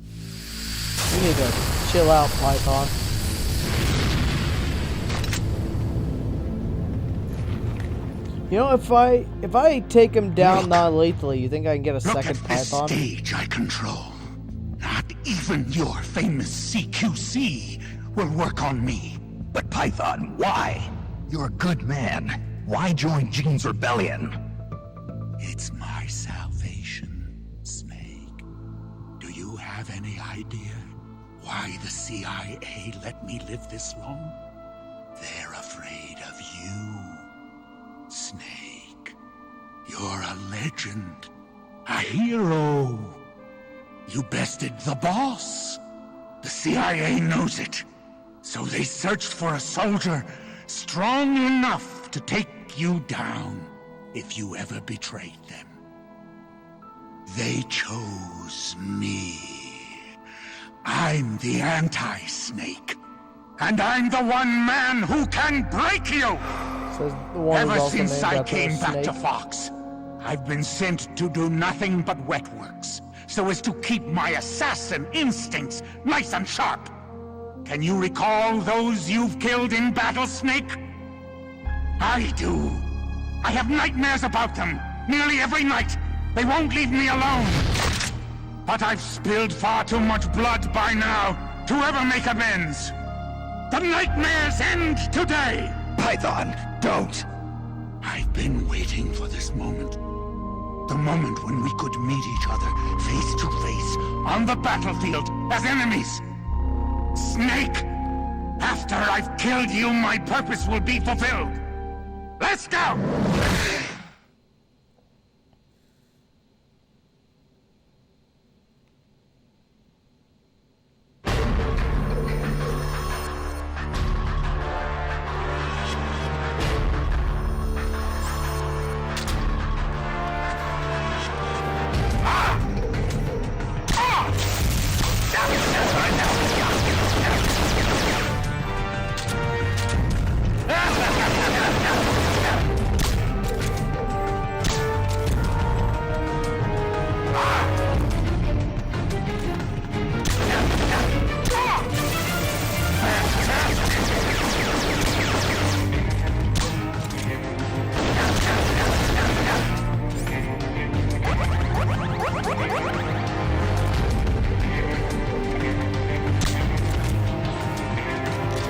A: You need to chill out, Python. You know, if I take him down non-lethally, you think I can get a second Python?
J: Look at this stage I control. Not even your famous CQC will work on me.
C: But Python, why? You're a good man. Why join Gene's rebellion?
J: It's my salvation, Snake. Do you have any idea why the CIA let me live this long? They're afraid of you, Snake. You're a legend, a hero. You bested the boss. The CIA knows it. So they searched for a soldier strong enough to take you down if you ever betrayed them. They chose me. I'm the anti-Snake. And I'm the one man who can break you! Ever since I came back to Fox, I've been sent to do nothing but wet works, so as to keep my assassin instincts nice and sharp. Can you recall those you've killed in battle, Snake? I do. I have nightmares about them, nearly every night. They won't leave me alone. But I've spilled far too much blood by now to ever make amends. The nightmares end today!
C: Python, don't!
J: I've been waiting for this moment. The moment when we could meet each other face to face on the battlefield as enemies. Snake! After I've killed you, my purpose will be fulfilled. Let's go!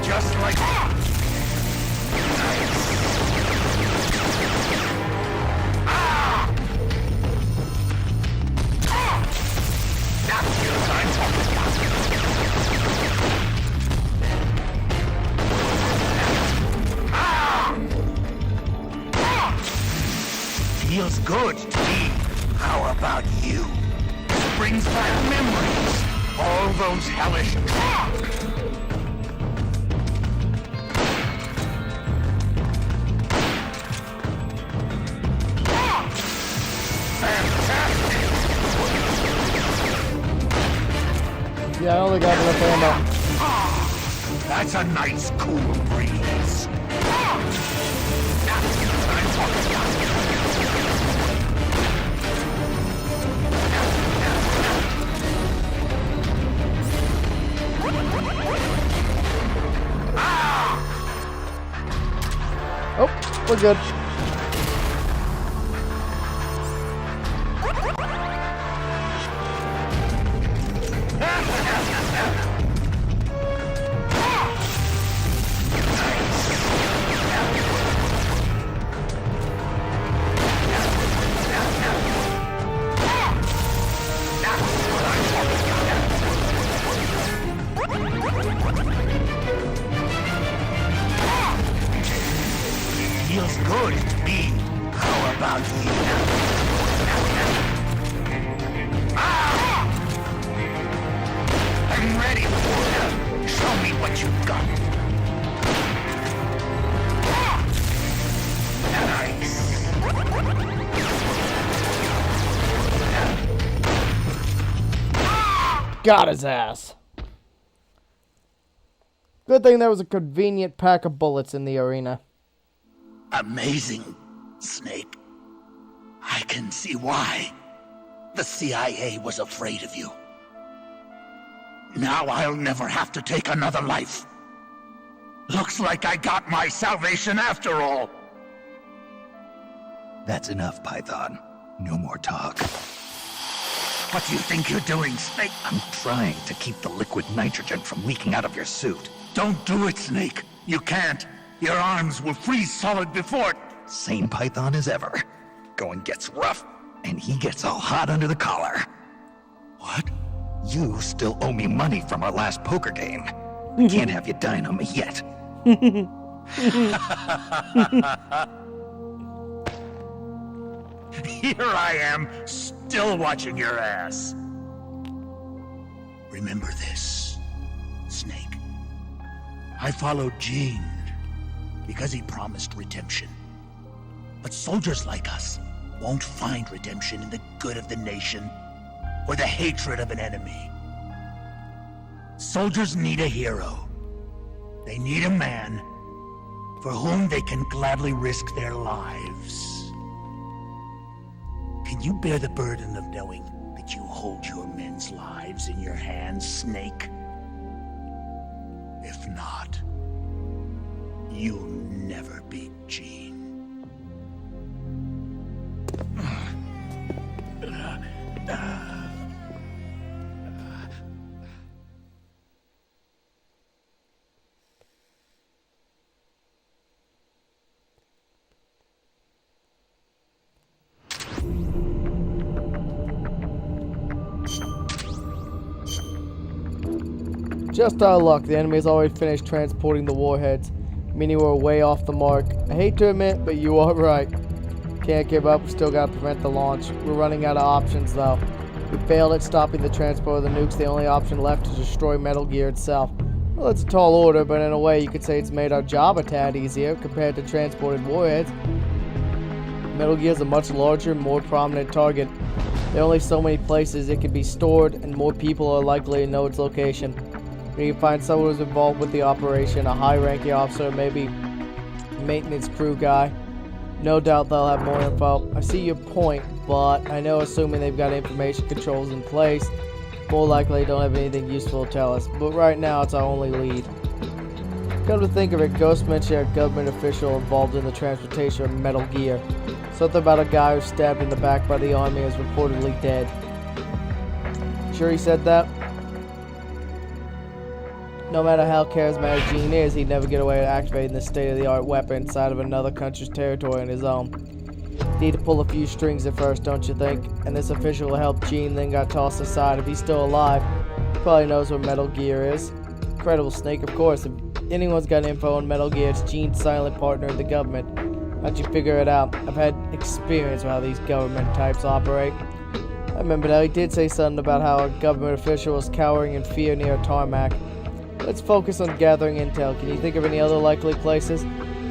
J: Just like that. Feels good to me. How about you? Brings back memories. All those hellish...
A: Yeah, I only got enough ammo.
J: That's a nice cool breeze.
A: Oh, we're good.
J: Feels good to me. How about you? I'm ready for you. Show me what you've got. Nice.
A: Got his ass. Good thing there was a convenient pack of bullets in the arena.
J: Amazing, Snake. I can see why the CIA was afraid of you. Now I'll never have to take another life. Looks like I got my salvation after all.
C: That's enough, Python. No more talk.
J: What do you think you're doing, Snake?
C: I'm trying to keep the liquid nitrogen from leaking out of your suit.
J: Don't do it, Snake. You can't. Your arms will freeze solid before it.
C: Same Python as ever. Going gets rough, and he gets all hot under the collar.
J: What?
C: You still owe me money from our last poker game. I can't have you dying on me yet.
J: Here I am, still watching your ass. Remember this, Snake. I followed Gene because he promised redemption. But soldiers like us won't find redemption in the good of the nation or the hatred of an enemy. Soldiers need a hero. They need a man for whom they can gladly risk their lives. Can you bear the burden of knowing that you hold your men's lives in your hands, Snake? If not, you'll never beat Gene.
A: Just our luck, the enemy has already finished transporting the warheads, meaning we're way off the mark. I hate to admit, but you are right. Can't give up, we still gotta prevent the launch. We're running out of options though. We failed at stopping the transport of the nukes, the only option left is to destroy Metal Gear itself. Well, it's a tall order, but in a way you could say it's made our job a tad easier compared to transported warheads. Metal Gear is a much larger, more prominent target. There are only so many places it can be stored, and more people are likely to know its location. We can find someone who's involved with the operation, a high-ranking officer, maybe maintenance crew guy. No doubt they'll have more info. I see your point, but I know assuming they've got information controls in place, more likely they don't have anything useful to tell us. But right now, it's our only lead. Come to think of it, Ghost mentioned a government official involved in the transportation of Metal Gear. Something about a guy who was stabbed in the back by the army is reportedly dead. Sure he said that? No matter how charismatic Gene is, he'd never get away with activating this state-of-the-art weapon inside of another country's territory on his own. Need to pull a few strings at first, don't you think? And this official will help Gene, then got tossed aside. If he's still alive, he probably knows where Metal Gear is. Incredible Snake, of course. If anyone's got info on Metal Gear, it's Gene's silent partner in the government. How'd you figure it out? I've had experience with how these government types operate. I remember now he did say something about how a government official was cowering in fear near a tarmac. Let's focus on gathering intel. Can you think of any other likely places?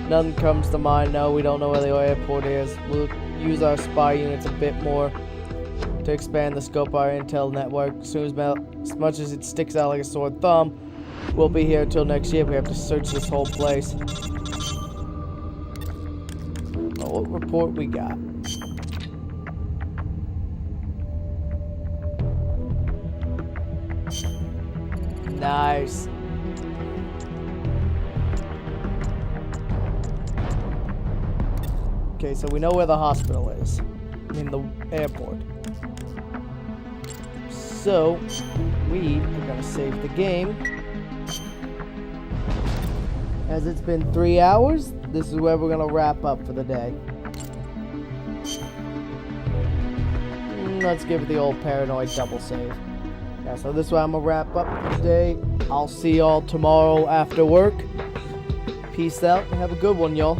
A: None comes to mind. No, we don't know where the airport is. We'll use our spy units a bit more to expand the scope of our intel network. As much as it sticks out like a sore thumb, we'll be here until next year. We have to search this whole place. Well, what report we got? Nice. Okay, so we know where the hospital is. In the airport. So, we are gonna save the game. As it's been 3 hours, this is where we're gonna wrap up for the day. Let's give it the old paranoid double save. Yeah, so this is where I'm gonna wrap up for today. I'll see y'all tomorrow after work. Peace out and have a good one, y'all.